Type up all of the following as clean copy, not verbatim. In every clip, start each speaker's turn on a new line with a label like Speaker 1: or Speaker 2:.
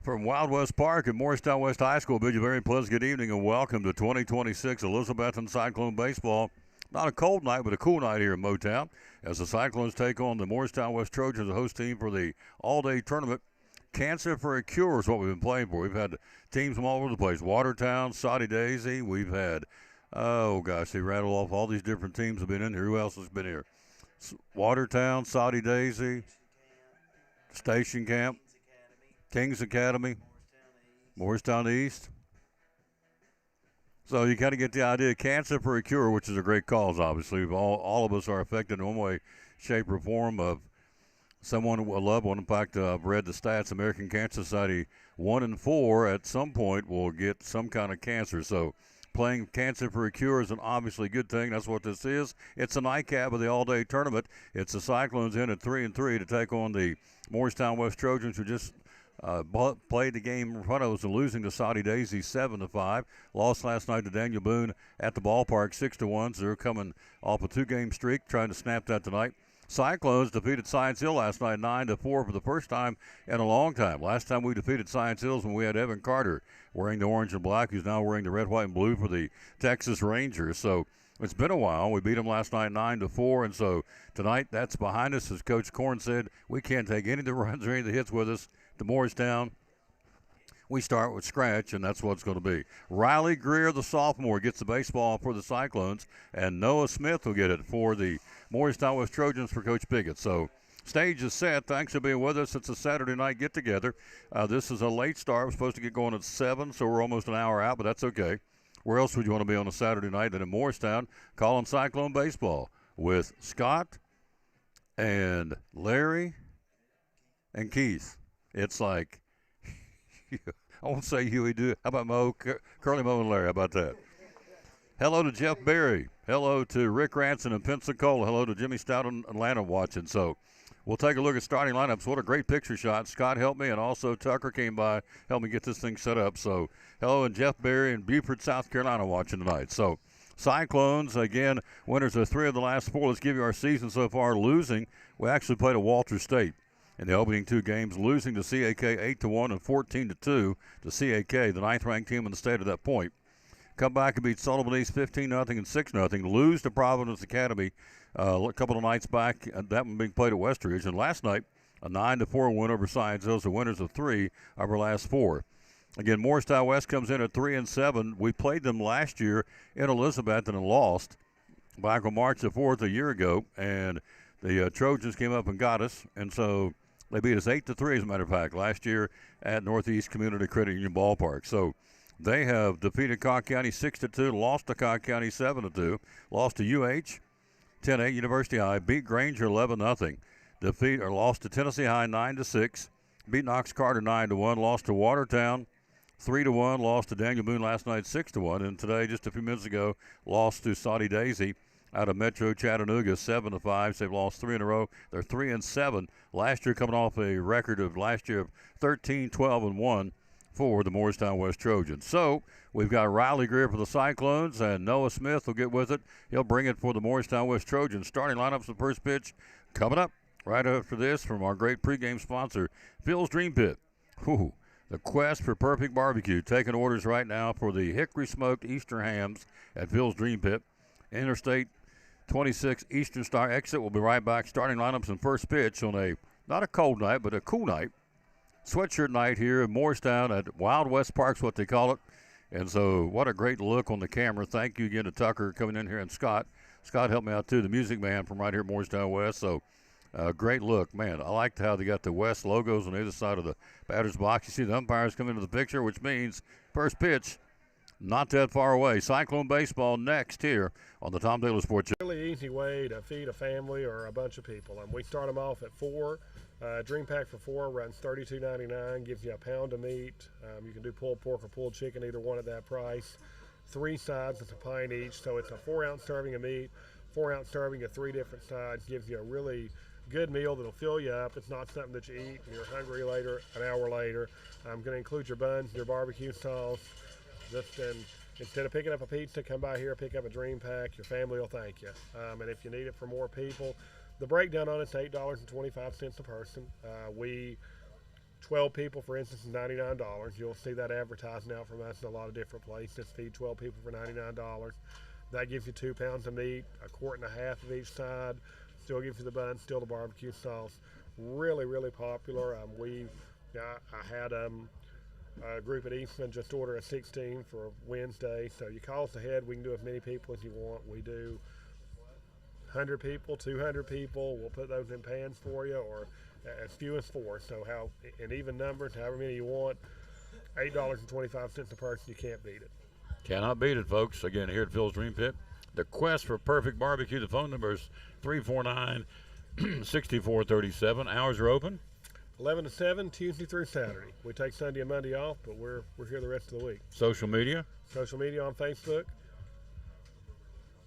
Speaker 1: From Wild West Park at Morristown West High School, bid you a very pleasant good evening and welcome to 2026 Elizabethton Cyclone Baseball. Not a cold night, but a cool night here in Mtown as the Cyclones take on the Morristown West Trojans, the host team for the all-day tournament. Cancer for a Cure is what we've been playing for. We've had teams from all over the place. Watertown, Saudi Daisy. We've had, oh gosh, they rattle off all these different teams have been in here. Who else has been here? Watertown, Saudi Daisy, Station Camp, Kings Academy, Morristown East. So you kind of get the idea. Cancer for a Cure, which is a great cause, obviously. All of us are affected in one way, shape, or form of someone, a loved one. In fact, I've read the stats. American Cancer Society, 1 in 4 at some point will get some kind of cancer. So playing Cancer for a Cure is an obviously good thing. That's what this is. It's a nightcap of the all-day tournament. It's the Cyclones in at 3-3 to take on the Morristown West Trojans, who just played the game in front of us and losing to Saudi Daisy 7-5. Lost last night to Daniel Boone at the ballpark 6-1. So they're coming off a 2-game streak, trying to snap that tonight. Cyclones defeated Science Hill last night 9-4 for the first time in a long time. Last time we defeated Science Hills when we had Evan Carter wearing the orange and black, who's now wearing the red, white, and blue for the Texas Rangers. So it's been a while. We beat them last night 9-4, and so tonight that's behind us. As Coach Korn said, we can't take any of the runs or any of the hits with us to Morristown. We start with scratch, and that's what it's going to be. Riley Greer, the sophomore, gets the baseball for the Cyclones, and Noah Smith will get it for the Morristown West Trojans for Coach Piggott. So stage is set. Thanks for being with us. It's a Saturday night get-together. This is a late start. We're supposed to get going at 7, so we're almost an hour out, but that's okay. Where else would you want to be on a Saturday night than in Morristown calling Cyclone baseball with Scott and Larry and Keith? It's like, I won't say Huey, do it. How about Mo, Curly Mo and Larry? How about that? Hello to Jeff Berry. Hello to Rick Ranson in Pensacola. Hello to Jimmy Stout in Atlanta watching. So we'll take a look at starting lineups. What a great picture shot. Scott helped me, and also Tucker came by, helped me get this thing set up. So hello, and Jeff Berry in Beaufort, South Carolina watching tonight. So Cyclones, again, winners of 3 of the last 4. Let's give you our season so far. Losing, we actually played at Walter State in the opening 2 games, losing to CAK 8-1 and 14-2 to CAK, the 9th-ranked team in the state at that point. Come back and beat Sullivan East 15-0 and 6-0. Lose to Providence Academy a couple of nights back. That one being played at Westridge. And last night, a 9-4 win over Science Hills, the winners of 3 of our last 4. Again, Morristown West comes in at 3-7. We played them last year in Elizabethton and lost back on March the 4th a year ago. And the Trojans came up and got us. And so they beat us 8-3, as a matter of fact, last year at Northeast Community Credit Union Ballpark. So they have defeated Cobb County 6-2, lost to Cobb County 7-2, lost to UH 10-8, University High, beat Granger 11-0, lost to Tennessee High 9-6, beat Knox Carter 9-1, lost to Watertown 3-1, lost to Daniel Boone last night 6-1, and today, just a few minutes ago, lost to Saudi Daisy out of Metro Chattanooga 7-5. So they've lost 3 in a row. They're 3-7. Last year, coming off a record of last year of 13-12-1 for the Morristown West Trojans. So we've got Riley Greer for the Cyclones, and Noah Smith will get with it. He'll bring it for the Morristown West Trojans. Starting lineups, the first pitch coming up right after this from our great pregame sponsor, Phil's Dream Pit. Whew. The quest for perfect barbecue. Taking orders right now for the Hickory Smoked Easter Hams at Phil's Dream Pit. Interstate 26 Eastern Star exit. We'll be right back. Starting lineups and first pitch on a, not a cold night, but a cool night. Sweatshirt night here in Morristown at Wild West Park's what they call it. And so what a great look on the camera. Thank you again to Tucker coming in here, and Scott. Scott helped me out too, the music man from right here at Morristown West. So great look. Man, I liked how they got the West logos on either side of the batter's box. You see the umpires come into the picture, which means first pitch not that far away. Cyclone baseball next here on the Tom Taylor Sports Show.
Speaker 2: Really easy way to feed a family or a bunch of people. And we start them off at 4. Dream pack for 4 runs $32.99, gives you a pound of meat. You can do pulled pork or pulled chicken, either one at that price. 3 sides, it's a pint each, so it's a 4-ounce serving of meat, 4-ounce serving of 3 different sides. Gives you a really good meal that'll fill you up. It's not something that you eat and you're hungry later, an hour later. I'm going to include your buns, your barbecue sauce. Instead of picking up a pizza, come by here, pick up a Dream Pack. Your family will thank you. And if you need it for more people, the breakdown on it's $8.25 a person. We 12 people, for instance, is $99. You'll see that advertised now from us in a lot of different places. Feed 12 people for $99. That gives you 2 pounds of meat, a quart and a half of each side. Still gives you the bun, still the barbecue sauce. Really, really popular. I had a group at Eastman just order a 16 for Wednesday. So you call us ahead. We can do as many people as you want. We do 100 people, 200 people. We'll put those in pans for you, or as few as 4. So in even numbers, however many you want. $8.25 a person. You can't beat it.
Speaker 1: Cannot beat it, folks. Again, here at Phil's Dream Pit, the quest for perfect barbecue. The phone number is 349-6437. Hours are open
Speaker 2: 11 to 7, Tuesday through Saturday. We take Sunday and Monday off, but we're here the rest of the week.
Speaker 1: Social media?
Speaker 2: Social media on Facebook.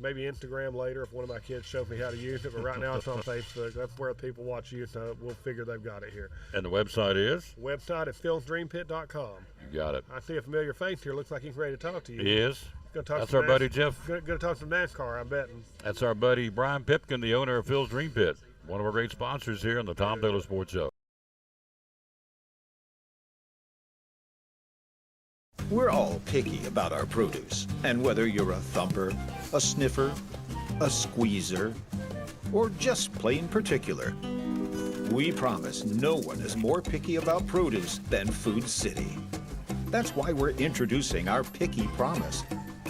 Speaker 2: Maybe Instagram later if one of my kids shows me how to use it, but right now it's on Facebook. That's where people watch you, so we'll figure they've got it here.
Speaker 1: And the website is?
Speaker 2: Website is philsdreampit.com.
Speaker 1: You got it.
Speaker 2: I see a familiar face here. Looks like he's ready to talk to you.
Speaker 1: He is. That's our buddy Jeff.
Speaker 2: Going to talk some NASCAR, I'm betting.
Speaker 1: That's our buddy Brian Pipkin, the owner of Phil's Dream Pit, one of our great sponsors here on the Tom Taylor Sports Show.
Speaker 3: We're all picky about our produce, and whether you're a thumper, a sniffer, a squeezer, or just plain particular, we promise no one is more picky about produce than Food City. That's why we're introducing our Picky Promise.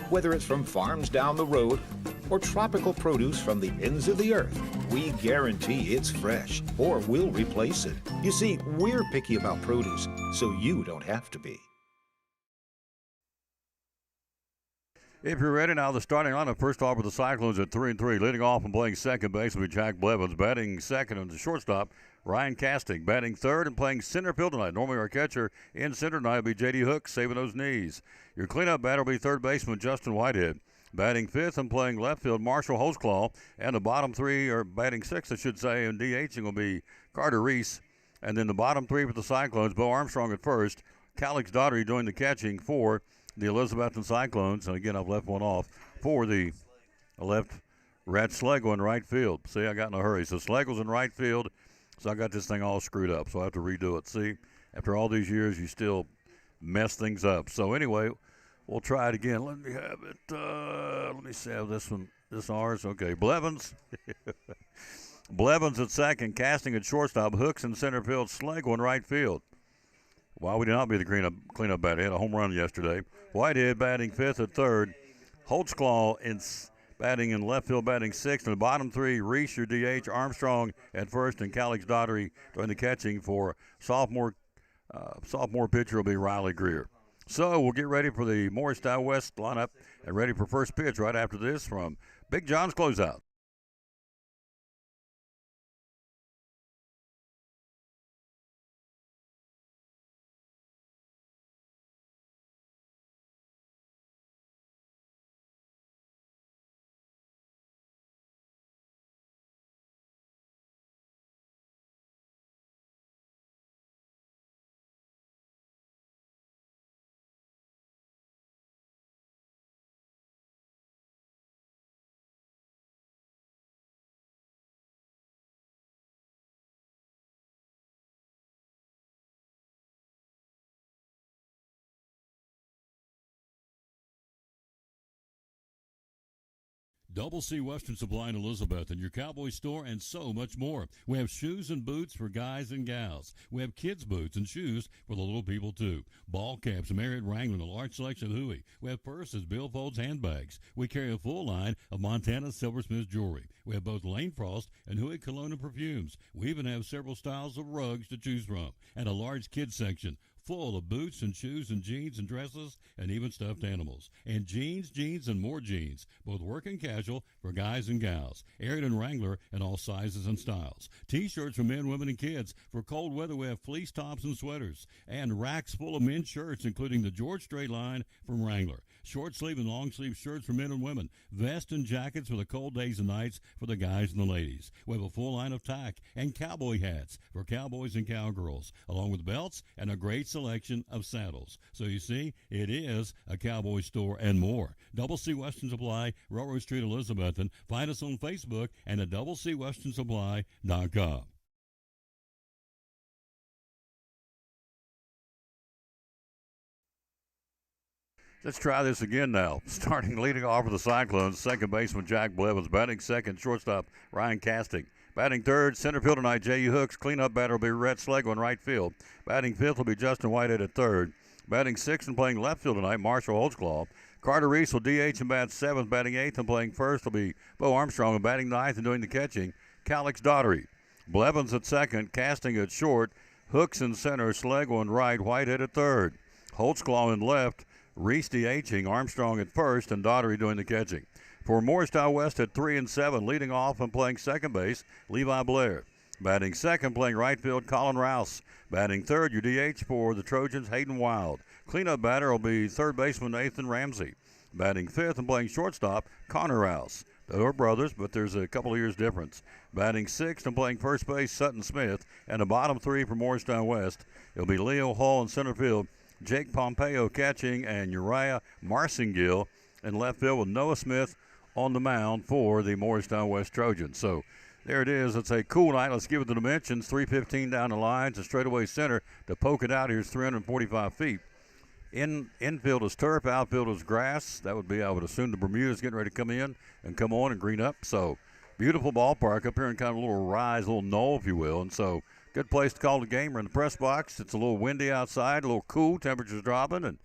Speaker 3: Whether it's from farms down the road or tropical produce from the ends of the earth, we guarantee it's fresh or we'll replace it. You see, we're picky about produce, so you don't have to be.
Speaker 1: If you're ready now, the starting lineup first off with the Cyclones at 3-3. Leading off and playing second base will be Jack Blevins. Batting second on the shortstop, Ryan Casting. Batting third and playing center field tonight. Normally our catcher in center tonight will be J.D. Hook, saving those knees. Your cleanup batter will be third baseman Justin Whitehead. Batting fifth and playing left field, Marshall Holtzclaw. And the bottom three, or batting sixth, I should say, and DHing will be Carter Reese. And then the bottom three for the Cyclones, Bo Armstrong at first. Calix Daugherty doing the catching for the Elizabethton Cyclones. And again, I've left one off for the left. Rat Schlegel in right field. See, I got in a hurry. So Schlegel's in right field. So I got this thing all screwed up. So I have to redo it. See, after all these years, you still mess things up. So anyway, we'll try it again. Let me have it. Let me see how this one. This ours. Okay, Blevins. Blevins at second. Casting at shortstop. Hooks in center field. Schlegel in right field. Why would he not be the cleanup batter? He had a home run yesterday. Whitehead batting fifth at third. Holtzclaw batting in left field, batting sixth. And the bottom three, Reese, your DH, Armstrong at first, and Calix Daugherty doing the catching for sophomore pitcher will be Riley Greer. So we'll get ready for the Morristown West lineup and ready for first pitch right after this from Big John's Closeout.
Speaker 4: Double C Western Supply in Elizabethton, your Cowboy store, and so much more. We have shoes and boots for guys and gals. We have kids' boots and shoes for the little people, too. Ball caps, Marriott Wrangler, and a large selection of Huey. We have purses, billfolds, handbags. We carry a full line of Montana Silversmith jewelry. We have both Lane Frost and Huey cologne and perfumes. We even have several styles of rugs to choose from, and a large kids section full of boots and shoes and jeans and dresses and even stuffed animals. And jeans, and more jeans, both work and casual for guys and gals. Ariat and Wrangler in all sizes and styles. T-shirts for men, women, and kids. For cold weather, we have fleece tops and sweaters. And racks full of men's shirts, including the George Strait line from Wrangler. Short sleeve and long sleeve shirts for men and women. Vests and jackets for the cold days and nights for the guys and the ladies. We have a full line of tack and cowboy hats for cowboys and cowgirls, along with belts and a great selection of saddles. So you see, it is a cowboy store and more. Double C Western Supply, Railroad Street, Elizabethton. Find us on Facebook and at doublecwesternsupply.com.
Speaker 1: Let's try this again now. Starting leading off for the Cyclones, second baseman Jack Blevins. Batting second, shortstop Ryan Casting. Batting third, center field tonight, J.E. Hooks. Cleanup batter will be Rhett Schlegel in right field. Batting fifth will be Justin Whitehead at third. Batting sixth and playing left field tonight, Marshall Holtzclaw. Carter Reese will DH and bat seventh. Batting eighth and playing first will be Bo Armstrong. And batting ninth and doing the catching, Calix Daughtery. Blevins at second, Casting at short. Hooks in center, Schlegel in right, Whitehead at third. Holtzclaw in left. Reese DHing, Armstrong at first, and Daughtery doing the catching. For Morristown West at 3 and 7, leading off and playing second base, Levi Blair. Batting second, playing right field, Colin Rouse. Batting third, your DH for the Trojans, Hayden Wild. Cleanup batter will be third baseman Nathan Ramsey. Batting fifth and playing shortstop, Connor Rouse. They are brothers, but there's a couple of years difference. Batting sixth and playing first base, Sutton Smith. And the bottom three for Morristown West, it'll be Leo Hall in center field, Jake Pompeo catching, and Uriah Marcingill in left field with Noah Smith on the mound for the Morristown West Trojans. So there it is. It's a cool night. Let's give it the dimensions. 315 down the lines, and straightaway center to poke it out here is 345 feet. Infield is turf, outfield is grass. That would be, I would assume, the Bermuda's getting ready to come in and come on and green up. So beautiful ballpark up here in kind of a little rise, a little knoll, if you will. And so good place to call the game. We're in the press box. It's a little windy outside, a little cool. Temperatures dropping,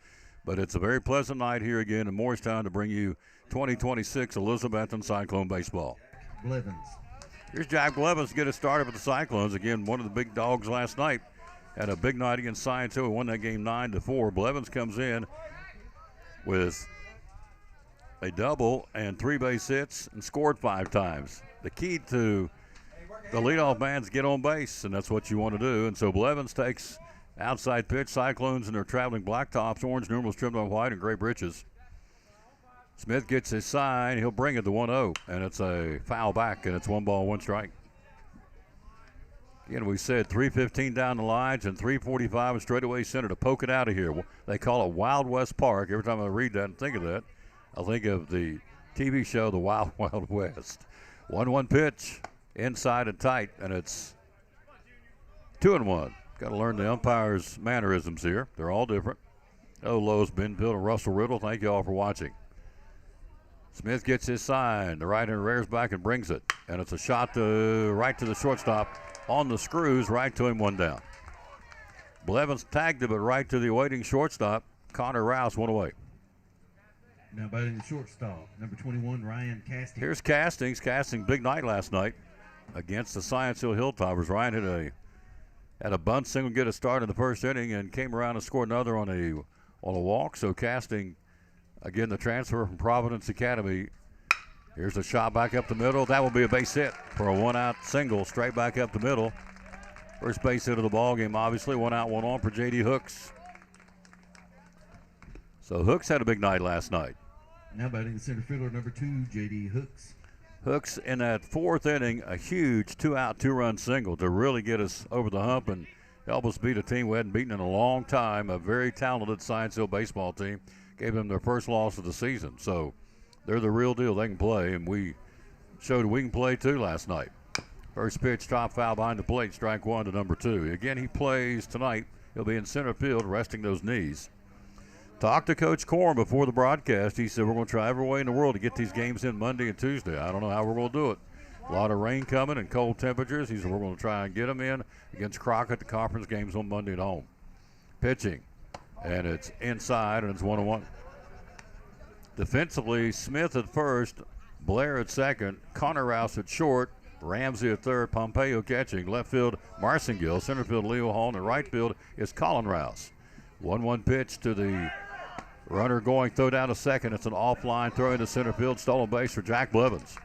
Speaker 1: but it's a very pleasant night here again in Morristown to bring you 2026 Elizabethton Cyclone baseball.
Speaker 5: Blevins.
Speaker 1: Here's Jack Blevins to get us started with the Cyclones. Again, one of the big dogs last night. Had a big night against Science Hill. Won that game 9-4. Blevins comes in with a double and 3 base hits and scored 5 times. The key to the leadoff man's get on base, and that's what you want to do. And so Blevins takes outside pitch. Cyclones in their traveling blacktops, orange numerals trimmed on white and gray breeches. Smith gets his sign. He'll bring it to 1-0, and it's a foul back, and it's 1 ball, 1 strike. Again, we said 315 down the lines and 345 and straightaway center to poke it out of here. They call it Wild West Park. Every time I read that and think of that, I think of the TV show The Wild Wild West. 1-1 pitch, inside and tight, and it's 2-1. Got to learn the umpire's mannerisms here. They're all different. Oh, Lowe's, Benfield, and Russell Riddle, thank you all for watching. Smith gets his sign. The right-hander rears back and brings it. And it's a shot right to the shortstop on the screws, right to him, 1 down. Blevins tagged it, but right to the awaiting shortstop. Connor Rouse, 1 away.
Speaker 5: Now batting the shortstop, number 21, Ryan Casting.
Speaker 1: Here's Castings. Casting, big night last night against the Science Hill Hilltoppers. Ryan had a bunt single, get a start in the first inning, and came around and scored another on a walk. So Casting, again, the transfer from Providence Academy. Here's a shot back up the middle. That will be a base hit for a 1-out single, straight back up the middle. First base hit of the ball game, obviously. 1 out, 1 on for J.D. Hooks. So Hooks had a big night last night.
Speaker 5: Now batting the center fielder, number 2, J.D. Hooks.
Speaker 1: Hooks in that 4th inning, a huge 2-out, 2-run single to really get us over the hump and help us beat a team we hadn't beaten in a long time, a very talented Science Hill baseball team. Gave them their first loss of the season. So they're the real deal. They can play, and we showed we can play too last night. First pitch, top foul behind the plate, strike 1 to number 2. Again, he plays tonight. He'll be in center field, resting those knees. Talked to Coach Corn before the broadcast. He said, we're going to try every way in the world to get these games in Monday and Tuesday. I don't know how we're going to do it. A lot of rain coming and cold temperatures. He said, we're going to try and get them in against Crockett, the conference games on Monday at home. Pitching, and it's inside, and it's 1-1. Defensively, Smith at first, Blair at second, Connor Rouse at short, Ramsey at third, Pompeo catching. Left field, Marcingill. Center field, Leo Hall. And the right field is Colin Rouse. 1-1 pitch to the runner going, throw down to second. It's an offline throw into center field, stolen base for Jack Blevins.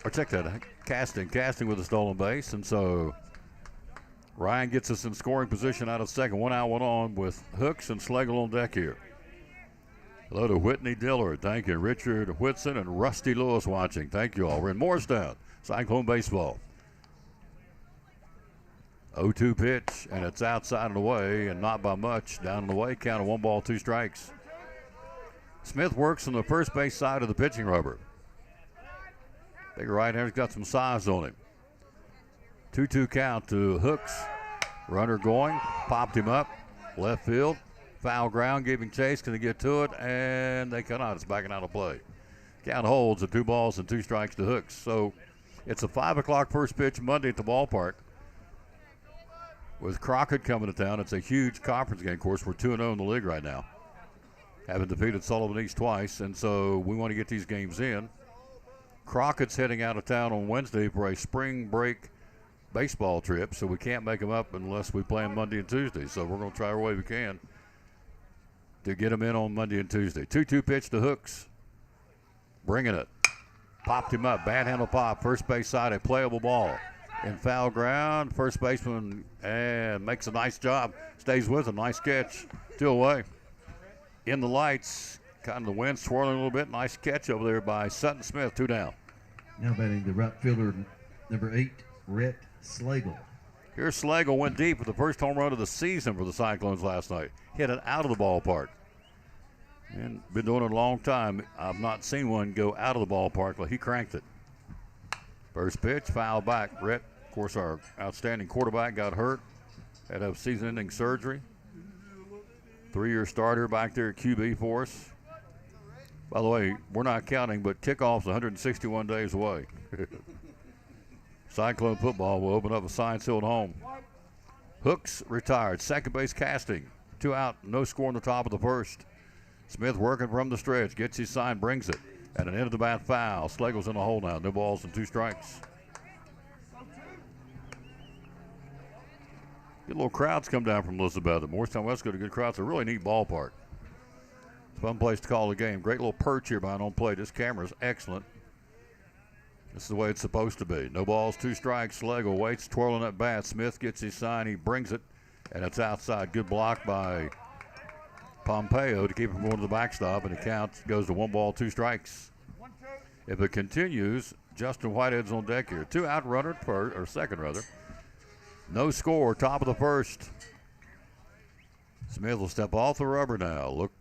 Speaker 1: Or check that, casting with a stolen base. And so Ryan gets us in scoring position out of second. 1 out, 1 on with Hooks and Schlegel on deck here. Hello to Whitney Dillard. Thank you. Richard Whitson and Rusty Lewis watching. Thank you all. We're in Morristown. Cyclone baseball. 0-2 pitch, and it's outside and away, and not by much. Down and away, count of 1 ball, 2 strikes. Smith works on the first base side of the pitching rubber. Big right-hander's got some size on him. 2-2 count to Hooks. Runner going, popped him up. Left field. Foul ground, giving chase. Can they get to it? And they cannot. It's backing out of play. Count holds at 2 balls and 2 strikes to Hooks. So it's a 5 o'clock first pitch Monday at the ballpark. With Crockett coming to town, it's a huge conference game. Of course, we're 2-0 in the league right now, having defeated Sullivan East twice, and so we want to get these games in. Crockett's heading out of town on Wednesday for a spring break baseball trip, so we can't make them up unless we play them Monday and Tuesday. So we're going to try our way we can to get them in on Monday and Tuesday. 2-2 pitch to Hooks. Bringing it. Popped him up. Bad handle pop. First base side, a playable ball. In foul ground, first baseman and makes a nice job. Stays with him. Nice catch. 2 away. In the lights. Kind of the wind swirling a little bit. Nice catch over there by Sutton Smith. 2 down.
Speaker 5: Now batting the right fielder, number 8, Rhett Slagle.
Speaker 1: Here's Slagle, went deep with the first home run of the season for the Cyclones last night. Hit it out of the ballpark. And been doing it a long time. I've not seen one go out of the ballpark, but he cranked it. First pitch, foul back. Rhett, of course, our outstanding quarterback, got hurt. Had to have season-ending surgery. 3-year starter back there at QB for us. By the way, we're not counting, but kickoff's 161 days away. Cyclone football will open up a sign-sealed home. Hooks retired. Second base casting. 2 out, no score in the top of the first. Smith working from the stretch. Gets his sign, brings it. And an end-of-the-bat foul. Slagle's in the hole now. No balls and 2 strikes. Get little crowds come down from Elizabeth. Morristown West got a good crowd. It's a really neat ballpark. It's a fun place to call the game. Great little perch here behind home plate. This camera is excellent. This is the way it's supposed to be. No balls, 2 strikes. Slagle waits, twirling at bat. Smith gets his sign. He brings it, and it's outside. Good block by Pompeo to keep him going to the backstop, and the count goes to 1 ball, 2 strikes. If it continues, Justin Whitehead's on deck here. 2 out runner at first, or second rather. No score, top of the first. Smith will step off the rubber now. Look,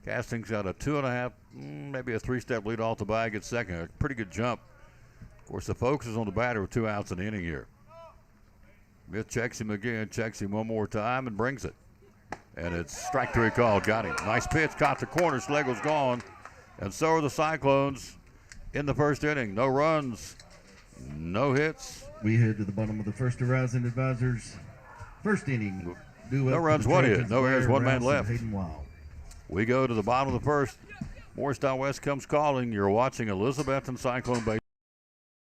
Speaker 1: Casting's got a 2.5, maybe a 3-step lead off the bag at second. A pretty good jump. Of course, the focus is on the batter with 2 outs in the inning here. Smith checks him again, checks him one more time, and brings it. And it's strike 3 call. Got him. Nice pitch. Caught the corner. Slagle's gone. And so are the Cyclones in the first inning. No runs. No hits.
Speaker 5: We head to the bottom of the first Horizon Advisors first inning.
Speaker 1: No runs, 1 hit. No errors, 1 man left.
Speaker 5: Wild.
Speaker 1: We go to the bottom of the first. Morristown West comes calling. You're watching Elizabethton Cyclone Baseball.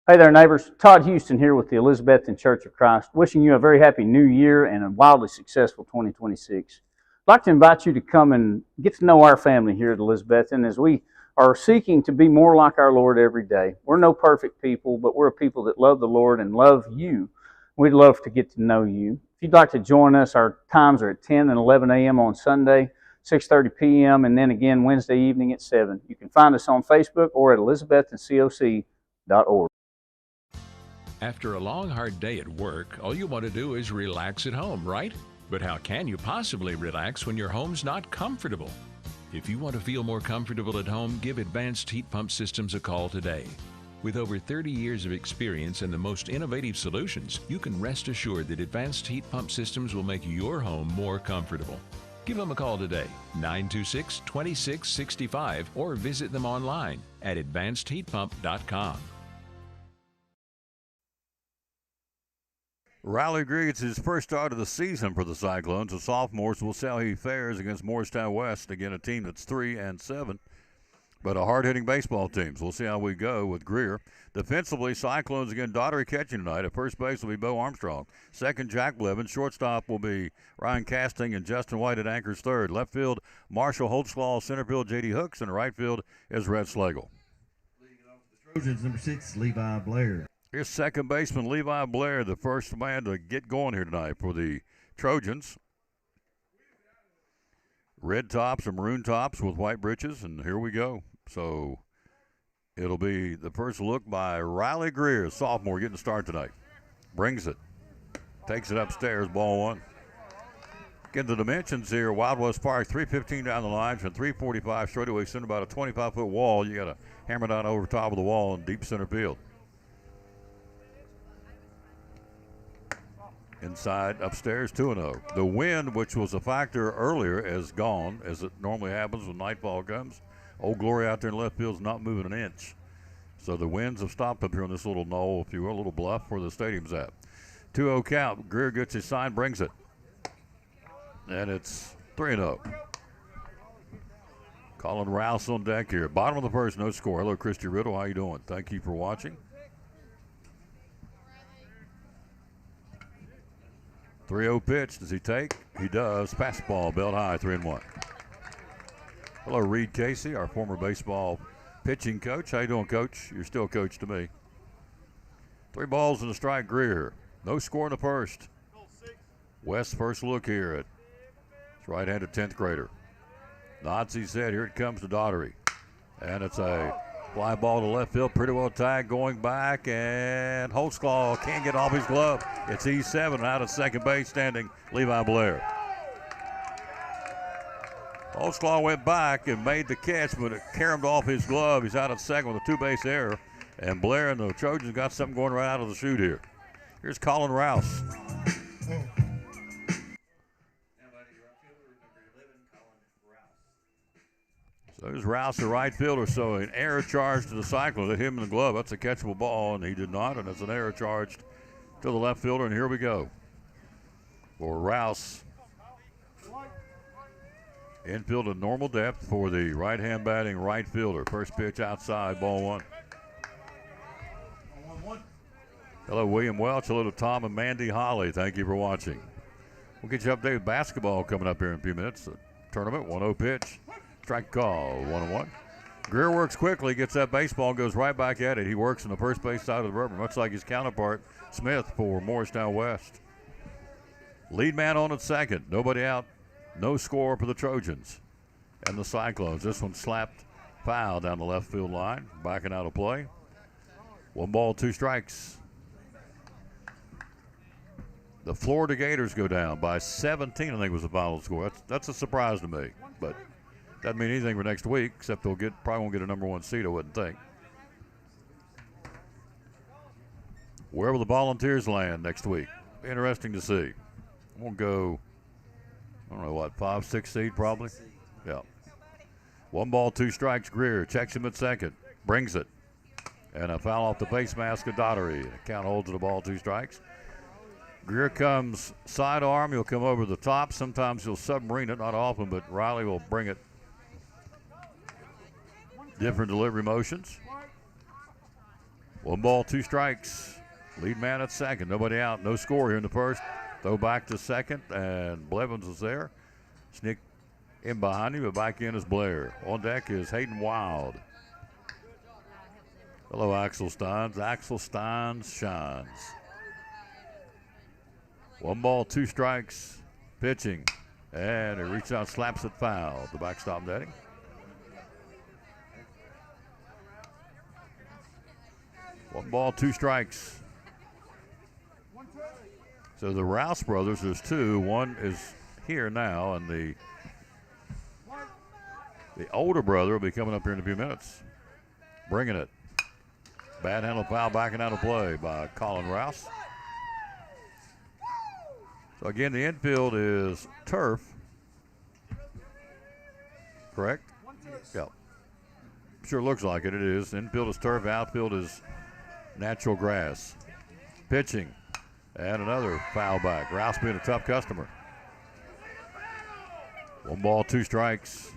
Speaker 6: Hey there, neighbors. Todd Houston here with the Elizabethton Church of Christ, wishing you a very happy new year and a wildly successful 2026. I'd like to invite you to come and get to know our family here at Elizabethton as we are seeking to be more like our Lord every day. We're no perfect people, but we're a people that love the Lord and love you. We'd love to get to know you. If you'd like to join us, our times are at 10 and 11 a.m. on Sunday, 6:30 p.m., and then again Wednesday evening at 7. You can find us on Facebook or at elizabettoncoc.org.
Speaker 7: After a long, hard day at work, all you want to do is relax at home, right? But how can you possibly relax when your home's not comfortable? If you want to feel more comfortable at home, give Advanced Heat Pump Systems a call today. With over 30 years of experience and the most innovative solutions, you can rest assured that Advanced Heat Pump Systems will make your home more comfortable. Give them a call today, 926-2665, or visit them online at advancedheatpump.com.
Speaker 1: Riley Greer gets his first start of the season for the Cyclones. The sophomores will see how he fares against Morristown West. Again, a team that's 3-7, but a hard-hitting baseball team. So we'll see how we go with Greer. Defensively, Cyclones again, Daughtery catching tonight. At first base will be Bo Armstrong. Second, Jack Blevins. Shortstop will be Ryan Casting, and Justin White at anchors third. Left field, Marshall Holtzclaw. Center field, J.D. Hooks. And right field is Rhett Slagle.
Speaker 5: Trojans, number 6, Levi Blair.
Speaker 1: Here's second baseman Levi Blair, the first man to get going here tonight for the Trojans. Red tops and maroon tops with white breeches, and here we go. So it'll be the first look by Riley Greer, sophomore, getting the start tonight. Brings it. Takes it upstairs, ball 1. Get the dimensions here. Wild West Park, 315 down the lines and 345 straightaway center, about a 25-foot wall. You got to hammer down over top of the wall in deep center field. inside upstairs 2-0. The wind, which was a factor earlier, is gone, as it normally happens when nightfall comes. Old Glory out there in left field is not moving an inch. So the winds have stopped up here on this little knoll, if you will, a little bluff where the stadium's at. 2-0 count. Greer gets his sign, brings it. And it's 3-0. Colin Rouse on deck here. Bottom of the first, no score. Hello, Christy Riddle. How you doing? Thank you for watching. 3-0 pitch. Does he take? He does. Fastball, belt high, 3-1. Hello, Reed Casey, our former baseball pitching coach. How you doing, Coach? You're still coach to me. 3 balls and a strike, Greer. No score in the first. West's first look here at his right-handed 10th grader. Nods his head. Here it comes to Daughtery. And it's a fly ball to left field. Pretty well tagged going back. And Holtzclaw can't get off his glove. It's E7 out at second base standing Levi Blair. Holtzclaw went back and made the catch, but it caromed off his glove. He's out at second with a 2-base error. And Blair and the Trojans got something going right out of the chute here. Here's Colin Rouse. So there's Rouse, the right fielder. So an error charge to the Cyclones. They hit him in the glove. That's a catchable ball, and he did not. And it's an error charged to the left fielder. And here we go for Rouse. Infield at normal depth for the right-hand batting right fielder. First pitch outside, ball 1. Hello, William Welch. Hello to Tom and Mandy Holly. Thank you for watching. We'll get you updated with basketball coming up here in a few minutes. The tournament, 1-0 pitch. Strike call, 1-1. Greer works quickly, gets that baseball, goes right back at it. He works on the first base side of the rubber, much like his counterpart, Smith, for Morristown West. Lead man on at second. Nobody out. No score for the Trojans and the Cyclones. This one slapped foul down the left field line, backing out of play. 1 ball, 2 strikes. The Florida Gators go down by 17, I think was the final score. That's a surprise to me, but doesn't mean anything for next week, except they'll probably won't get a number 1 seed, I wouldn't think. Where will the Volunteers land next week? Interesting to see. We'll go, I don't know what, 5, 6 seed probably? Yeah. 1 ball, 2 strikes. Greer checks him at second, brings it. And a foul off the face mask of Daughtery. The count holds the ball, 2 strikes. Greer comes sidearm. He'll come over the top. Sometimes he'll submarine it, not often, but Riley will bring it. Different delivery motions. 1 ball, 2 strikes. Lead man at second. Nobody out. No score here in the first. Throw back to second, and Blevins is there. Sneak in behind him, but back in is Blair. On deck is Hayden Wild. Hello, Axel Steins. Axel Steins shines. 1 ball, 2 strikes. Pitching. And he reaches out, slaps it foul. The backstop netting. One ball, 2 strikes. So the Rouse brothers, there's 2. One is here now, and the older brother will be coming up here in a few minutes. Bringing it. Bad handle foul, backing out of play by Colin Rouse. So again, the infield is turf. Correct? Yeah. Sure looks like it. It is. Infield is turf, outfield is natural grass. Pitching. And another foul back. Rouse being a tough customer. 1 ball, 2 strikes.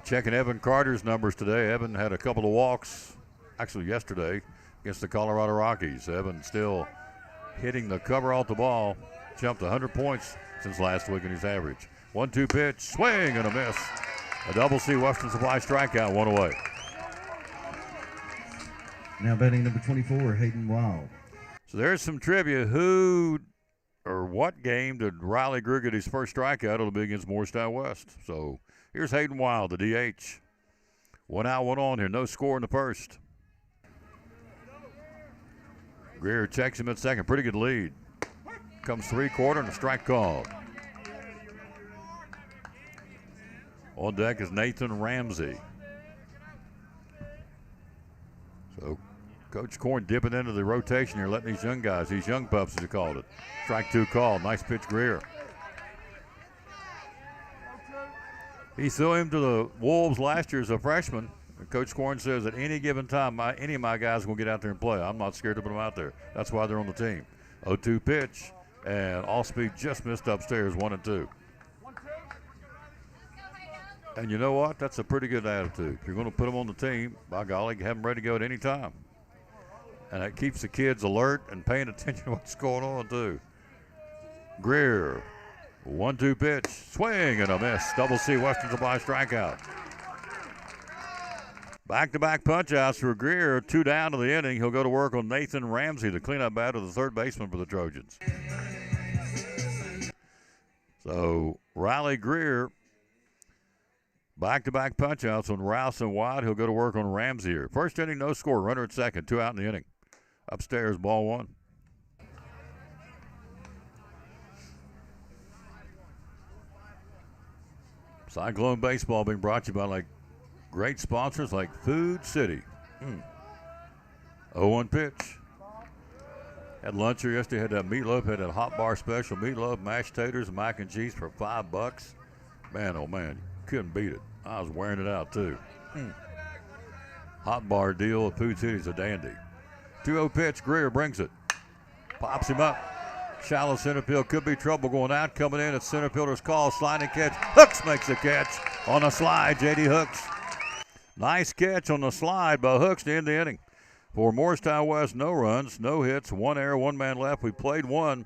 Speaker 1: Checking Evan Carter's numbers today. Evan had a couple of walks, actually yesterday, against the Colorado Rockies. Evan still hitting the cover off the ball. Jumped 100 points since last week in his average. 1-2 pitch, swing and a miss. A double C Western Supply strikeout, 1 away.
Speaker 5: Now batting number 24, Hayden Wild.
Speaker 1: So there's some trivia. Who or what game did Riley Greer get his first strikeout? It'll be against Morristown West. So here's Hayden Wild, the DH. 1 out, 1 on here. No score in the first. Greer checks him at second. Pretty good lead. Comes 3/4 and a strike call. On deck is Nathan Ramsey. So Coach Corn dipping into the rotation here, letting these young guys, these young pups as he called it. Strike 2 call. Nice pitch, Greer. He threw him to the Wolves last year as a freshman. And Coach Corn says at any given time, any of my guys will get out there and play. I'm not scared to put them out there. That's why they're on the team. 0-2 pitch, and off speed just missed upstairs, 1-2. And you know what? That's a pretty good attitude. If you're going to put them on the team, by golly, have them ready to go at any time. And that keeps the kids alert and paying attention to what's going on, too. Greer, 1-2 pitch, swing and a miss. Double C, Western Supply strikeout. Back-to-back punch-outs for Greer, 2 down to the inning. He'll go to work on Nathan Ramsey, the cleanup batter, the third baseman for the Trojans. So Riley Greer, back-to-back punch-outs on Rouse and Watt. He'll go to work on Ramsey here. First inning, no score. Runner at second, 2 out in the inning. Upstairs, ball 1. Cyclone Baseball being brought to you by great sponsors like Food City. 0-1 pitch. Had lunch here yesterday. Had that meatloaf. Had that hot bar special meatloaf, mashed taters, and mac and cheese for $5. Man, oh man, couldn't beat it. I was wearing it out too. Hot bar deal at Food City's a dandy. 2-0 pitch. Greer brings it. Pops him up. Shallow center field. Could be trouble going out. Coming in at center fielder's call. Sliding catch. Hooks makes the catch on a slide. J.D. Hooks. Nice catch on the slide by Hooks to end the inning. For Morristown West, no runs, no hits, 1 error, 1 man left. We played 1.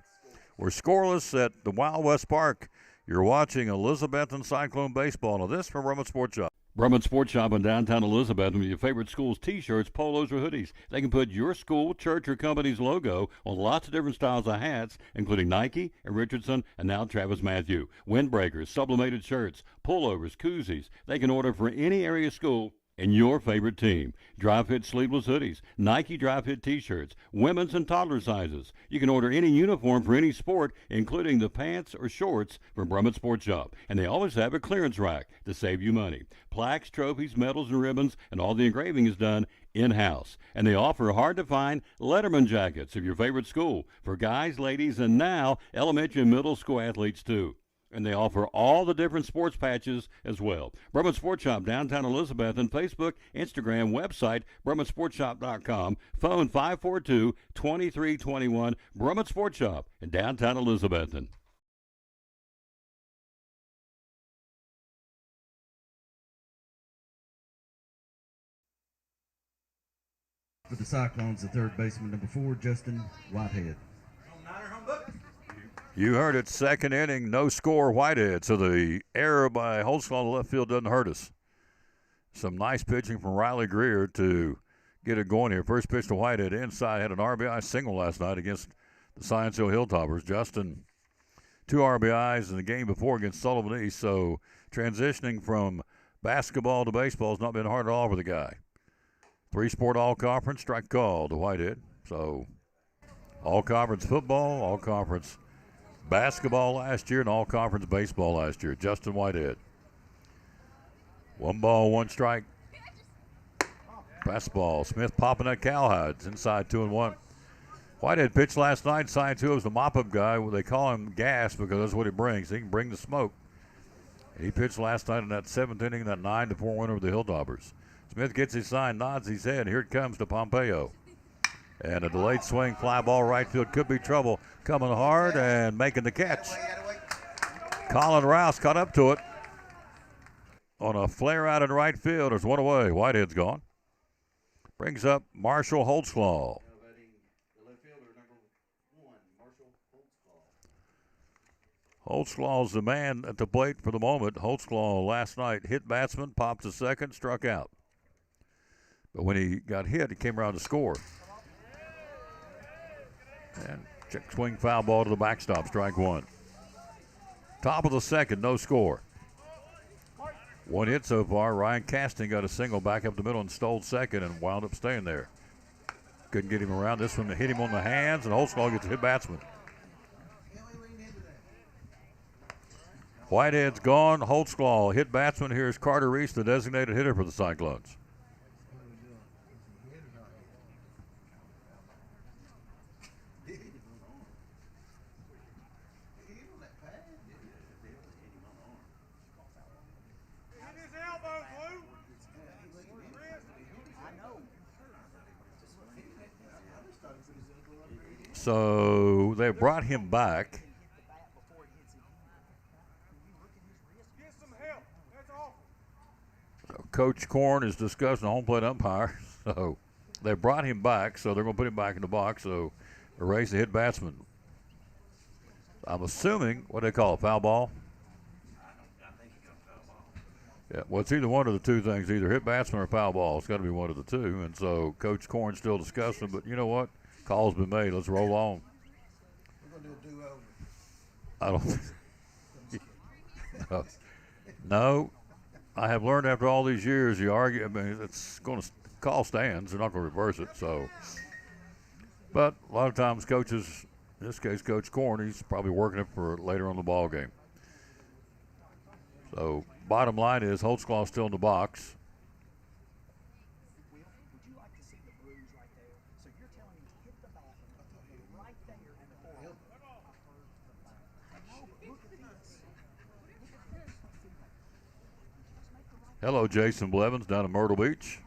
Speaker 1: We're scoreless at the Wild West Park. You're watching Elizabethton Cyclone Baseball. Now this from Brummett Sports Shop.
Speaker 4: Brummett Sports Shop in downtown Elizabethton with your favorite school's T-shirts, polos, or hoodies. They can put your school, church, or company's logo on lots of different styles of hats, including Nike and Richardson and now Travis Matthew. Windbreakers, sublimated shirts, pullovers, koozies. They can order for any area school and your favorite team. Dry fit sleeveless hoodies, Nike dry fit t-shirts, women's and toddler sizes. You can order any uniform for any sport, including the pants or shorts from Brummett Sports Shop. And they always have a clearance rack to save you money. Plaques, trophies, medals, and ribbons, and all the engraving is done in-house. And they offer hard-to-find Letterman jackets of your favorite school for guys, ladies, and now elementary and middle school athletes too. And they offer all the different sports patches as well. Brummett Sports Shop, downtown Elizabethton, Facebook, Instagram, website, BrummettSportsShop.com, phone 542-2321, Brummett Sports Shop in downtown Elizabethton.
Speaker 5: For the Cyclones, the third baseman, number 4, Justin Whitehead.
Speaker 1: You heard it, second inning, no score, Whitehead. So the error by Holtzclaw in the left field doesn't hurt us. Some nice pitching from Riley Greer to get it going here. First pitch to Whitehead inside, had an RBI single last night against the Science Hill Hilltoppers. Justin, 2 RBIs in the game before against Sullivan East. So transitioning from basketball to baseball has not been hard at all for the guy. 3-sport all-conference, strike call to Whitehead. So all-conference football, all-conference basketball last year, and all-conference baseball last year. Justin Whitehead. 1 ball, 1 strike. Fastball. Smith popping at cowhides. Inside 2-1. Whitehead pitched last night. Science Hill was the mop-up guy. Well, they call him gas because that's what he brings. He can bring the smoke. He pitched last night in that 7th inning, that 9-4 win over the Hilltoppers. Smith gets his sign, nods his head. Here it comes to Pompeo. And a delayed swing, fly ball right field. Could be trouble. Coming hard and making the catch. Colin Rouse caught up to it on a flare out in right field. There's 1 away. Whitehead's gone. Brings up Marshall Holtzclaw. Holtzclaw's the man at the plate for the moment. Holtzclaw last night hit batsman, popped to second, struck out. But when he got hit, he came around to score. And check swing, foul ball to the backstop, strike 1. Top of the second, no score. 1 hit so far. Ryan Casting got a single back up the middle and stole second and wound up staying there. Couldn't get him around. This one hit him on the hands, and Holtzclaw gets a hit batsman. Whitehead's gone. Holtzclaw hit batsman. Here's Carter Reese, the designated hitter for the Cyclones. So they brought him back. So Coach Korn is discussing the home plate umpire. So they brought him back, so they're going to put him back in the box. So erase the hit batsman. I'm assuming what they call a foul ball. Yeah, well, it's either one of the two things, either hit batsman or foul ball. It's got to be one of the two. And so Coach Korn's still discussing, but you know what? Call's been made. Let's roll on.
Speaker 8: We're going to do a do-over.
Speaker 1: I don't. No. I have learned after all these years, you argue. I mean, it's going to call stands. They're not going to reverse it. So, but a lot of times coaches, in this case, Coach Korn, he's probably working it for later on the ball game. So, bottom line is Holtzclaw still in the box. Hello, Jason Blevins down in Myrtle Beach.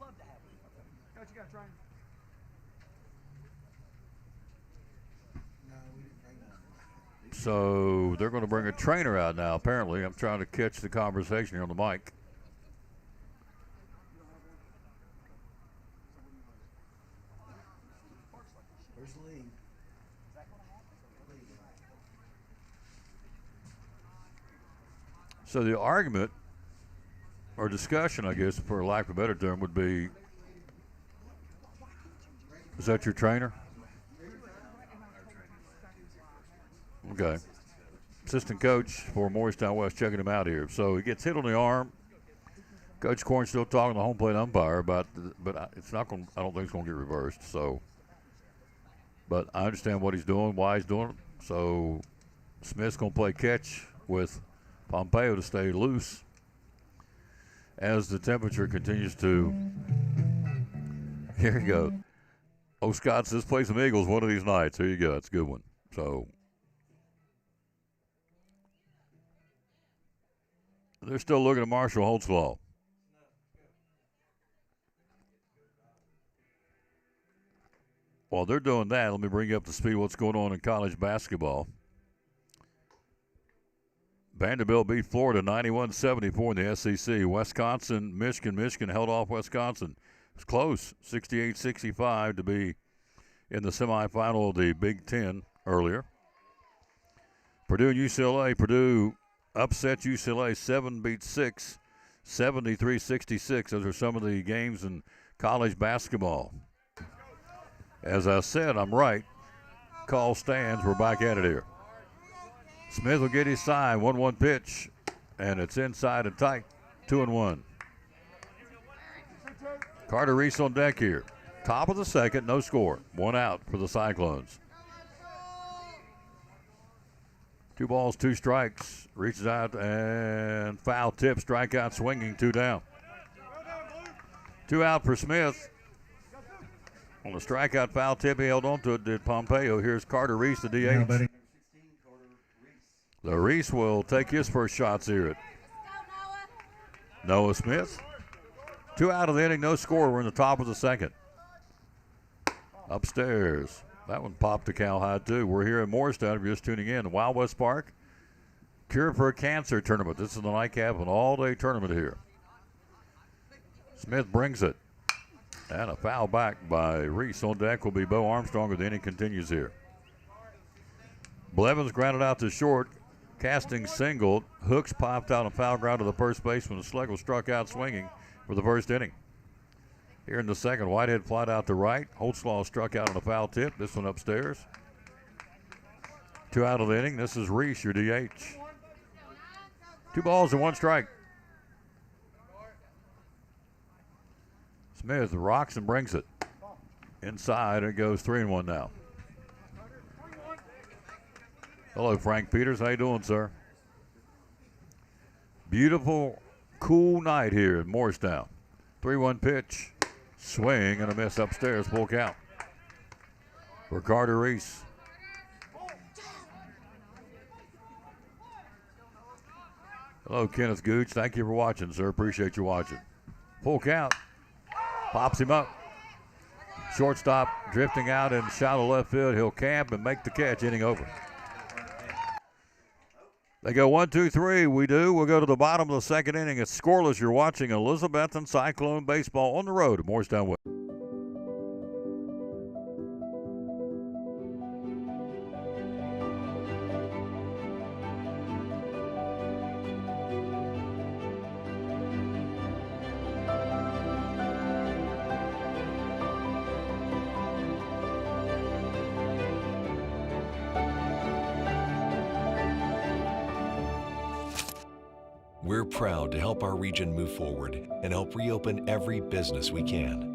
Speaker 1: So they're going to bring a trainer out now, apparently. I'm trying to catch the conversation here on the mic.
Speaker 8: Where's Lee?
Speaker 1: So the argument or discussion, I guess, for lack of a better term, would be, is that your trainer? Okay. Assistant coach for Morristown West checking him out here. So he gets hit on the arm. Coach Korn still talking to the home plate umpire about, but it's not going. I don't think it's going to get reversed. So, but I understand what he's doing, why he's doing it. So Smith's going to play catch with Pompeo to stay loose as the temperature continues to. Here you go. Oh, Scott says play some Eagles one of these nights. Here you go. It's a good one. So they're still looking at Marshall Holtzclaw. While they're doing that, let me bring you up to speed what's going on in college basketball. Vanderbilt beat Florida 91-74 in the SEC. Wisconsin, Michigan held off Wisconsin. It was close, 68-65 to be in the semifinal of the Big Ten earlier. Purdue and UCLA. Purdue upset UCLA 7-6, 73-66. Those are some of the games in college basketball. As I said, I'm right. Call stands. We're back at it here. Smith will get his side. 1-1 pitch, and it's inside and tight. 2-1. Carter Reese on deck here. Top of the second, no score. 1 out for the Cyclones. 2 balls, 2 strikes. Reaches out and foul tip. Strikeout swinging, 2 down. 2 out for Smith. On the strikeout foul tip, he held on to it, did Pompeo. Here's Carter Reese, the DH. The Reese will take his first shots here at Noah Smith. 2 out of the inning, no score. We're in the top of the second. Upstairs. That one popped to Cal High, too. We're here in Morristown. If you're just tuning in, Wild West Park Cure for Cancer tournament. This is the nightcap, an all-day tournament here. Smith brings it. And a foul back by Reese. On deck will be Bo Armstrong as the inning continues here. Blevins grounded out to short. Casting singled. Hooks popped out and foul ground to the first baseman. The slug was struck out swinging for the first inning. Here in the second, Whitehead flied out to right. Holtzclaw struck out on a foul tip. This one upstairs. 2 out of the inning. This is Reese, your DH. 2 balls and 1 strike. Smith rocks and brings it. Inside, it goes 3-1 now. Hello, Frank Peters. How you doing, sir? Beautiful, cool night here in Morristown. 3-1 pitch. Swing and a miss upstairs. Full count for Carter Reese. Hello, Kenneth Gooch. Thank you for watching, sir. Appreciate you watching. Full count. Pops him up. Shortstop drifting out in shallow left field. He'll camp and make the catch, inning over. They go 1, 2, 3. We do. We'll go to the bottom of the second inning. It's scoreless. You're watching Elizabethton Cyclone baseball on the road at Morristown West.
Speaker 9: We're proud to help our region move forward and help reopen every business we can.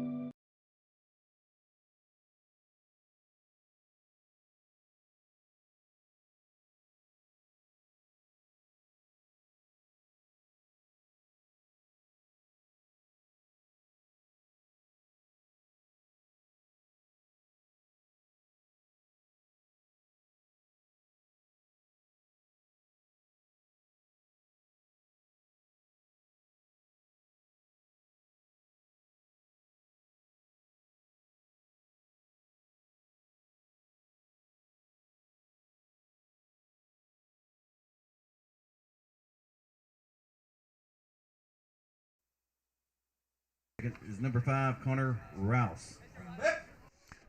Speaker 5: Is number 5, Connor Rouse.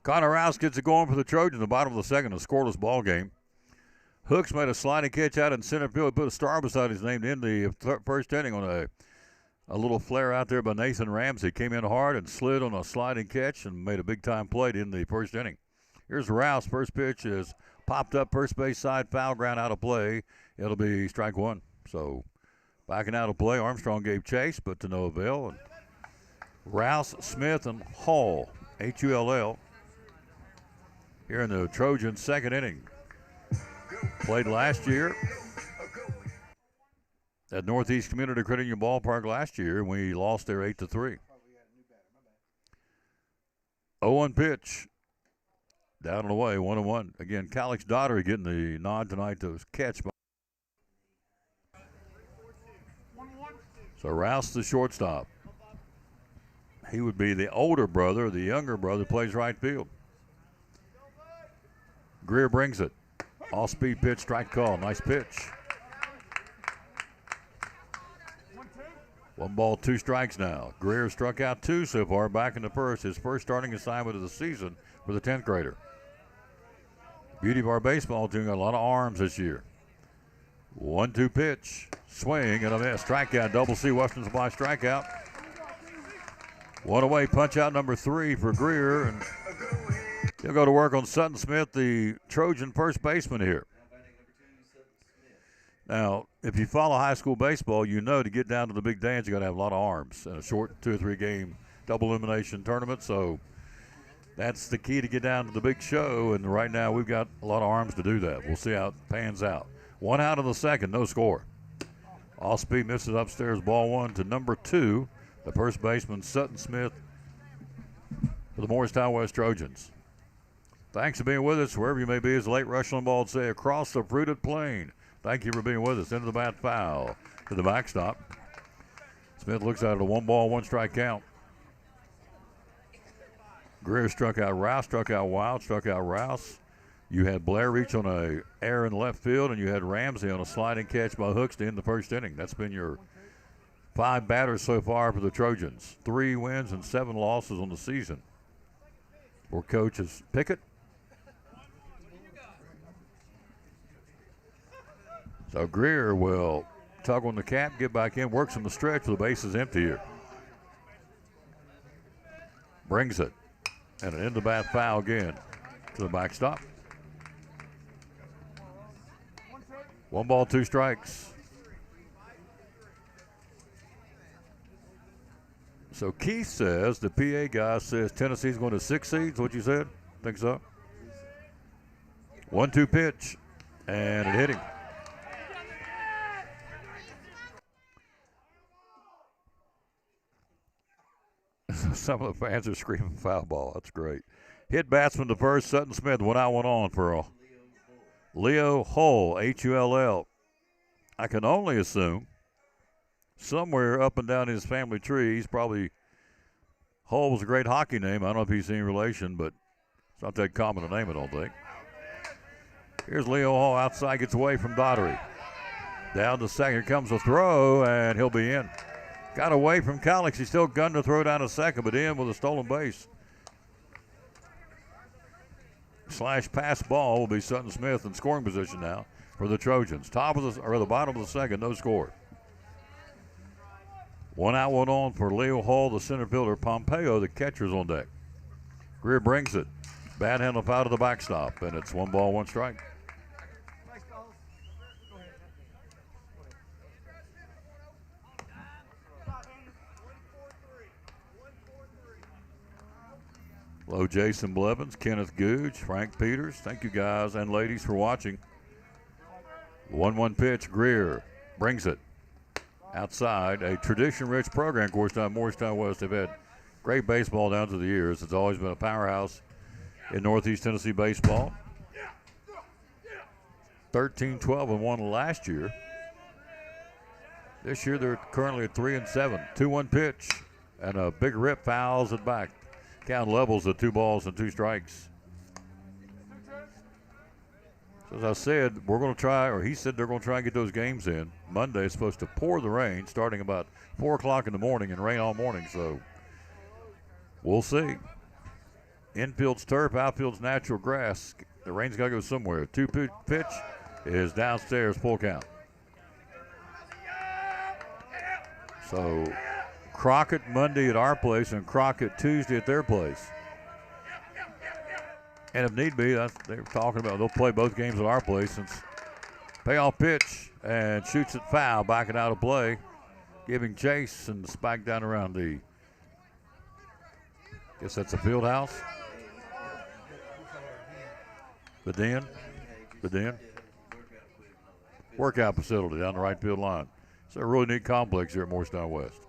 Speaker 1: Connor Rouse gets it going for the Trojans. The bottom of the second, a scoreless ball game. Hooks made a sliding catch out in center field. Put a star beside his name in the first inning on a little flare out there by Nathan Ramsey. Came in hard and slid on a sliding catch and made a big-time play in the first inning. Here's Rouse. First pitch is popped up first base side, foul ground out of play. It'll be strike one. So backing out of play. Armstrong gave chase, but to no avail. And Rouse, Smith, and Hull, Hull, here in the Trojans' second inning. Played last year at Northeast Community Credit Union Ballpark last year, and we lost there 8-3. 0-1 pitch. Down and away, 1-1. Again, Calix Daugherty getting the nod tonight to catch. So Rouse, the shortstop. He would be the older brother. The younger brother plays right field. Greer brings it. Off-speed pitch, strike call. Nice pitch. 1 ball, 2 strikes now. Greer struck out 2 so far back in the first. His first starting assignment of the season for the 10th grader. Beauty of our baseball team got a lot of arms this year. 1-2 pitch. Swing and a miss. Strikeout. Double C Western Supply strikeout. One away, punch out number 3 for Greer, and he'll go to work on Sutton Smith, the Trojan first baseman here. Now, if you follow high school baseball, you know to get down to the big dance, you got to have a lot of arms in a short 2 or 3 game double elimination tournament. So that's the key to get down to the big show, and right now we've got a lot of arms to do that. We'll see how it pans out. 1 out of the second, no score. Off speed misses upstairs, ball 1 to number 2. The first baseman, Sutton Smith, for the Morristown West Trojans. Thanks for being with us, wherever you may be, as the late Rush Limbaugh would say, across the fruited plain. Thank you for being with us. Into the bat foul to the backstop. Smith looks at it, a 1 ball, 1 strike count. Greer struck out Rouse, struck out Wild, struck out Rouse. You had Blair reach on a error in left field, and you had Ramsey on a sliding catch by Hooks to end the first inning. That's been your 5 batters so far for the Trojans. 3 wins and 7 losses on the season. For coaches Pickett. So Greer will tug on the cap, get back in, works on the stretch with the bases empty here. Brings it. And an into bat foul again to the backstop. 1 ball, 2 strikes. So Keith says, the PA guy says Tennessee's going to 6 seeds. What you said? Think so? 1-2 pitch, and it hit him. Some of the fans are screaming foul ball. That's great. Hit batsman to first. Sutton Smith went out, went on for a Leo Hull, Hull. I can only assume somewhere up and down his family tree, he's probably Hull was a great hockey name. I don't know if he's any relation, but it's not that common a name, I don't think. Here's Leo Hall outside, gets away from Daughtery. Down to second, here comes a throw, and he'll be in. Got away from Calix. He's still gunning to throw down to second, but in with a stolen base. Slash pass ball will be Sutton Smith in scoring position now for the Trojans. The bottom of the second, no score. 1 out, 1 on for Leo Hall, the center fielder. Pompeo, the catcher's on deck. Greer brings it. Bad handle foul to the backstop, and it's 1 ball, 1 strike. Hello, Jason Blevins, Kenneth Googe, Frank Peters. Thank you guys and ladies for watching. 1-1 pitch, Greer brings it outside. A tradition-rich program, of course, down Morristown West. They've had great baseball down through the years. It's always been a powerhouse in Northeast Tennessee baseball. 13-12-1 last year. This year they're currently at 3-7. 2-1 pitch, and a big rip fouls it back. Count levels at 2 balls and 2 strikes. So as I said, we're going to try, or he said they're going to try and get those games in. Monday is supposed to pour the rain starting about 4 o'clock in the morning and rain all morning, so we'll see. Infield's turf, outfield's natural grass. The rain's got to go somewhere. 2 pitch is downstairs, full count. So Crockett Monday at our place and Crockett Tuesday at their place. And if need be, they were talking about they'll play both games at our place. Since payoff pitch and shoots it foul, backing out of play, giving chase and spike down around the, guess that's the field house. The den. Workout facility down the right field line. It's a really neat complex here at Morristown West.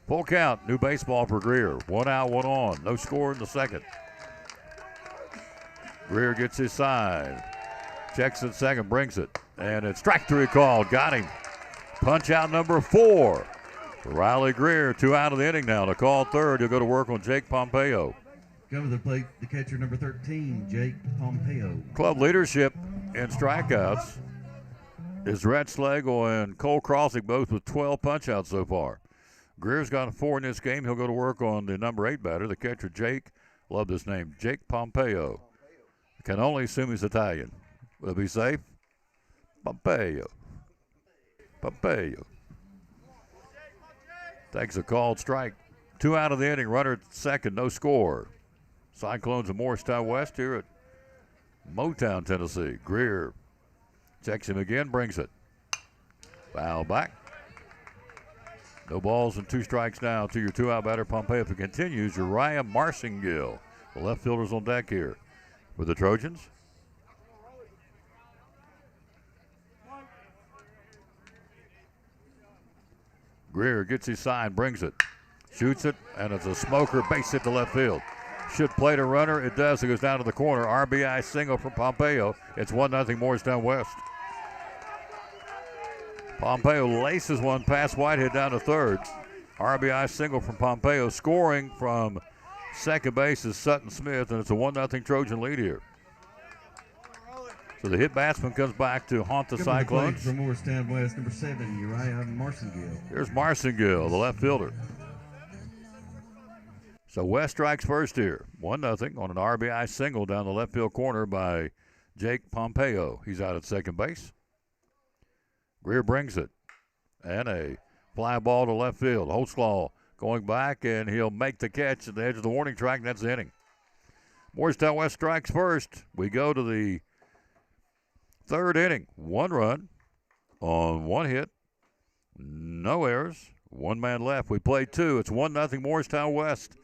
Speaker 1: Full count, new baseball for Greer. 1 out, 1 on. No score in the second. Greer gets his sign. Checks it second, brings it. And it's strike 3 called. Got him. Punch out number 4 for Riley Greer. 2 out of the inning now. To call third, he'll go to work on Jake Pompeo.
Speaker 5: Coming to the plate, the catcher number 13, Jake Pompeo.
Speaker 1: Club leadership in strikeouts is Rhett Slagle and Cole Crossing, both with 12 punch-outs so far. Greer's got 4 in this game. He'll go to work on the number 8 batter, the catcher Jake. Love this name, Jake Pompeo. Can only assume he's Italian. Will it be safe? Pompeo. Takes a called strike. 2 out of the inning. Runner at second, no score. Cyclones of Morristown West here at Mtown, Tennessee. Greer checks him again, brings it. Foul back. No balls and 2 strikes now to your 2-out batter, Pompeo. If it continues, Uriah Marcingill, the left fielder's on deck here for the Trojans. Greer gets his sign, brings it, shoots it, and it's a smoker, base hit to left field. Should play the runner. It does. It goes down to the corner. RBI single from Pompeo. It's 1-0 Morristown West. Pompeo laces one past Whitehead down to third. RBI single from Pompeo. Scoring from second base is Sutton Smith, and it's a 1-0 Trojan lead here. So the hit batsman comes back to haunt the Cyclones.
Speaker 5: From Morristown West, number 7, Uriah Marcingill.
Speaker 1: Here's Marcingill, the left fielder. So West strikes first here. 1-0 on an RBI single down the left field corner by Jake Pompeo. He's out at second base. Greer brings it. And a fly ball to left field. Holtzclaw going back, and he'll make the catch at the edge of the warning track, and that's the inning. Morristown West strikes first. We go to the third inning. 1 run on 1 hit. No errors. 1 man left. We play 2. It's 1-0 Morristown West.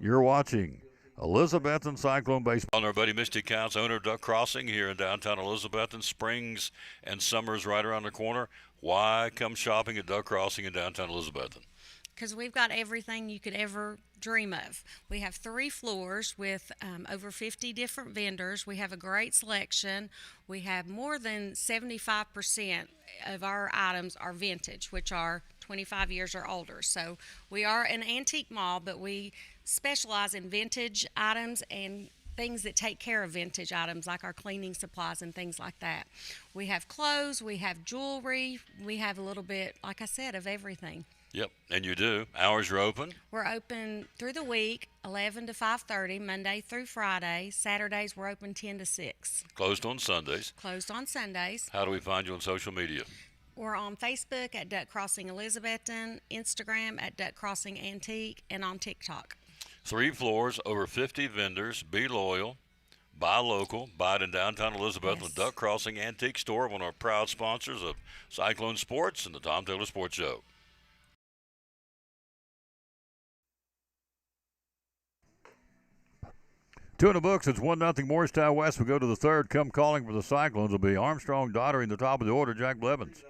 Speaker 1: You're watching Elizabethton Cyclone Baseball. Our buddy Misty Counts, owner of Duck Crossing here in downtown Elizabethton. Springs and summer's right around the corner. Why come shopping at Duck Crossing in downtown Elizabethton?
Speaker 10: because we've got everything you could ever dream of. We have 3 floors with over 50 different vendors. We have a great selection. We have more than 75% of our items are vintage, which are 25 years or older. So we are an antique mall, but we specialize in vintage items and things that take care of vintage items, like our cleaning supplies and things like that. We have clothes, we have jewelry, we have a little bit, like I said, of everything.
Speaker 1: Yep, and you do. Hours are open.
Speaker 10: We're open through the week, 11 to 5:30, Monday through Friday. Saturdays we're open 10 to 6.
Speaker 1: Closed on Sundays.
Speaker 10: Closed on Sundays.
Speaker 1: How do we find you on social media?
Speaker 10: We're on Facebook at Duck Crossing Elizabethton, Instagram at Duck Crossing Antique, and on TikTok.
Speaker 1: 3 floors, over 50 vendors. Be loyal, buy local, buy it in downtown Elizabethton.
Speaker 10: Yes.
Speaker 1: The Duck Crossing Antique Store, one of our proud sponsors of Cyclone Sports and the Tom Taylor Sports Show. Two in the books. It's 1-0 Morristown West. We go to the third. Come calling for the Cyclones will be Armstrong, Daughtery in the top of the order, Jack Blevins.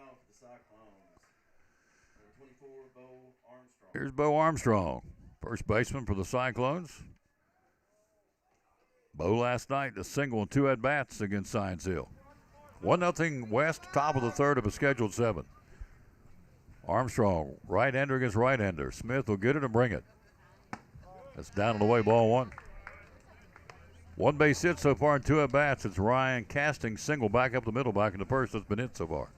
Speaker 1: Here's Bo Armstrong, first baseman for the Cyclones. Bo last night, a single and 2 at-bats against Science Hill. 1-0 West, top of the third of a scheduled 7. Armstrong, right-hander against right-hander. Smith will get it and bring it. That's down and away, ball 1. 1 base hit so far and 2 at-bats. It's Ryan Casting, single back up the middle, back in the first. That's been it so far.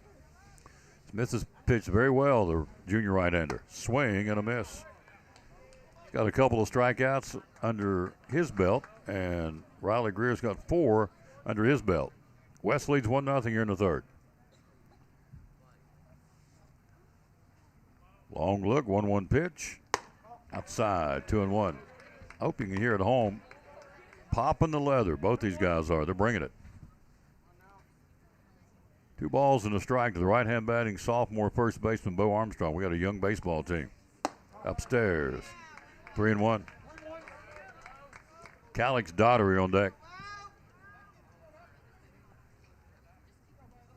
Speaker 1: Smith has pitched very well, the junior right-hander. Swing and a miss. He's got a couple of strikeouts under his belt, and Riley Greer's got 4 under his belt. West leads 1-0 here in the third. Long look, 1-1 pitch. Outside, 2-1. I hope you can hear it at home. Popping the leather, both these guys are. They're bringing it. 2 balls and a strike to the right-hand batting sophomore first baseman, Bo Armstrong. We got a young baseball team. Upstairs, 3-1. Calix Daughtery on deck.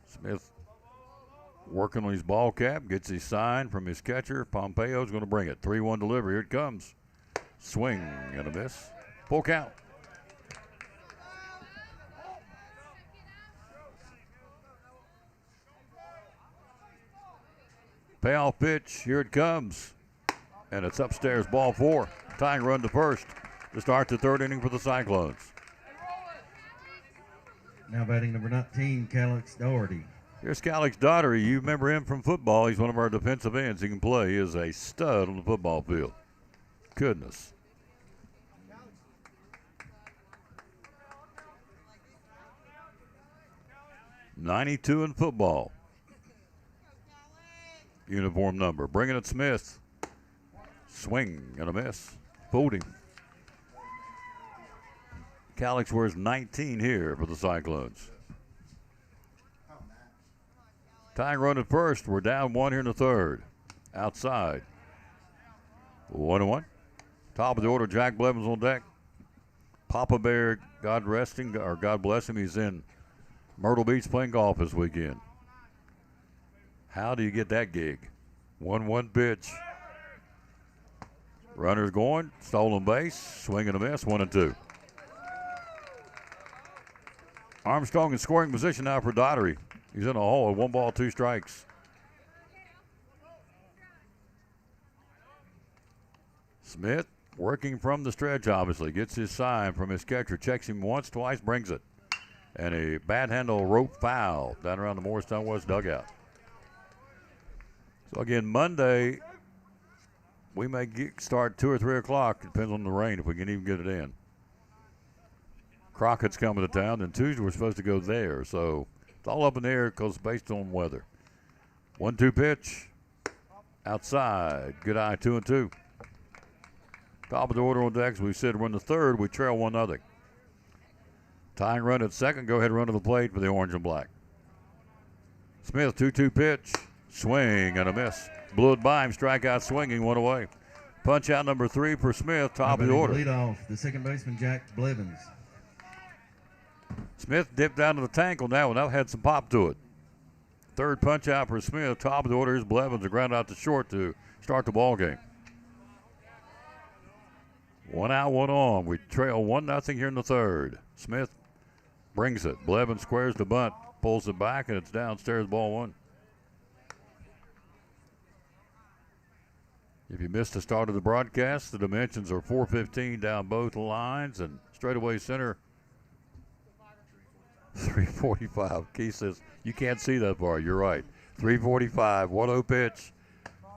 Speaker 1: Smith working on his ball cap, gets his sign from his catcher. Pompeo's going to bring it. 3-1 delivery. Here it comes. Swing and a miss. Full count. Payoff pitch. Here it comes. And it's upstairs, ball 4. Tying run to first to start the third inning for the Cyclones.
Speaker 5: Now batting number 19, Calix Daugherty.
Speaker 1: Here's Calix Daughtery. You remember him from football. He's one of our defensive ends. He can play. He is a stud on the football field. Goodness. .92 in football. Uniform number. Bringing it Smith. Swing and a miss. Fooled him. Calix wears 19 here for the Cyclones. Tying run at first. We're down 1 here in the third. Outside. 1-1. Top of the order, Jack Blevins on deck. Papa Bear, God bless him, he's in Myrtle Beach playing golf this weekend. How do you get that gig? 1-1 pitch. Runners going, stolen base, swing and a miss, 1-2. Armstrong in scoring position now for Daughtery. He's in a hole, 1 ball, 2 strikes. Smith working from the stretch, obviously. Gets his sign from his catcher. Checks him once, twice, brings it. And a bad handle rope foul down around the Morristown West dugout. So again, Monday, we may start 2 or 3 o'clock. Depends on the rain, if we can even get it in. Crockett's coming to town, and Tuesday we're supposed to go there. So it's all up in the air because based on weather. 1-2 pitch. Outside. Good eye, 2-2. Top of the order on deck. As we said, we're in the third. We trail 1-0. Tying run at second. Go ahead and run to the plate for the orange and black. Smith, 2-2 pitch. Swing and a miss. Blew it by him. Strikeout swinging. 1 away. Punch out number 3 for Smith. Top of the order.
Speaker 5: Lead off, the second baseman, Jack Blevins.
Speaker 1: Smith dipped down to the tank on that one. That had some pop to it. Third punch out for Smith. Top of the order is Blevins. A ground out to short to start the ball game. One out, one on. We trail 1-0 here in the third. Smith brings it. Blevins squares the bunt, pulls it back, and it's downstairs, ball one. If you missed the start of the broadcast, the dimensions are 415 down both lines, and straightaway center 345. Keith says you can't see that far. You're right. 345, 1-0 pitch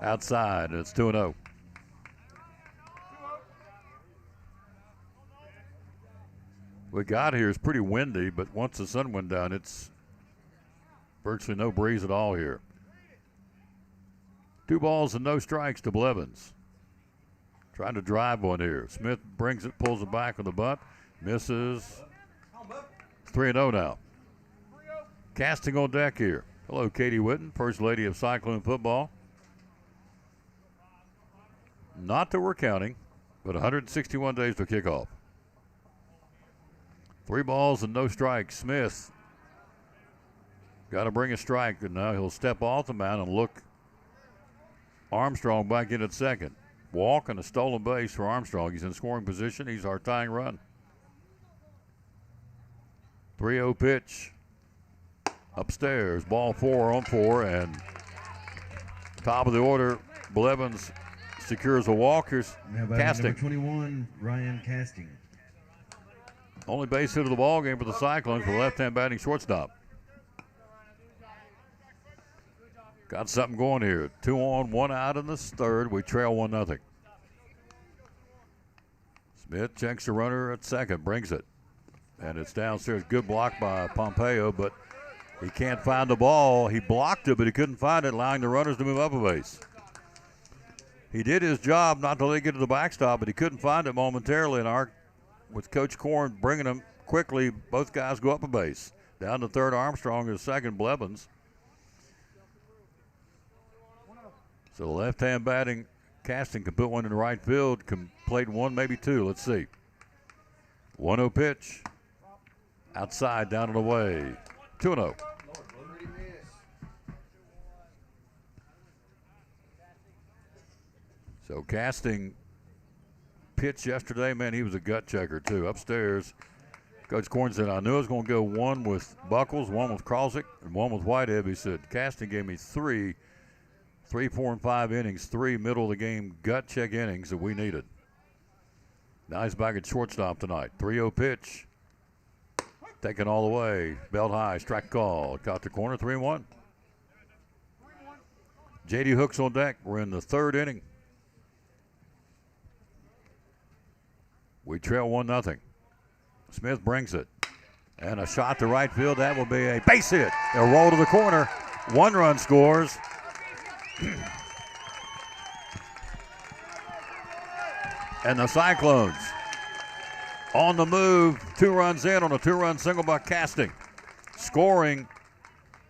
Speaker 1: outside, and it's 2-0. We got here is pretty windy, but once the sun went down, it's virtually no breeze at all here. 2 balls and no strikes to Blevins. Trying to drive one here. Smith brings it, pulls it back with the bunt, misses. 3-0 now. Casting on deck here. Hello, Katie Witten, First Lady of Cyclone Football. Not that we're counting, but 161 days to kickoff. 3 balls and no strikes. Smith got to bring a strike, and now he'll step off the mound and look Armstrong back in at second. Walk and a stolen base for Armstrong. He's in scoring position. He's our tying run. 3-0 pitch. Upstairs, ball 4 on 4, and top of the order, Blevins secures a walk. Here's Casting.
Speaker 5: Number 21, Ryan Casting.
Speaker 1: Only base hit of the ball game for the Cyclones for left-hand batting shortstop. Got something going here. 2 on, 1 out in the third. We trail 1-0. Smith checks the runner at second, brings it. And it's downstairs. Good block by Pompeo, but he can't find the ball. He blocked it, but he couldn't find it, allowing the runners to move up a base. He did his job not to let it get to the backstop, but he couldn't find it momentarily. And with Coach Korn bringing him quickly, both guys go up a base. Down to third, Armstrong is second, Blevins. So the left-hand batting Casting can put one in the right field, can plate 1, maybe 2. Let's see. 1-0 pitch. Outside, down and away. 2-0. So Casting pitched yesterday. Man, he was a gut checker, too. Upstairs, Coach Korn said, I knew I was going to go 1 with Buckles, 1 with Krosick, and 1 with Whitehead. He said, Casting gave me 3, 4, and 5 innings, 3 middle-of-the-game gut check innings that we needed. Now he's back at shortstop tonight. 3-0 pitch. Taken all the way. Belt high. Strike call. Caught the corner. 3-1. J.D. Hooks on deck. We're in the third inning. We trail 1-0. Smith brings it. And a shot to right field. That will be a base hit. A roll to the corner. 1 run scores. And the Cyclones on the move, 2 runs in on a 2-run single by Casting. Scoring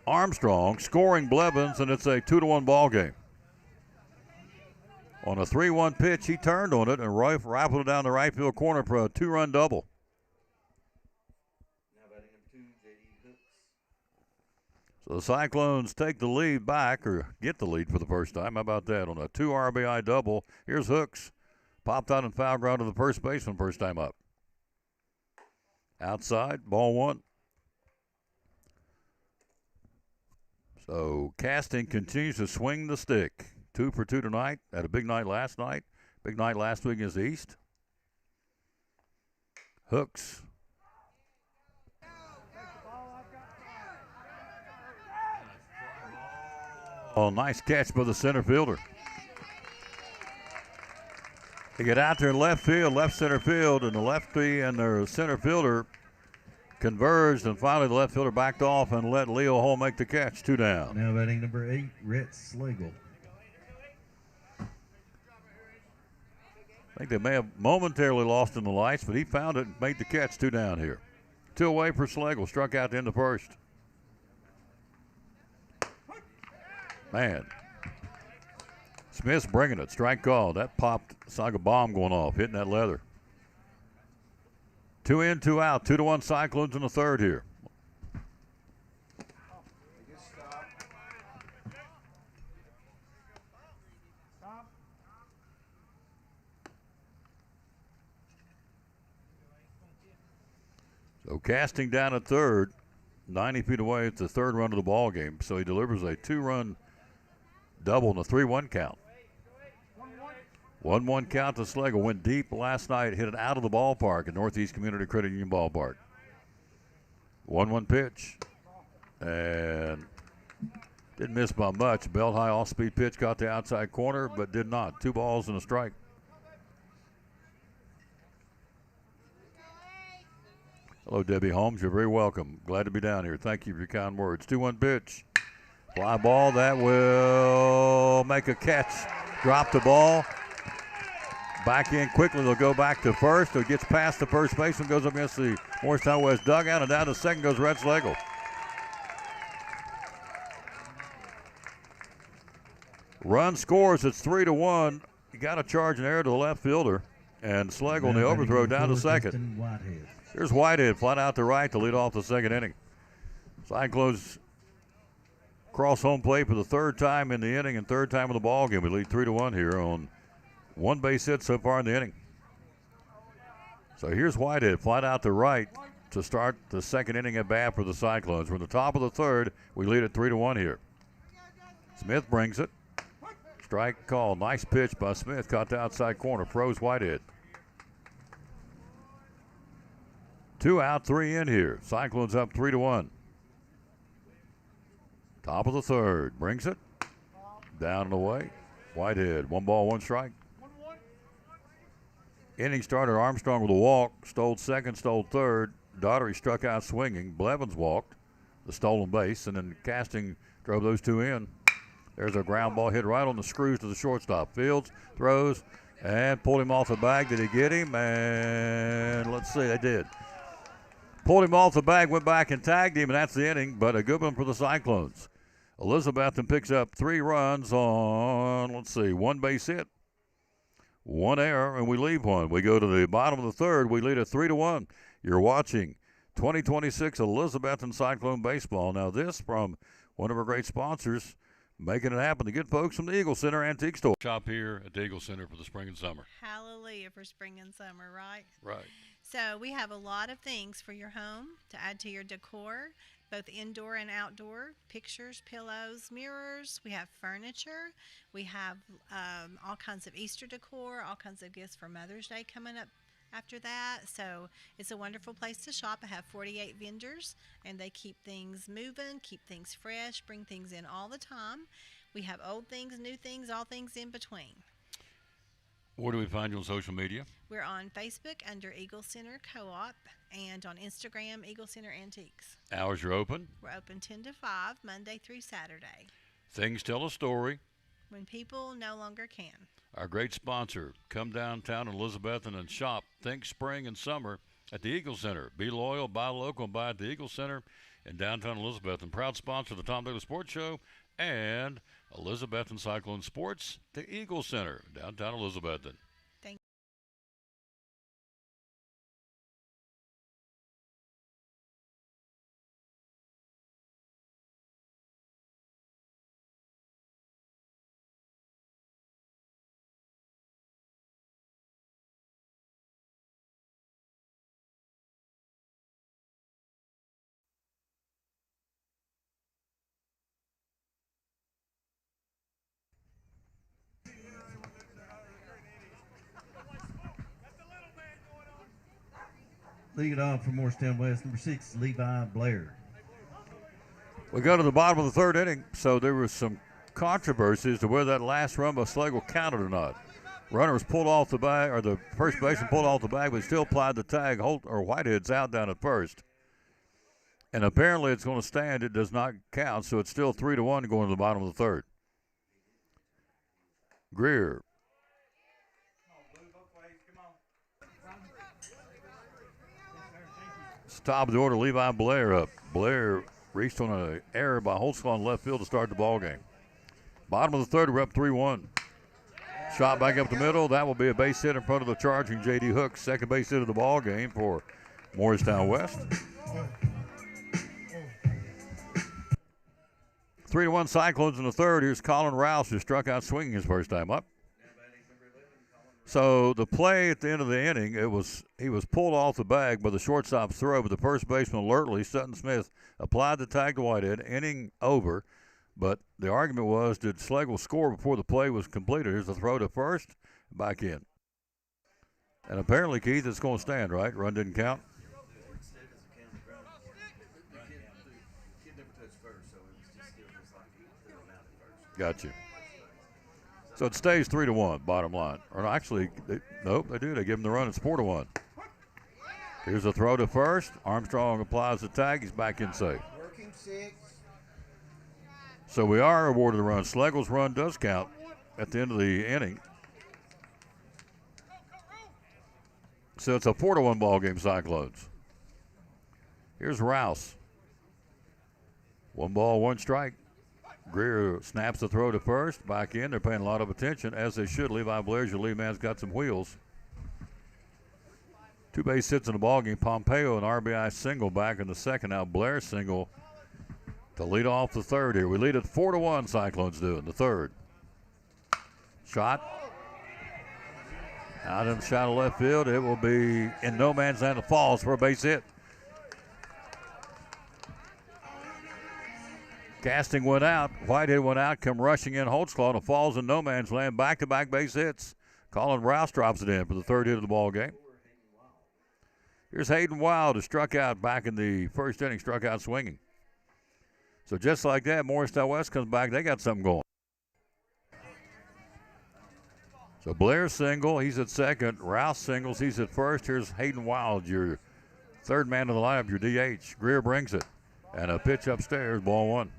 Speaker 1: Armstrong, scoring Blevins, and it's a 2-1 ball game. On a 3-1 pitch, he turned on it and rifled it down the right field corner for a 2-run double. So the Cyclones take the lead back, or get the lead for the first time. How about that? On a 2 RBI double. Here's Hooks. Popped out and foul ground to the first baseman first time up. Outside, ball 1. So Casting continues to swing the stick. 2 for 2 tonight. Had a big night last night. Big night last week against the East. Hooks. Oh, nice catch by the center fielder. They get out there in left field, left center field, and the lefty and their center fielder converged, and finally the left fielder backed off and let Leo Hull make the catch. 2 down.
Speaker 5: Now batting number 8, Rhett Slagle.
Speaker 1: I think they may have momentarily lost in the lights, but he found it and made the catch. 2 down here. 2 away for Slagle, struck out to end the first. Man. Smith's bringing it. Strike call. That popped. It's like a bomb going off, hitting that leather. 2 in, 2 out. 2-1 Cyclones in the third here. So casting down at third, 90 feet away at the third run of the ball game. So he delivers a 2-run double and a 3-1 count. 1-1 count to Slagle. Went deep last night, hit it out of the ballpark at Northeast Community Credit Union Ballpark. 1-1 pitch. And didn't miss by much. Belt high off-speed pitch, got the outside corner, but did not. 2 balls and a strike. Hello, Debbie Holmes. You're very welcome. Glad to be down here. Thank you for your kind words. 2-1 pitch. Fly ball. That will make a catch. Drop the ball. Back in quickly. They'll go back to first. It gets past the first baseman, goes up against the Morristown West dugout, and down to second goes Red Slagle. Run scores. It's 3-1. You got to charge an error to the left fielder. And Slagle in the overthrow down to second. Here's Whitehead flat out to right to lead off the second inning. Cyclones cross home plate for the third time in the inning and third time in the ball game. We lead 3-1 here on 1 base hit so far in the inning. So here's Whitehead flat out to right to start the second inning at bat for the Cyclones. We're in the top of the third. We lead at 3-1 here. Smith brings it. Strike call. Nice pitch by Smith. Caught the outside corner. Froze Whitehead. 2 out, 3 in here. Cyclones up 3-1. Top of the third. Brings it. Down and away. Whitehead. 1 ball, 1 strike. Inning started Armstrong with a walk. Stole second, stole third. Daugherty struck out swinging. Blevins walked the stolen base. And then Casting drove those 2 in. There's a ground ball hit right on the screws to the shortstop. Fields throws and pulled him off the bag. Did he get him? And let's see, they did. Pulled him off the bag, went back and tagged him, and that's the inning, but a good one for the Cyclones. Elizabethton picks up 3 runs on, 1 base hit, 1 error, and we leave 1. We go to the bottom of the third. We lead at 3-1. You're watching 2026 Elizabethton Cyclone Baseball. Now this from one of our great sponsors, making it happen. The good folks from the Eagle Center Antique Store. Shop here at the Eagle Center for the spring and summer.
Speaker 11: Hallelujah for spring and summer, right?
Speaker 1: Right.
Speaker 11: So we have a lot of things for your home to add to your decor, both indoor and outdoor. Pictures, pillows, mirrors. We have furniture. We have all kinds of Easter decor, all kinds of gifts for Mother's Day coming up after that. So it's a wonderful place to shop. I have 48 vendors, and they keep things moving, keep things fresh, bring things in all the time. We have old things, new things, all things in between.
Speaker 1: Where do we find you on social media?
Speaker 11: We're on Facebook under Eagle Center Co-op and on Instagram, Eagle Center Antiques.
Speaker 1: Hours are open?
Speaker 11: We're open 10 to 5, Monday through Saturday.
Speaker 1: Things tell a story.
Speaker 11: When people no longer can.
Speaker 1: Our great sponsor, come downtown in Elizabethton and shop. Think spring and summer at the Eagle Center. Be loyal, buy local, and buy at the Eagle Center in downtown Elizabethton. Proud sponsor of the Tom Daly Sports Show and Elizabethton Cyclone Sports, the Eagle Center, downtown Elizabethton.
Speaker 11: Thank you.
Speaker 5: Lead it off for Morristown West, number 6, Levi Blair.
Speaker 1: We go to the bottom of the third inning, so there was some controversy as to whether that last run by Slagle counted or not. Runner was pulled off the bag, or the first baseman pulled off the bag, but still applied the tag. Whitehead's out down at first. And apparently it's going to stand. It does not count, so it's still 3-1 going to the bottom of the third. Greer. Top of the order, Levi Blair up. Blair reached on an error by Holtzclaw in left field to start the ball game. Bottom of the third, we're up 3-1. Shot back up the middle. That will be a base hit in front of the charging J.D. Hook. Second base hit of the ball game for Morristown West. 3-1 Cyclones in the third. Here's Colin Rouse, who struck out swinging his first time up. So the play at the end of the inning, he was pulled off the bag by the shortstop's throw, but the first baseman alertly, Sutton Smith, applied the tag to Whitehead, inning over. But the argument was, did Schlegel score before the play was completed? Here's the throw to first, back in. And apparently, Keith, it's going to stand, right? Run didn't count. Got you. So it stays 3-1, bottom line. Or actually, nope, they do. They give him the run. It's 4-1. Here's a throw to first. Armstrong applies the tag. He's back in safe.
Speaker 8: Working 6.
Speaker 1: So we are awarded a run. Schlegel's run does count at the end of the inning. So it's a 4-1 ball game, Cyclones. Here's Rouse. 1 ball, 1 strike. Greer snaps the throw to first. Back in. They're paying a lot of attention, as they should. Levi Blair's your lead man's got some wheels. 2 base hits in the ball game. Pompeo, an RBI single back in the second. Now Blair single to lead off the third here. We lead at 4-1, Cyclones do in the third. Shot. Out in the shot of left field. It will be in no man's land. It falls for a base hit. Casting went out. Whitehead went out. Come rushing in Holtzclaw and falls in no man's land. Back-to-back base hits. Colin Rouse drops it in for the third hit of the ball game. Here's Hayden Wild, who struck out back in the first inning, struck out swinging. So just like that, Morristown West comes back. They got something going. So Blair single. He's at second. Rouse singles. He's at first. Here's Hayden Wild, your third man of the lineup, your DH. Greer brings it. And a pitch upstairs, ball 1.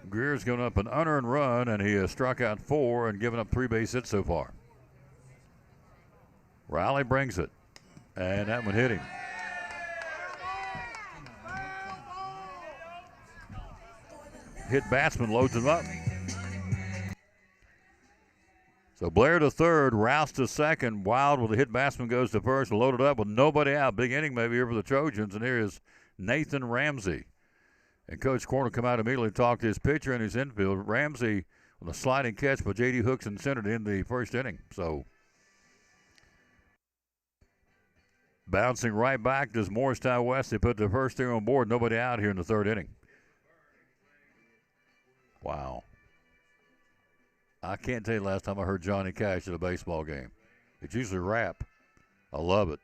Speaker 1: Greer's given up an unearned run, and he has struck out 4 and given up 3 base hits so far. Riley brings it, and that one hit him. Hit batsman loads him up. So Blair to third, Rouse to second. Wild with a hit batsman goes to first, loaded up with nobody out. Big inning maybe here for the Trojans, and here is Nathan Ramsey. And Coach Corner come out immediately and talk to his pitcher and his infield. Ramsey with a sliding catch by J.D. Hooks and centered in the first inning. So bouncing right back does Morristown West. They put the first thing on board. Nobody out here in the third inning. Wow. I can't tell you the last time I heard Johnny Cash at a baseball game. It's usually rap. I love it.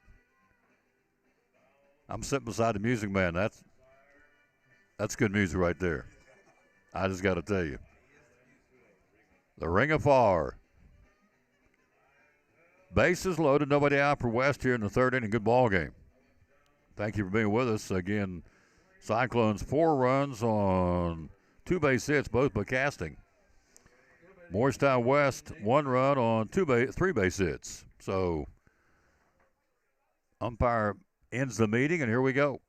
Speaker 1: I'm sitting beside the music man. That's good music right there. I just got to tell you. The Ring of Fire. Bases loaded, nobody out for West here in the third inning. Good ball game. Thank you for being with us. Again, Cyclones 4 runs on 2 base hits, both by casting. Morristown West 1 run on 3 base hits. So umpire ends the meeting, and here we go.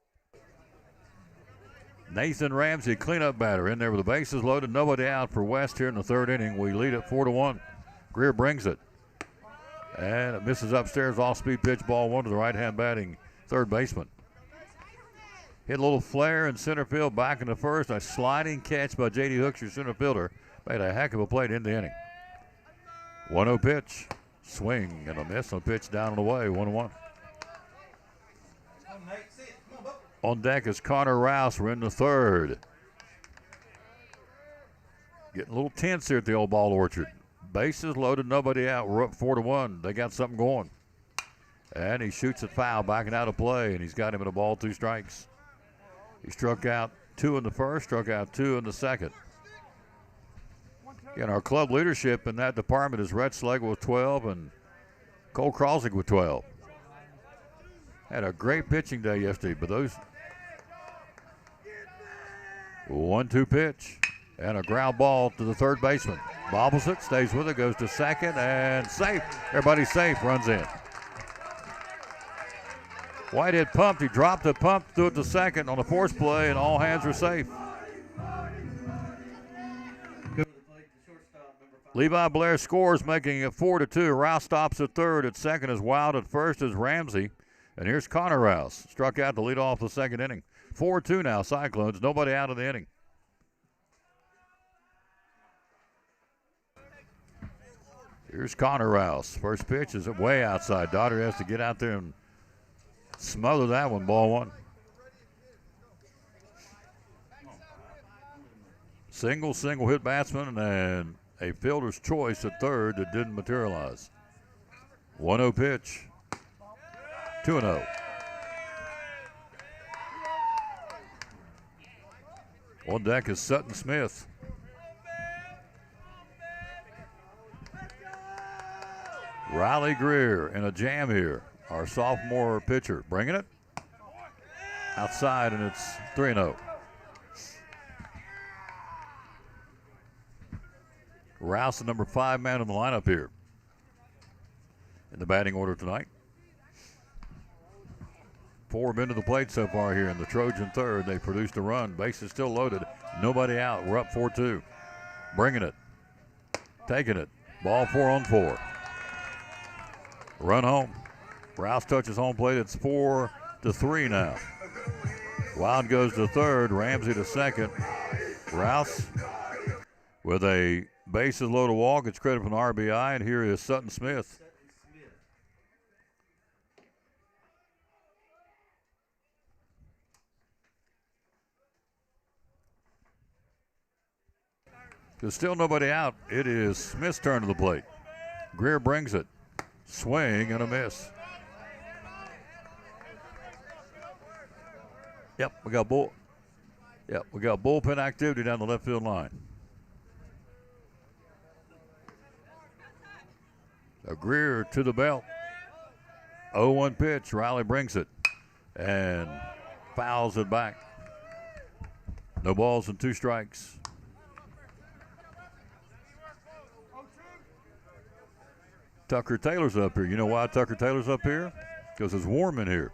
Speaker 1: Nathan Ramsey, cleanup batter, in there with the bases loaded, nobody out for West here in the third inning. We lead at 4-1. Greer brings it. And it misses upstairs, off-speed pitch, ball 1 to the right-hand batting third baseman. Hit a little flare in center field, back in the first. A sliding catch by J.D. Hooks, your center fielder. Made a heck of a play in the inning. 1-0 pitch. Swing and a miss on pitch down and away, 1-1. On deck is Connor Rouse. We're in the third. Getting a little tense here at the old ball orchard. Bases loaded, nobody out. We're up 4-1. They got something going. And he shoots it foul, backing out of play, and he's got him in a ball, 2 strikes. He struck out 2 in the first, struck out 2 in the second. Again, our club leadership in that department is Rhett Schlegel with 12 and Cole Kralsik with 12. Had a great pitching day yesterday, but those 1-2 pitch and a ground ball to the third baseman. Bobbles it, stays with it, goes to second, and safe. Everybody's safe, runs in. Whitehead pumped. He dropped the pump, threw it to second on the force play, and all hands are safe. Levi Blair scores, making it 4-2. Rouse stops at third. At second is Wild. At first is Ramsey. And here's Connor Rouse. Struck out to lead off the second inning. 4-2 now, Cyclones. Nobody out of the inning. Here's Connor Rouse. First pitch is way outside. Daughter has to get out there and smother that one. Ball one. Single hit batsman and a fielder's choice at third that didn't materialize. 1-0 pitch. 2-0. On deck is Sutton Smith. Riley Greer in a jam here. Our sophomore pitcher bringing it outside, and it's 3-0. Rouse, the number 5 man in the lineup here in the batting order tonight. 4 men to the plate so far here in the Trojan third. They produced a run. Base is still loaded. Nobody out. We're up 4-2. Bringing it. Taking it. Ball 4-on-4. Run home. Rouse touches home plate. It's 4-3 now. Wild goes to third. Ramsey to second. Rouse with a bases loaded walk. It's credit from the RBI. And here is Sutton Smith. There's still nobody out. It is Smith's turn to the plate. Greer brings it. Swing and a miss. We got bullpen activity down the left field line. A Greer to the belt. 0-1 pitch. Riley brings it and fouls it back. No balls and 2 strikes. Tucker Taylor's up here. You know why Tucker Taylor's up here? Because it's warm in here.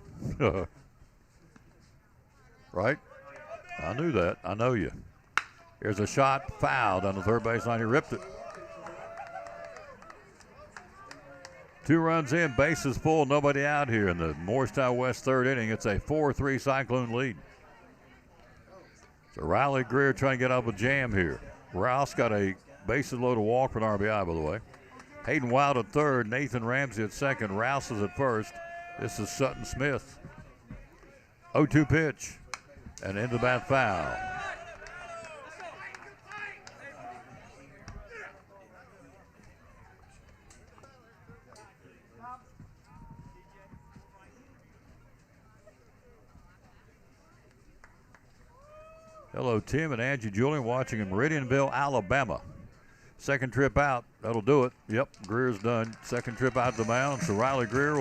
Speaker 1: Right? I knew that. I know you. Here's a shot, foul down the third base line. He ripped it. 2 runs in, bases full, nobody out here in the Morristown West third inning. It's a 4-3 Cyclone lead. So Riley Greer trying to get up a jam here. Rouse got a bases loaded walk for an RBI, by the way. Hayden Wild at third, Nathan Ramsey at second, Rouse is at first. This is Sutton Smith. 0-2 pitch, and into bat foul. Hello, Tim and Angie Julian watching in Meridianville, Alabama. Second trip out, that'll do it. Yep, Greer's done. Second trip out to the mound, so Riley Greer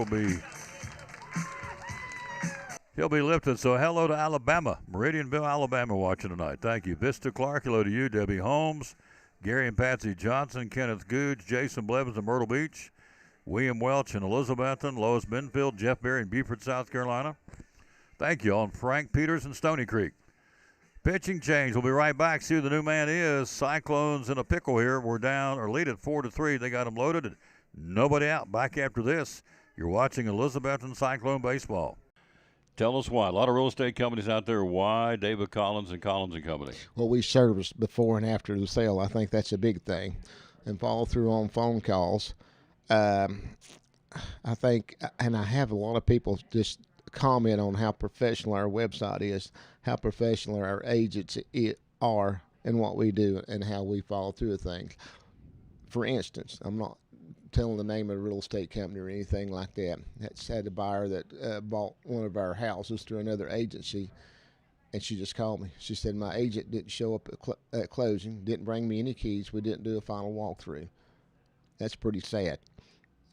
Speaker 1: he'll be lifted. So hello to Alabama, Meridianville, Alabama watching tonight. Thank you. Vista Clark, hello to you. Debbie Holmes, Gary and Patsy Johnson, Kenneth Googe, Jason Blevins in Myrtle Beach, William Welch in Elizabethton, Lois Benfield, Jeff Berry in Beaufort, South Carolina. Thank you all. And Frank Peters in Stony Creek. Pitching change. We'll be right back. See who the new man is. Cyclones in a pickle here. We're down or lead at 4-3. They got them loaded. Nobody out. Back after this. You're watching Elizabethton Cyclone baseball. Tell us why. A lot of real estate companies out there. Why David Collins and Collins and Company?
Speaker 12: Well, we service before and after the sale. I think that's a big thing. And follow through on phone calls. I think, and I have a lot of people just comment on how professional our website is, how professional our agents are, and what we do and how we follow through with things. For instance, I'm not telling the name of a real estate company or anything like that. That's had a buyer that bought one of our houses through another agency, and she just called me. She said, my agent didn't show up at closing, didn't bring me any keys, we didn't do a final walkthrough. That's pretty sad.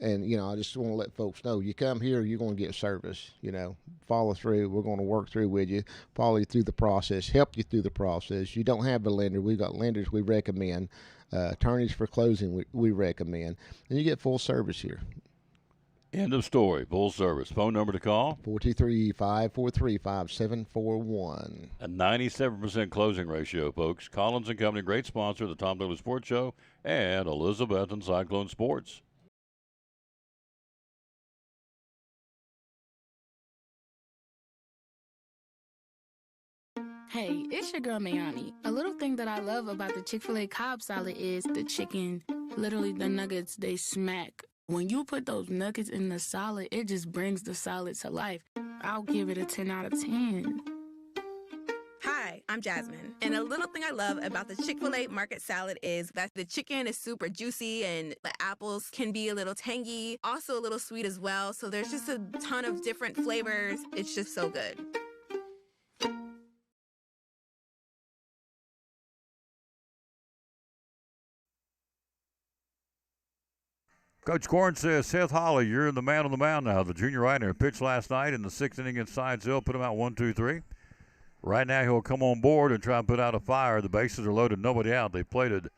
Speaker 12: And, you know, I just want to let folks know, you come here, you're going to get service, you know, follow through. We're going to work through with you, follow you through the process, help you through the process. You don't have a lender. We've got lenders we recommend, attorneys for closing we recommend, and you get full service here.
Speaker 1: End of story. Full service. Phone number to call?
Speaker 12: 423-543-5741.
Speaker 1: A 97% closing ratio, folks. Collins and Company, great sponsor of the Tom Dillon Sports Show and Elizabethton Cyclone Sports.
Speaker 13: Hey, it's your girl Mayani. A little thing that I love about the Chick-fil-A Cobb salad is the chicken. Literally, the nuggets, they smack. When you put those nuggets in the salad, it just brings the salad to life. I'll give it a 10 out of 10.
Speaker 14: Hi, I'm Jasmine. And a little thing I love about the Chick-fil-A market salad is that the chicken is super juicy and the apples can be a little tangy, also a little sweet as well. So there's just a ton of different flavors. It's just so good.
Speaker 1: Coach Corn says, Seth Holly, you're the man on the mound now. The junior right-hander pitched last night in the 6th inning against Sides Hill, put him out 1-2-3. Right now he'll come on board and try and put out a fire. The bases are loaded, nobody out. They plated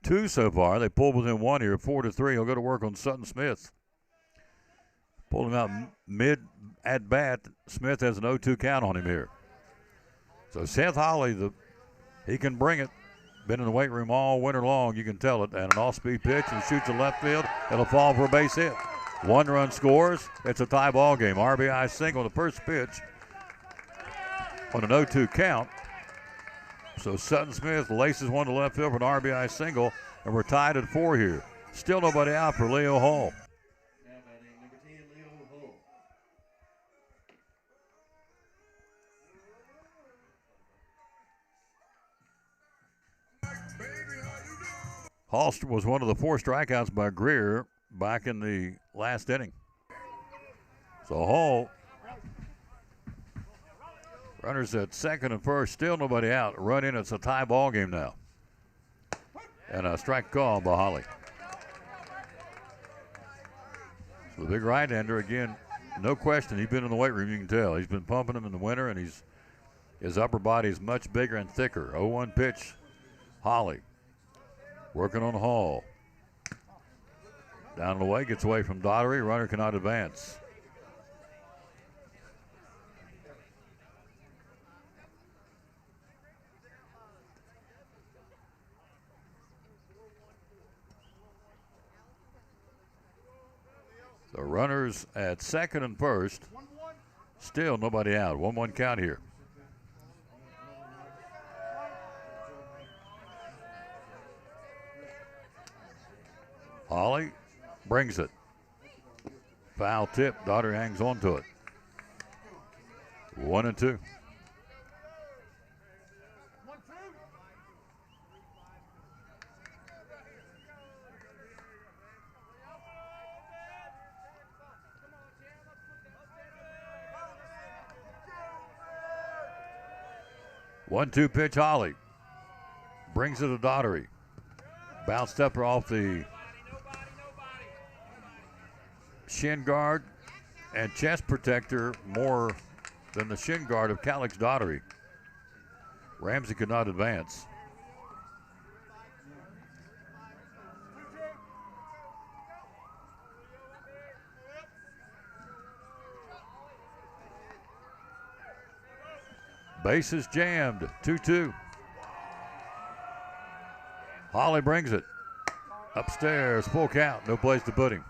Speaker 1: 2 so far. They pulled within 1 here, 4-3. He'll go to work on Sutton Smith. Pulled him out mid at bat. Smith has an 0-2 count on him here. So Seth Holly, he can bring it. Been in the weight room all winter long, you can tell it. And an off-speed pitch and shoots to left field. It'll fall for a base hit. 1 run scores. It's a tie ball game. RBI single, the first pitch on an 0-2 count. So Sutton Smith laces one to left field for an RBI single, and we're tied at 4 here. Still nobody out for Leo Hall.
Speaker 5: Now batting number 10, Leo Hull.
Speaker 1: Hall was one of the 4 strikeouts by Greer back in the last inning. So Hall, runners at second and first, still nobody out. Run in, it's a tie ball game now. And a strike call by Holly. So the big right-hander, again, no question, he's been in the weight room, you can tell. He's been pumping him in the winter, and his upper body is much bigger and thicker. 0-1 pitch, Holly. Working on Hall. Down and away, gets away from Daughtery. Runner cannot advance. So runners at second and first. Still nobody out. 1-1 count here. Holly brings it. Foul tip. Daughtery hangs on to it. 1-2. One-two pitch, Holly. Brings it to Daughtery. Bounce stepper off the shin guard and chest protector more than the shin guard of Calix Daughtery. Ramsey could not advance. Bases jammed, 2-2. Holly brings it. Upstairs, full count, no place to put him.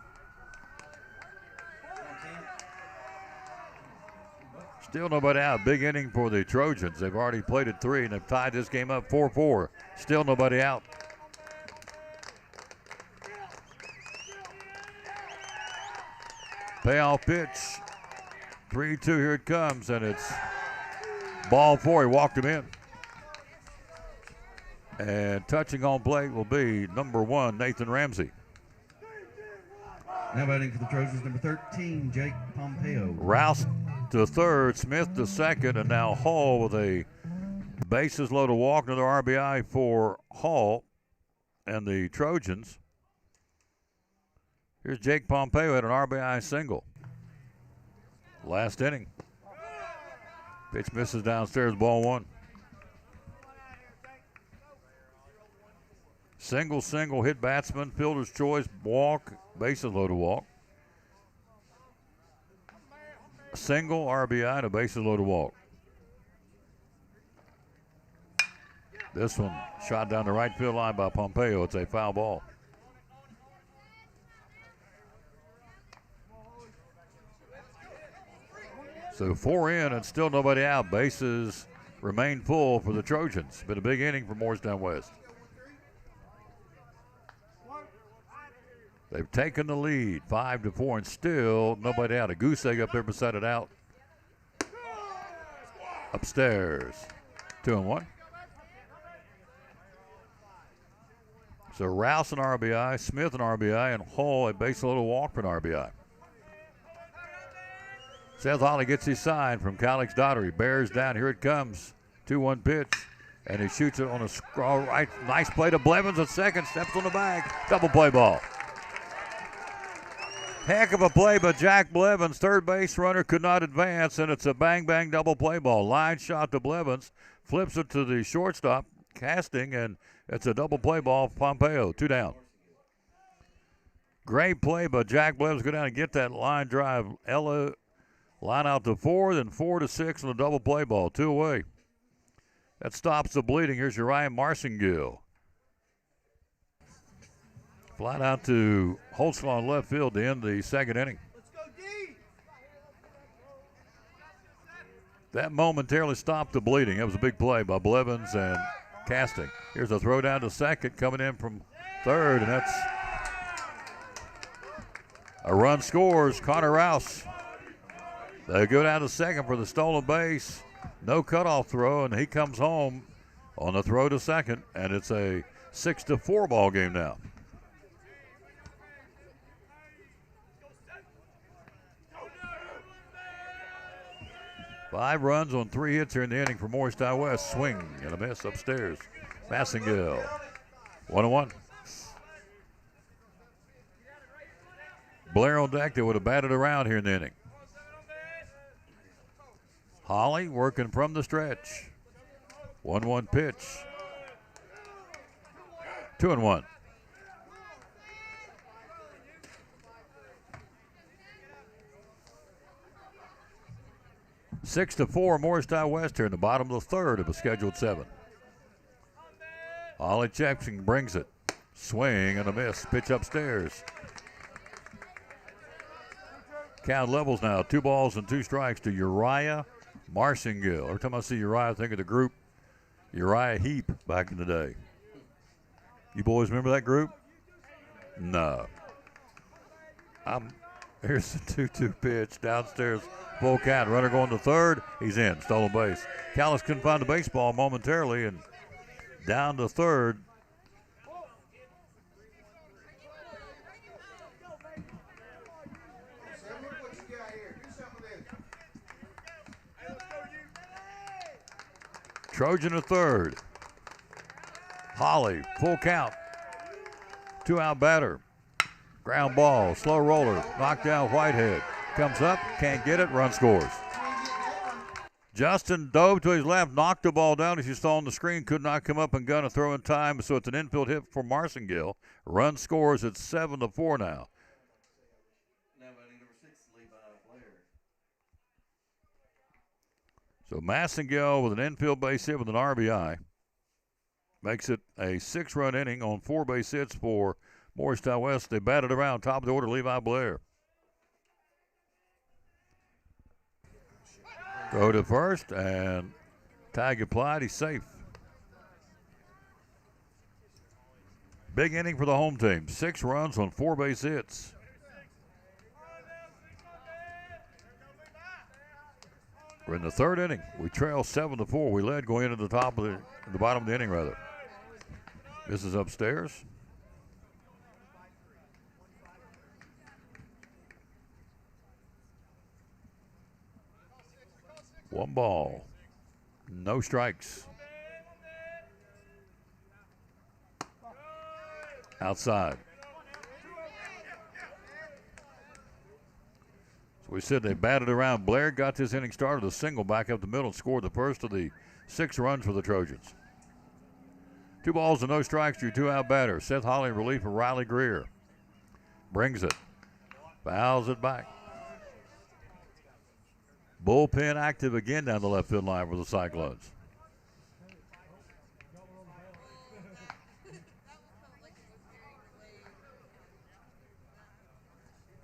Speaker 1: Still nobody out. Big inning for the Trojans. They've already played at 3 and they've tied this game up 4-4. Still nobody out. Payoff pitch. 3-2, here it comes, and it's ball 4. He walked him in. And touching on plate will be number 1, Nathan Ramsey.
Speaker 5: Now batting for the Trojans, number 13, Jake Pompeo.
Speaker 1: Rouse to third, Smith to second, and now Hall with a bases loaded walk. Another RBI for Hall and the Trojans. Here's Jake Pompeo had an RBI single. Last inning. Pitch misses downstairs, ball 1. Single, hit batsman, fielder's choice, walk, bases loaded walk. Single, RBI, and a bases loaded walk. This one shot down the right field line by Pompeo. It's a foul ball. So 4 in and still nobody out. Bases remain full for the Trojans. Been a big inning for Morristown West. They've taken the lead 5-4 and still nobody out. A goose egg up there beside it out. Upstairs. 2-1. So Rouse an RBI, Smith an RBI, and Hull a base loaded walk for an RBI. Seth Holly gets his sign from Calix Daughtery. Bears down. Here it comes. 2-1 pitch. And he shoots it on a scroll right. Nice play to Blevins at second. Steps on the bag. Double play ball. Heck of a play by Jack Blevins. Third base runner could not advance, and it's a bang-bang double play ball. Line shot to Blevins. Flips it to the shortstop, casting, and it's a double play ball. Pompeo, 2 down. Great play by Jack Blevins. Go down and get that line drive. Ella line out to 4, then 4-6 on a double play ball. 2 away. That stops the bleeding. Here's Uriah Marcingill. Flat out to Holtzclaw in left field to end the second inning. That momentarily stopped the bleeding. That was a big play by Blevins and casting. Here's a throw down to second, coming in from third, and that's a run scores. Connor Rouse. They go down to second for the stolen base. No cutoff throw, and he comes home on the throw to second, and it's a 6-4 ball game now. Five runs on 3 hits here in the inning for Morristown West. Swing and a miss upstairs. Massengill. 1-1. Blair on deck. They would have batted around here in the inning. Holly working from the stretch. 1-1 pitch. 2-1. Six to 4, Morristown West here in the bottom of the third of a scheduled 7. Holly checks and brings it. Swing and a miss. Pitch upstairs. Count levels now. 2 balls and 2 strikes to Uriah Marcingill. Every time I see Uriah, I think of the group Uriah Heep back in the day. You boys remember that group? No. Here's the 2-2 pitch downstairs. Full count. Runner going to third. He's in. Stolen base. Callis couldn't find the baseball momentarily and down to third. Trojan to third. Holly, full count. 2 out batter. Ground ball, slow roller, knocked down Whitehead. Comes up, can't get it, run scores. Justin dove to his left, knocked the ball down as you saw on the screen, could not come up and gun a throw in time, so it's an infield hit for Marcingill. Run scores at 7-4 now. So Massengill with an infield base hit with an RBI makes it a 6-run inning on 4 base hits for Morristown West. They batted around top of the order, Levi Blair. Throw to first, and tag applied. He's safe. Big inning for the home team. 6 runs on 4 base hits. We're in the third inning. We trail 7-4. We led going into the bottom of the inning, rather. This is upstairs. One ball. No strikes. Outside. So we said they batted around. Blair got this inning started a single back up the middle and scored the first of the 6 runs for the Trojans. 2 balls and no strikes to your 2 out batter. Seth Holly in relief for Riley Greer. Brings it. Fouls it back. Bullpen active again down the left field line for the Cyclones.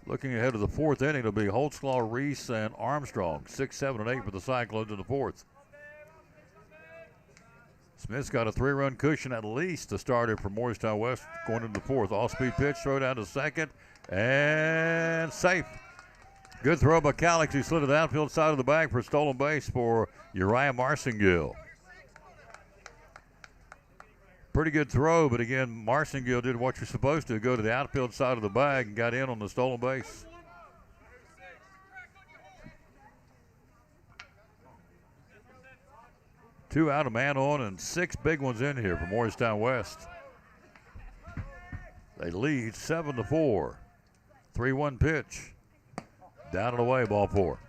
Speaker 1: Looking ahead to the 4th inning, it'll be Holtzclaw, Reese, and Armstrong. 6, 7, and 8 for the Cyclones in the 4th. Smith's got a 3-run cushion at least to start it for Morristown West going into the 4th. All-speed pitch, throw down to second, and safe. Good throw by Calix, who slid to the outfield side of the bag for a stolen base for Uriah Marcingill. Pretty good throw, but again, Marcingill did what you're supposed to, go to the outfield side of the bag and got in on the stolen base. Two out, a man on, and 6 big ones in here for Morristown West. They lead 7-4. 3-1 pitch. Down and away, ball 4.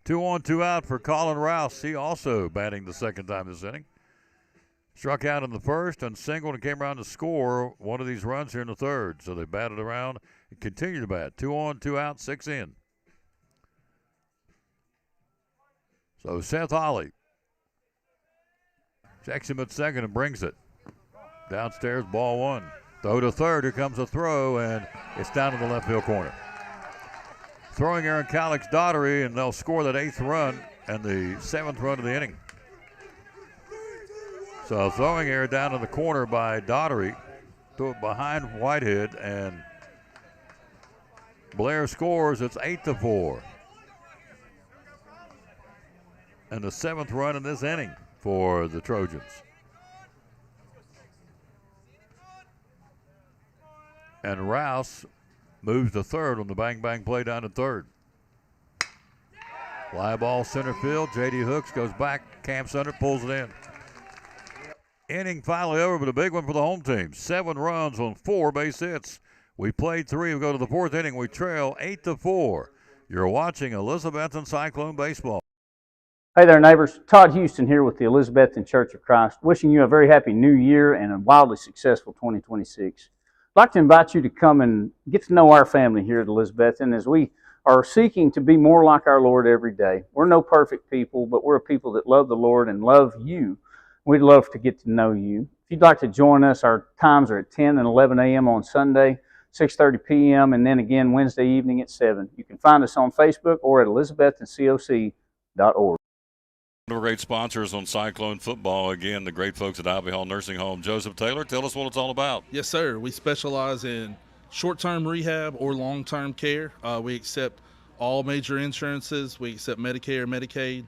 Speaker 1: Two on, 2 out for Colin Rouse. He also batting the second time this inning. Struck out in the first and singled and came around to score one of these runs here in the 3rd. So they batted around and continued to bat. 2 on, 2 out, 6 in. So Seth Ollie checks him at second and brings it. Downstairs, ball 1. Throw to 3rd. Here comes a throw, and it's down to the left field corner. Throwing Aaron Calix Daughtery, and they'll score that 8th run and the 7th run of the inning. So throwing error down in the corner by Daughtery, threw it behind Whitehead, and Blair scores. It's 8-4. And the 7th run in this inning for the Trojans. And Rouse moves to 3rd on the bang-bang play down to 3rd. Fly ball center field. J.D. Hooks goes back, camps under, pulls it in. Inning finally over, but a big one for the home team. 7 runs on 4 base hits. We played 3. We go to the 4th inning. We trail 8-4. You're watching Elizabethton Cyclone Baseball.
Speaker 6: Hey there, neighbors. Todd Houston here with the Elizabethton Church of Christ, wishing you a very happy new year and a wildly successful 2026. I'd like to invite you to come and get to know our family here at Elizabethton as we are seeking to be more like our Lord every day. We're no perfect people, but we're a people that love the Lord and love you. We'd love to get to know you. If you'd like to join us, our times are at 10 and 11 a.m. on Sunday, 6:30 p.m., and then again Wednesday evening at 7. You can find us on Facebook or at elizabettoncoc.org.
Speaker 1: One of our great sponsors on Cyclone Football, again, the great folks at Ivy Hall Nursing Home. Joseph Taylor, tell us what it's all about.
Speaker 15: Yes, sir. We specialize in short-term rehab or long-term care. We accept all major insurances. We accept Medicare, Medicaid.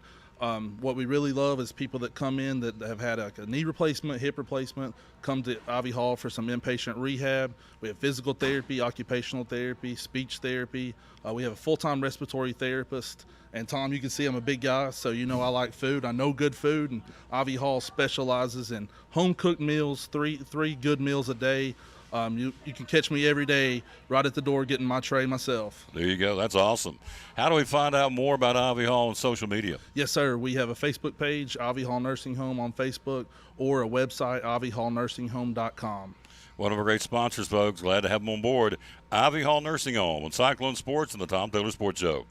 Speaker 15: What we really love is people that come in that have had a knee replacement, hip replacement, come to Ivy Hall for some inpatient rehab. We have physical therapy, occupational therapy, speech therapy. We have a full-time respiratory therapist. And Tom, you can see I'm a big guy, so you know I like food. I know good food, and Ivy Hall specializes in home-cooked meals, three good meals a day. You can catch me every day right at the door getting my tray myself.
Speaker 1: There you go. That's awesome. How do we find out more about Ivy Hall on social media?
Speaker 15: Yes, sir. We have a Facebook page, Ivy Hall Nursing Home on Facebook, or a website, ivyhallnursing.home.com.
Speaker 1: One of our great sponsors, folks. Glad to have them on board. Ivy Hall Nursing Home on Cyclone Sports and the Tom Taylor Sports Show.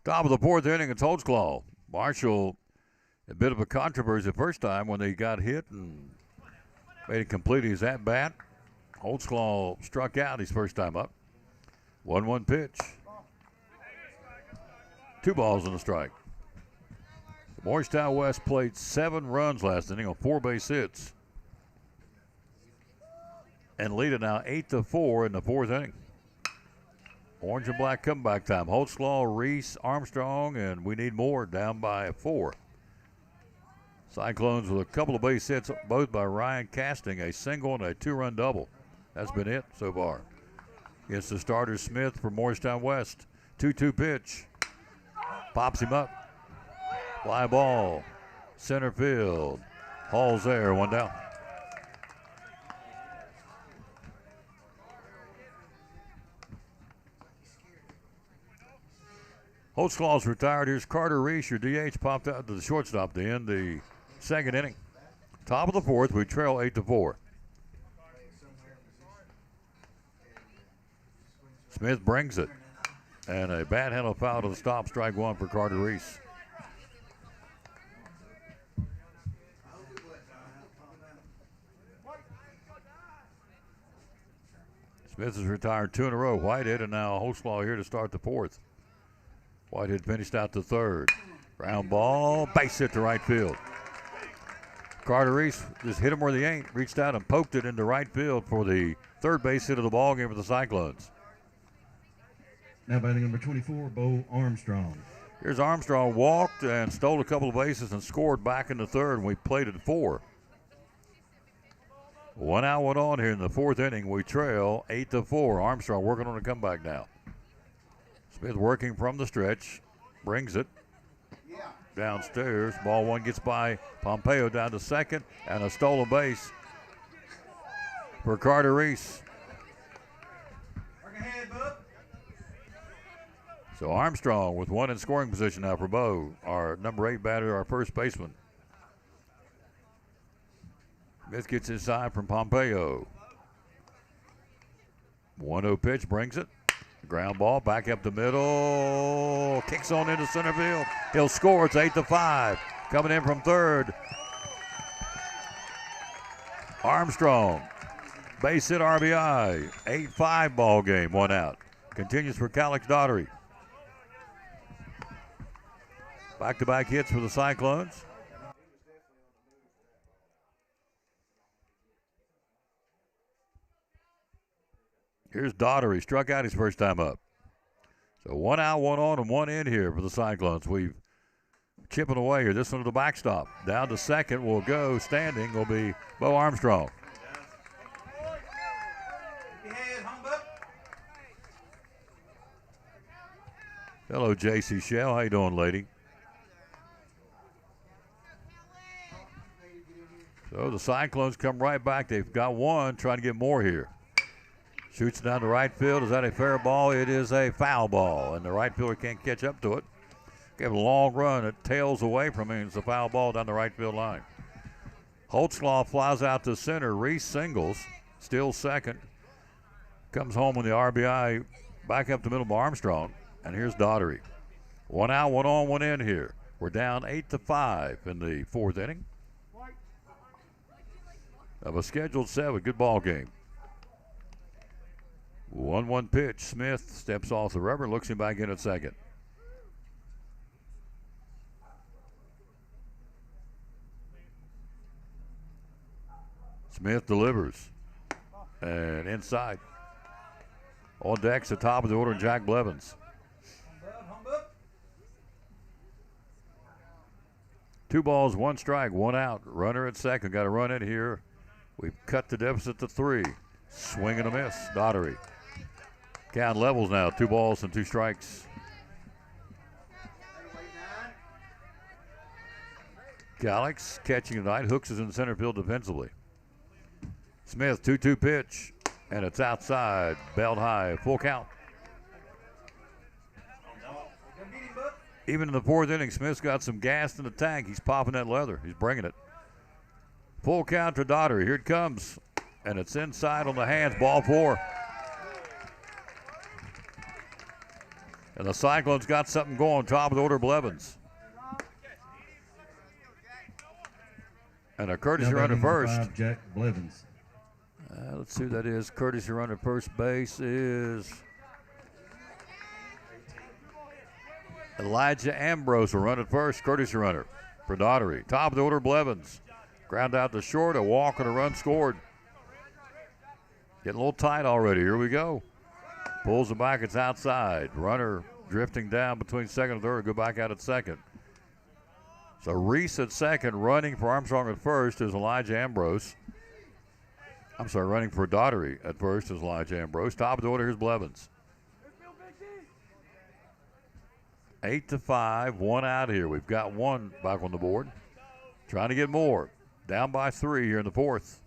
Speaker 1: Top of the 4th inning, it's Holtzclaw. Marshall, a bit of a controversy the first time when they got hit and made it complete his at-bat. Holtzclaw struck out his first time up. 1-1 pitch. 2 balls and a strike. Morristown West played 7 runs last inning on 4 base hits. And lead it now 8-4 in the 4th inning. Orange and black comeback time. Holtzclaw, Reese, Armstrong, and we need more, down by 4. Cyclones with a couple of base hits, both by Ryan Casting, a single and a 2-run double. That's been it so far. Against the starter Smith for Morristown West. 2-2 pitch. Pops him up. Fly ball. Center field. Hall's there, 1 down. Holtzclaw's retired. Here's Carter Reese. Your DH popped out to the shortstop to end the 2nd inning. Top of the 4th, we trail 8-4. Smith brings it. And a bad handle foul to the stop. Strike 1 for Carter Reese. Smith has retired 2 in a row. Whitehead and now Holslaw here to start the fourth. Whitehead finished out the third. Ground ball, base hit to right field. Carter Reese just hit him where they ain't, reached out and poked it into right field for the third base hit of the ball game for the Cyclones.
Speaker 5: Now batting number 24, Bo Armstrong.
Speaker 1: Here's Armstrong, walked and stole a couple of bases and scored back in the third, and we played at 4. 1 out, 1 on here in the fourth inning. We trail 8-4. Armstrong working on a comeback now. Smith working from the stretch, brings it downstairs. Ball one gets by Pompeo down to second, and a stolen base for Carter Reese. So Armstrong with 1 in scoring position now for Bo, our number 8 batter, our first baseman. Smith gets inside from Pompeo. 1-0 pitch, brings it. Ground ball, back up the middle. Kicks on into center field. He'll score. It's 8-5. Coming in from third. Armstrong. Base hit RBI. 8-5 ball game. 1 out. Continues for Calix Daughtery. Back-to-back hits for the Cyclones. Here's Daughtery, struck out his first time up. So 1 out, 1 on, and 1 in here for the Cyclones. We've chipping away here. This one to the backstop. Down to second will go. Standing will be Bo Armstrong. Hello, J.C. Shell. How you doing, lady? So the Cyclones come right back. They've got 1, trying to get more here. Shoots down the right field. Is that a fair ball? It is a foul ball, and the right fielder can't catch up to it. Gave a long run. It tails away from him. It's a foul ball down the right field line. Holtzlaw flies out to center. Reese singles, still second. Comes home with the RBI back up the middle by Armstrong. And here's Daughtery. 1 out, 1 on, 1 in here. We're down 8-5 in the fourth inning of a scheduled 7. Good ball game. 1-1 pitch. Smith steps off the rubber, looks him back in at second. Smith delivers. And inside. On deck's the top of the order, Jack Blevins. 2 balls, 1 strike, 1 out. Runner at second. Got a run in here. We've cut the deficit to 3. Swing and a miss. Daughtery. Count levels now. 2 balls and 2 strikes. Calix catching tonight. Hooks is in center field defensively. Smith, 2-2 pitch. And it's outside. Belt high. Full count. Even in the fourth inning, Smith's got some gas in the tank. He's popping that leather. He's bringing it. Full count to Daughtery. Here it comes. And it's inside on the hands. Ball 4. And the Cyclones got something going. Top of the order, Blevins. And a courtesy run at first.
Speaker 5: 5, Jack Blevins.
Speaker 1: Let's see who that is. Courtesy run at first base is Elijah Ambrose will run at first. Courtesy runner for Daughtery. Top of the order, Blevins. Ground out to short. A walk and a run scored. Getting a little tight already. Here we go. Pulls it back. It's outside. Runner drifting down between second and third. Go back out at second. So Reese at second. Running for Armstrong at first is Elijah Ambrose. I'm sorry, running for Daughtery at first is Elijah Ambrose. Top of the order, here's Blevins. 8-5, 1 out here. We've got 1 back on the board. Trying to get more. Down by 3 here in the fourth.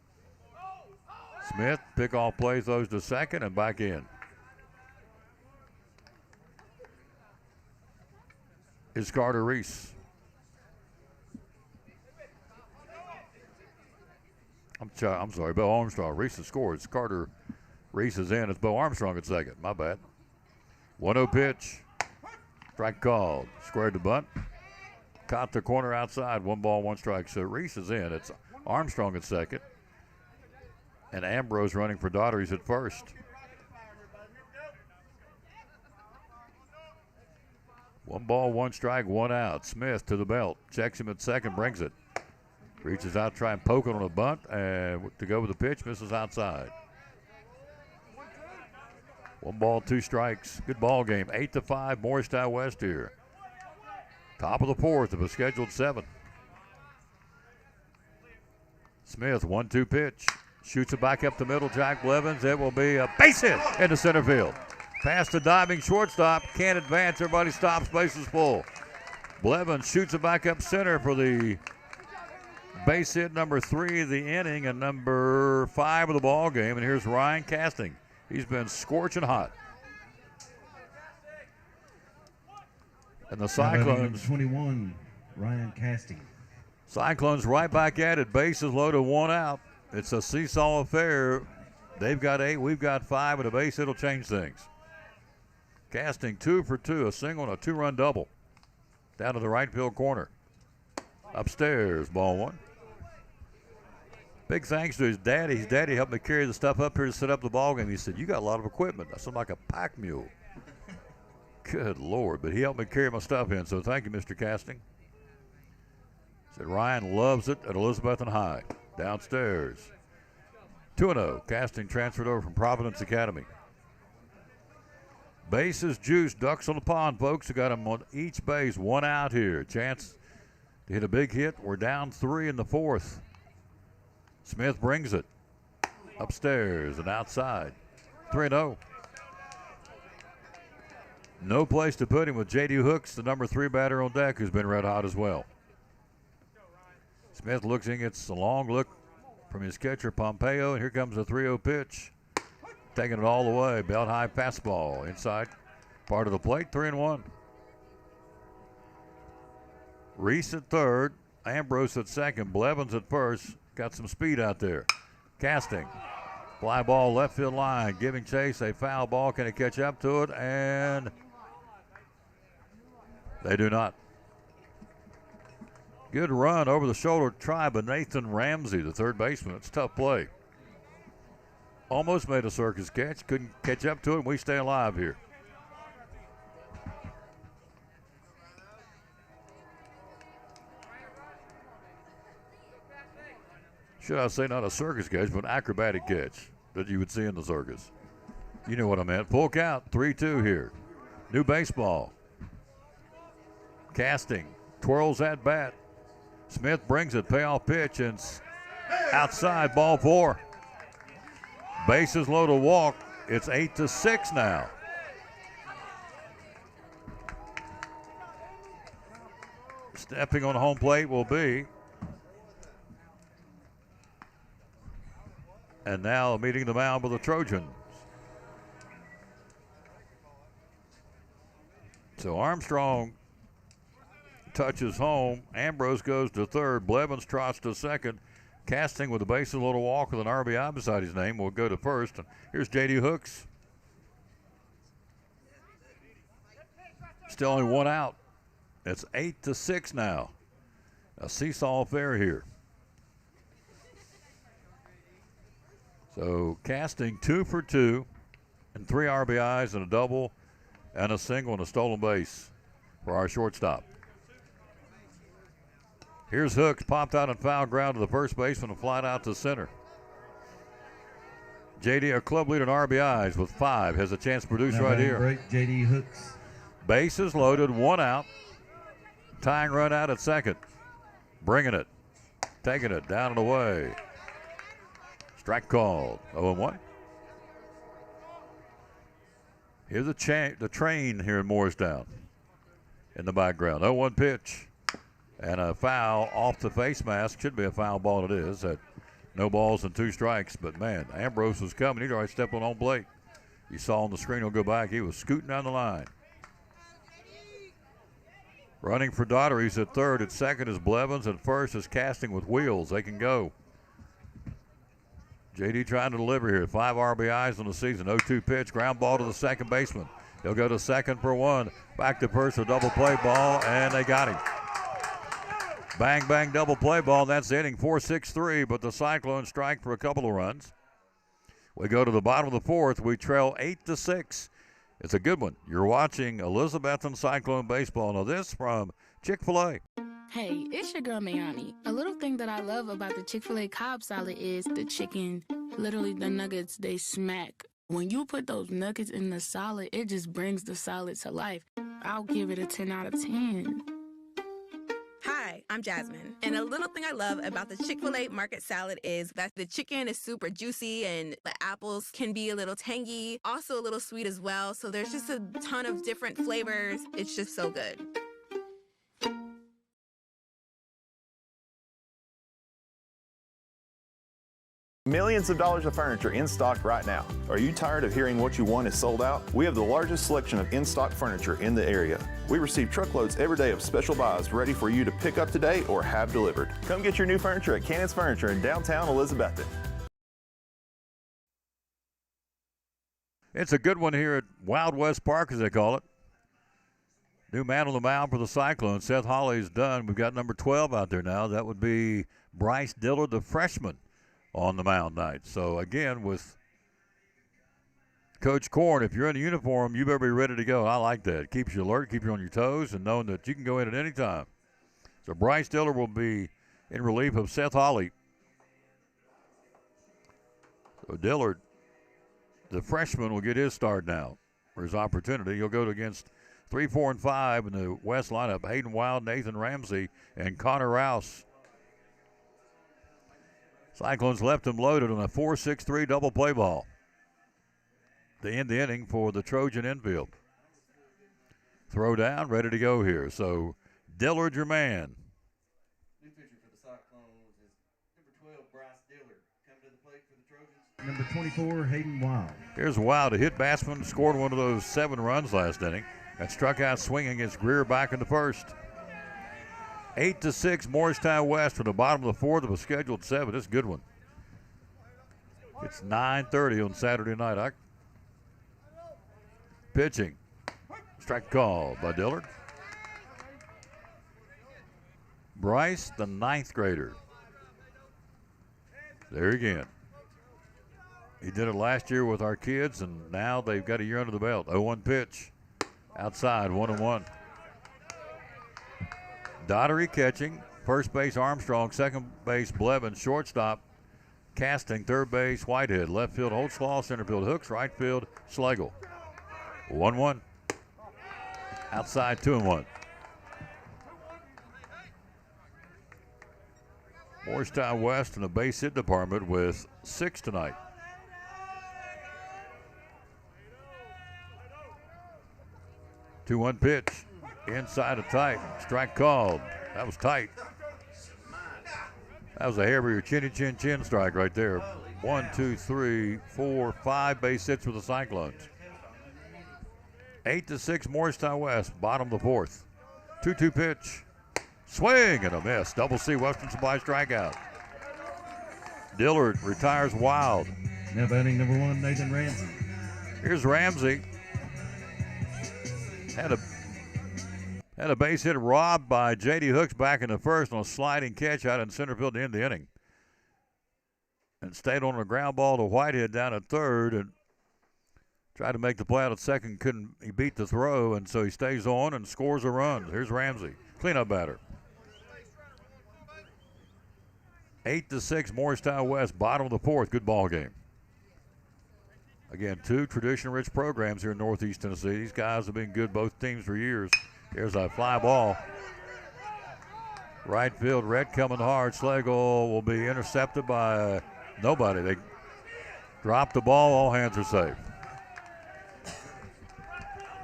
Speaker 1: Smith, pickoff play, throws to second and back in. It's Carter Reese. I'm sorry, Bo Armstrong. Reese has scored. It's Carter Reese is in. It's Bo Armstrong at second. My bad. 1-0 pitch. Strike called. Squared to bunt. Caught the corner outside. 1 ball, 1 strike. So Reese is in. It's Armstrong at second. And Ambrose running for Daughtery's at first. 1 ball, 1 strike, 1 out. Smith to the belt. Checks him at second, brings it. Reaches out, try and poke it on a bunt, and to go with the pitch, misses outside. 1 ball, 2 strikes. Good ball game. 8-5, Morristown West here. Top of the 4th of a scheduled 7. Smith, 1-2 pitch. Shoots it back up the middle. Jack Blevins. It will be a base hit into center field. Past the diving shortstop. Can't advance. Everybody stops. Bases full. Blevins shoots it back up center for the base hit number 3 of the inning and number 5 of the ball game. And here's Ryan Casting. He's been scorching hot. And the Cyclones.
Speaker 5: 21, Ryan Casting.
Speaker 1: Cyclones right back at it. Bases loaded, 1 out. It's a seesaw affair. They've got 8, we've got 5, and a base hit will change things. Casting 2 for 2, a single and a 2-run double. Down to the right field corner. Upstairs, ball 1. Big thanks to his daddy. His daddy helped me carry the stuff up here to set up the ball game. He said, "You got a lot of equipment." I sound like a pack mule. Good Lord, but he helped me carry my stuff in, so thank you, Mr. Casting. Said Ryan loves it at Elizabethton High. Downstairs. 2-0. Casting transferred over from Providence Academy. Bases juice. Ducks on the pond, folks. We got them on each base. 1 out here. Chance to hit a big hit. We're down 3 in the 4th. Smith brings it. Upstairs and outside. 3-0. No place to put him with J.D. Hooks, the number 3 batter on deck, who's been red hot as well. Smith looks in, gets a long look from his catcher, Pompeo, and here comes a 3-0 pitch. Taking it all the way. Belt high fastball. Inside part of the plate, 3-1. Reese at third. Ambrose at second. Blevins at first. Got some speed out there. Casting. Fly ball left field line. Giving chase. A foul ball. Can he catch up to it? And they do not. Good run over the shoulder try by Nathan Ramsey, the third baseman. It's a tough play. Almost made a circus catch. Couldn't catch up to it, and we stay alive here. Should I say not a circus catch, but an acrobatic catch that you would see in the circus. You know what I meant. Full count, 3-2 here. New baseball. Casting. Twirls at bat. Smith brings it. Payoff pitch, and outside, ball 4. Bases loaded, walk. It's 8-6 now. Stepping on home plate will be. And now meeting the mound with the Trojans. So Armstrong touches home. Ambrose goes to third. Blevins trots to second. Casting with the bases a little walk with an RBI beside his name will go to first. And here's J.D. Hooks. Still only 1 out. It's 8-6 now. A seesaw affair here. So Casting 2 for 2 and 3 RBIs and a double and a single and a stolen base for our shortstop. Here's Hooks, popped out and foul ground to the first baseman and flied out to center. JD, a club leader in RBIs with 5, has a chance to produce
Speaker 5: Now
Speaker 1: right here.
Speaker 5: Break, JD Hooks.
Speaker 1: Bases loaded, 1 out. Tying run out at second. Bringing it. Taking it down and away. Strike called. 0-1. Here's the train here in Morristown in the background. 0-1 pitch. And a foul off the face mask. Should be a foul ball, it is. At no balls and 2 strikes. But, man, Ambrose was coming. He'd already stepped on home plate. You saw on the screen, he'll go back. He was scooting down the line. Running for Daughtery's at third. At second is Blevins. At first is Casting with wheels. They can go. JD trying to deliver here. 5 RBIs on the season. 0-2 pitch. Ground ball to the second baseman. He'll go to second for 1. Back to first, a double play ball, and they got him. Bang, bang, double play ball. That's the inning. 4-6-3, but the Cyclones strike for a couple of runs. We go to the bottom of the 4th. We trail 8-6 It's a good one. You're watching Elizabethton Cyclone Baseball. Now this from Chick-fil-A.
Speaker 13: Hey, it's your girl Mayani. A little thing that I love about the Chick-fil-A Cobb salad is the chicken, literally the nuggets, they smack. When you put those nuggets in the salad, it just brings the salad to life. I'll give it a 10 out of 10.
Speaker 14: Hi, I'm Jasmine. And a little thing I love about the Chick-fil-A market salad is that the chicken is super juicy and the apples can be a little tangy, also a little sweet as well. So there's just a ton of different flavors. It's just so good.
Speaker 16: Millions of dollars of furniture in stock right now. Are you tired of hearing what you want is sold out? We have the largest selection of in-stock furniture in the area. We receive truckloads every day of special buys ready for you to pick up today or have delivered. Come get your new furniture at Cannon's Furniture in downtown Elizabethton.
Speaker 1: It's a good one here at Wild West Park, as they call it. New man on the mound for the Cyclones. Seth Hawley's done. We've got number 12 out there now. That would be Bryce Dillard, the freshman, on the mound night. So again, with Coach Korn, if you're in a uniform, you better be ready to go. I like that. It keeps you alert, keeps you on your toes, and knowing that you can go in at any time. So Bryce Dillard will be in relief of Seth Hawley. So Dillard, the freshman, will get his start now, or his opportunity. He'll go against 3, 4, and 5 in the West lineup. Hayden Wild, Nathan Ramsey, and Connor Rouse. Cyclones left him loaded on a 4-6-3 double play ball. To end the inning for the Trojan infield. Throw down, ready to go here. So Dillard, your man.
Speaker 5: New pitcher for the Cyclones is number 12, Bryce Dillard. Coming to the plate for the Trojans, number 24, Hayden Wild.
Speaker 1: Here's Wild, a hit batsman, scored one of those 7 runs last inning, and struck out swinging against Greer back in the first. 8-6, Morristown West from the bottom of the 4th of a scheduled 7. This is a good one. It's 9:30 on Saturday night. Pitching. Strike call by Dillard. Bryce, the 9th grader. There again. He did it last year with our kids, and now they've got a year under the belt. 0-1 pitch. Outside, 1-1. Daughtery catching. First base, Armstrong. Second base, Blevins. Shortstop, Casting. Third base, Whitehead. Left field, Holtzclaw. Center field, Hooks. Right field, Schlegel. 1-1. Outside, 2-1. Morristown West in the base hit department with 6 tonight. Two-one pitch. Inside of tight. Strike called. That was tight. That was a heavier chin strike right there. 1, 2, 3, 4, 5 base hits for the Cyclones. 8-6 Morristown West, bottom of the 4th. 2-2 pitch. Swing and a miss. Double C Western Supply strikeout. Dillard retires Wild.
Speaker 5: Now batting number 1, Nathan Ramsey.
Speaker 1: Here's Ramsey. Had a base hit robbed by J.D. Hooks back in the first on a sliding catch out in center field to end the inning. And stayed on a ground ball to Whitehead down at third and tried to make the play out at second. He beat the throw, and so he stays on and scores a run. Here's Ramsey, cleanup batter. 8-6 Morristown West, bottom of the 4th. Good ball game. Again, 2 tradition-rich programs here in Northeast Tennessee. These guys have been good, both teams, for years. Here's a fly ball. Right field, Red coming hard. Schlegel will be intercepted by nobody. They drop the ball. All hands are safe.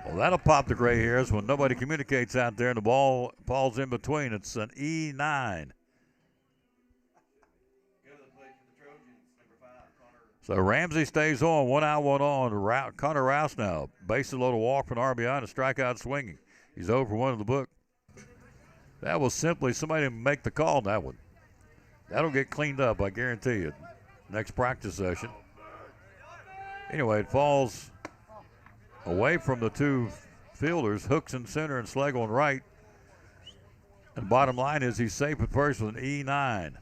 Speaker 1: Well, that'll pop the gray hairs when nobody communicates out there and the ball falls in between. It's an E9. So Ramsey stays on. 1 out, 1 on. Connor Rouse now. Bases loaded, walk from RBI and a strikeout swinging. He's 0 for 1 in the book. That was simply somebody make the call on that one. That'll get cleaned up, I guarantee you. Next practice session. Anyway, it falls away from the 2 fielders, Hooks in center and Schlegel in right. And bottom line is he's safe at first with an E9.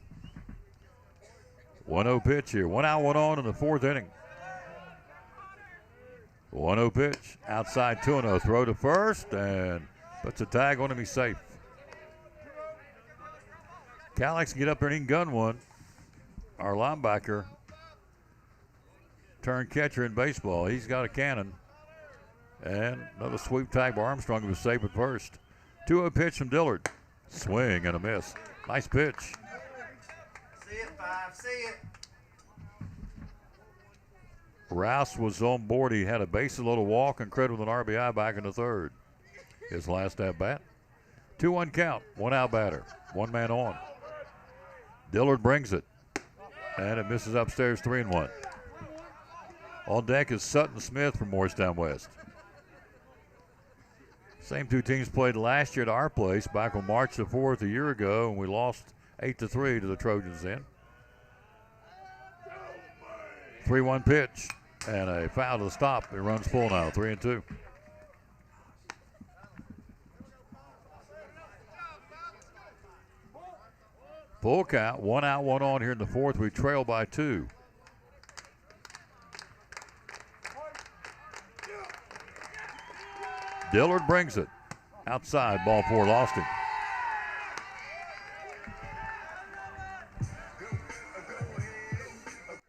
Speaker 1: 1-0 pitch here. 1 out, 1 on in the 4th inning. 1-0 pitch. Outside 2-0. Throw to first and puts a tag on him. He's safe. Calix can get up there and he can gun one. Our linebacker turned catcher in baseball. He's got a cannon. And another sweep tag by Armstrong, who was safe at first. 2-0 pitch from Dillard. Swing and a miss. Nice pitch.
Speaker 5: See it, 5. See it.
Speaker 1: Rouse was on board. He had a bases loaded walk and credit with an RBI back in the third. His last at bat. 2-1 count. 1 out batter. 1 man on. Dillard brings it. And it misses upstairs 3-1. On deck is Sutton Smith from Morristown West. Same two teams played last year at our place back on March the 4th a year ago, and we lost 8-3 to the Trojans then. 3-1 pitch and a foul to the stop. It runs full now, 3-2. Full count, 1 out, 1 on here in the fourth. We trail by 2. Dillard brings it. Outside, ball 4, lost him.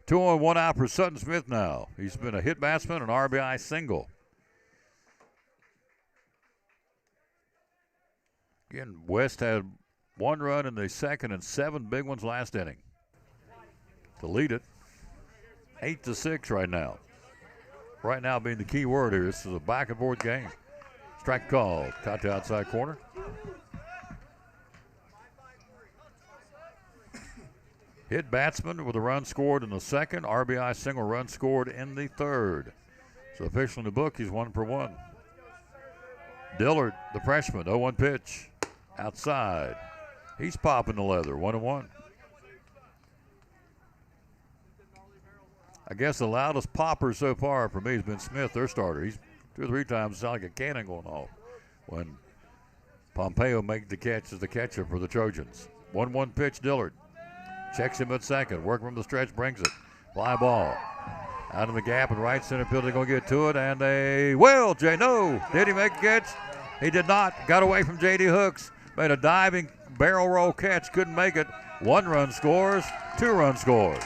Speaker 1: Two on, 1 out for Sutton Smith now. He's been a hit batsman, an RBI single. Again, West had 1 run in the second and 7 big ones last inning. To lead it, 8-6 right now. Right now being the key word here. This is a back and forth game. Strike called. Caught to outside corner. Hit batsman with a run scored in the second. RBI single run scored in the third. So officially in the book, he's 1 for 1. Dillard, the freshman, 0-1 pitch. Outside. He's popping the leather, 1-1. I guess the loudest popper so far for me has been Smith, their starter. He's 2 or 3 times sound like a cannon going off when Pompeo makes the catch as the catcher for the Trojans. 1-1 pitch, Dillard. Checks him at second. Working from the stretch, brings it. Fly ball. Out of the gap in right center field. They're going to get to it. And they will. No. Did he make a catch? He did not. Got away from J.D. Hooks. Made a diving barrel roll catch. Couldn't make it. 1 run scores. 2 run scores.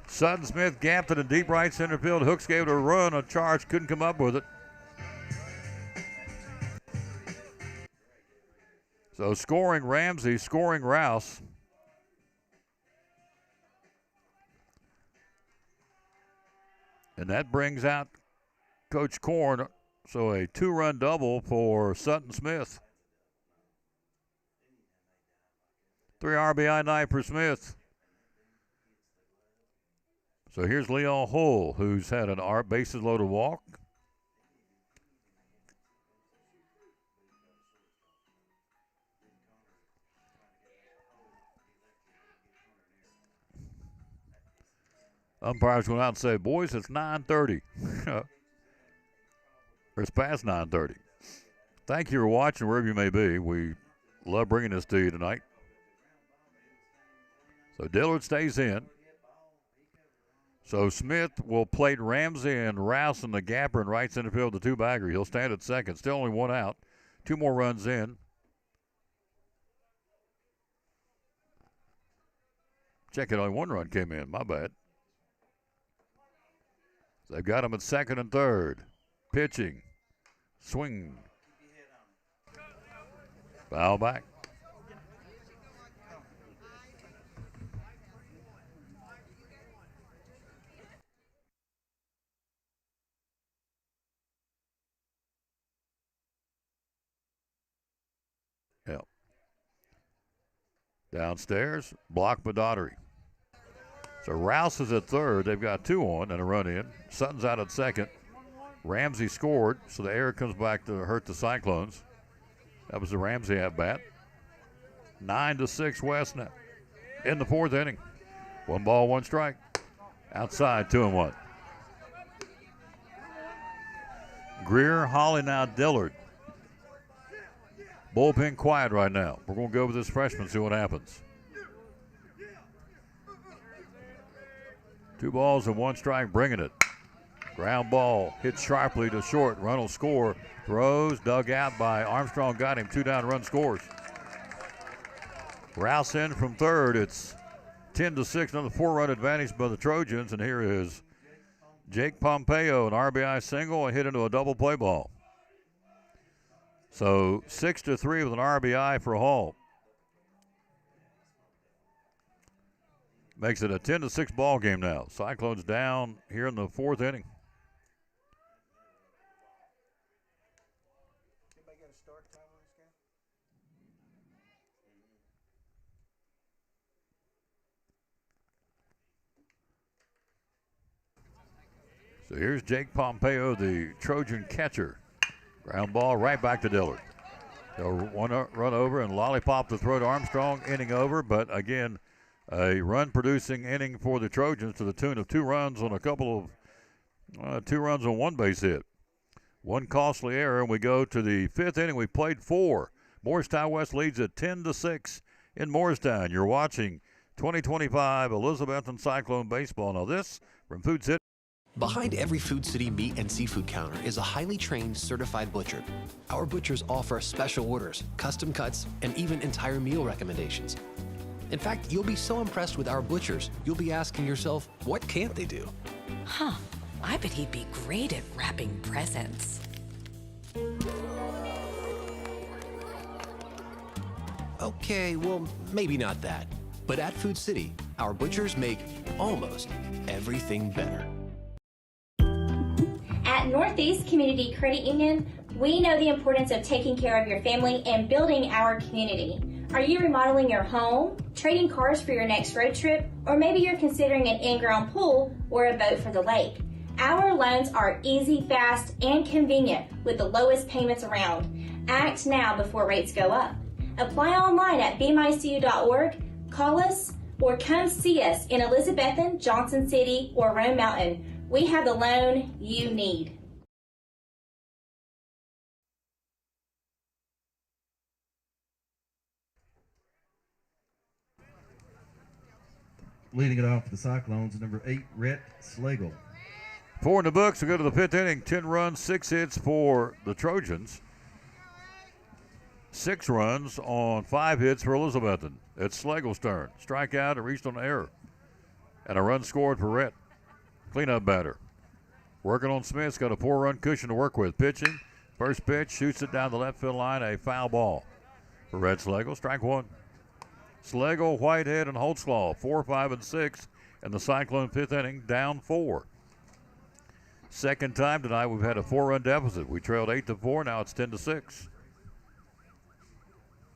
Speaker 1: Sutton Smith gapped it in deep right center field. Hooks gave it a run, a charge, couldn't come up with it. So scoring Ramsey, scoring Rouse. And that brings out Coach Korn. So a 2-run double for Sutton Smith. 3 RBI night for Smith. So here's Leon Hull, who's had an bases loaded walk. Umpires going out and say, boys, it's 9:30. Or it's past 9:30. Thank you for watching wherever you may be. We love bringing this to you tonight. So Dillard stays in. So Smith will plate Ramsey and Rouse in the gapper in right center field, the 2-bagger. He'll stand at second. Still only 1 out. 2 more runs in. Check it, only 1 run came in. My bad. They've got him at second and third. Pitching. Swing. Foul back. Yep. Downstairs, blocked by Daughtery. So Rouse is at third. They've got 2 on and a run in. Sutton's out at second. Ramsey scored, so the error comes back to hurt the Cyclones. That was the Ramsey at bat. 9-6 West now in the 4th inning. 1 ball, 1 strike. Outside, 2-1. Greer, Holly, now Dillard. Bullpen quiet right now. We're going to go with this freshman, see what happens. 2 balls and 1 strike, bringing it. Ground ball hit sharply to short. Run will score. Throws, dug out by Armstrong. Got him. 2 down, run scores. Rouse in from third. It's 10-6. Another 4-run advantage by the Trojans. And here is Jake Pompeo, an RBI single, and hit into a double play ball. So 6-3 with an RBI for Hall. Makes it a 10-6 ball game now. Cyclones down here in the 4th inning. So here's Jake Pompeo, the Trojan catcher. Ground ball right back to Dillard. They'll run over and lollipop the throw to Armstrong. Inning over, but again, a run-producing inning for the Trojans to the tune of 2 runs on a couple of 2 runs on 1 base hit. 1 costly error, and we go to the 5th inning. We played 4. Morristown West leads at 10-6 in Morristown. You're watching 2025 Elizabethton Cyclone Baseball. Now this from Food City.
Speaker 17: Behind every Food City meat and seafood counter is a highly trained, certified butcher. Our butchers offer special orders, custom cuts, and even entire meal recommendations. In fact, you'll be so impressed with our butchers, you'll be asking yourself, what can't they do?
Speaker 18: Huh, I bet he'd be great at wrapping presents.
Speaker 17: Okay, well, maybe not that. But at Food City, our butchers make almost everything better.
Speaker 19: At Northeast Community Credit Union, we know the importance of taking care of your family and building our community. Are you remodeling your home, trading cars for your next road trip, or maybe you're considering an in-ground pool or a boat for the lake? Our loans are easy, fast, and convenient with the lowest payments around. Act now before rates go up. Apply online at bmycu.org, call us, or come see us in Elizabethton, Johnson City, or Rome Mountain. We have the loan you need.
Speaker 5: Leading it off for the Cyclones, number 8, Rhett Slagle.
Speaker 1: 4 in the books. We go to the 5th inning. 10 runs, 6 hits for the Trojans. 6 runs on 5 hits for Elizabethton. It's Slagle's turn. Strikeout and reached on error. And a run scored for Rhett. Cleanup batter. Working on Smith's got a 4-run cushion to work with. Pitching. First pitch, shoots it down the left field line. A foul ball for Rhett Slagle. Strike 1. Slagle, Whitehead, and Holtzclaw, 4, 5, and 6 in the Cyclone 5th inning, down 4. Second time tonight we've had a 4-run deficit. We trailed 8-4, now it's 10-6.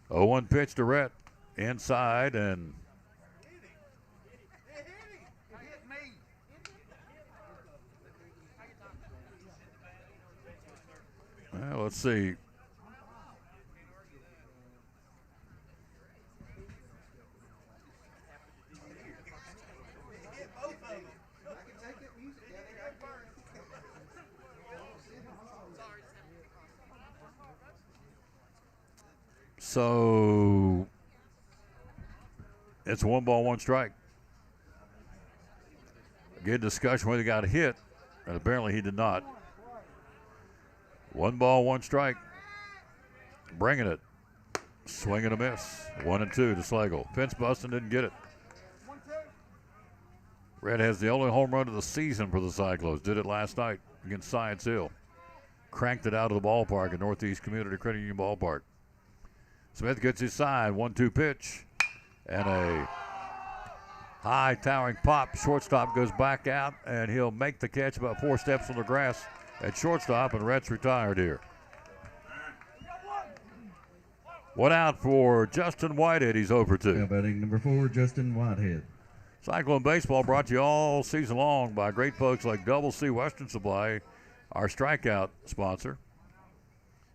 Speaker 1: 0-1 pitch to Rhett, inside, and well, let's see. So it's 1 ball, 1 strike. Good discussion whether he got hit, and apparently he did not. 1 ball, 1 strike. Bringing it. Swing and a miss. 1-2 to Slagle. Fence busting, didn't get it. Red has the only home run of the season for the Cyclones. Did it last night against Science Hill. Cranked it out of the ballpark at Northeast Community Credit Union Ballpark. Smith gets his side. 1-2 pitch. And a high towering pop. Shortstop goes back out, and he'll make the catch about 4 steps on the grass at shortstop, and Rhett's retired here. 1 out for Justin Whitehead. He's over 2.
Speaker 5: Batting number 4, Justin Whitehead.
Speaker 1: Cyclone Baseball brought to you all season long by great folks like Double C Western Supply, our strikeout sponsor.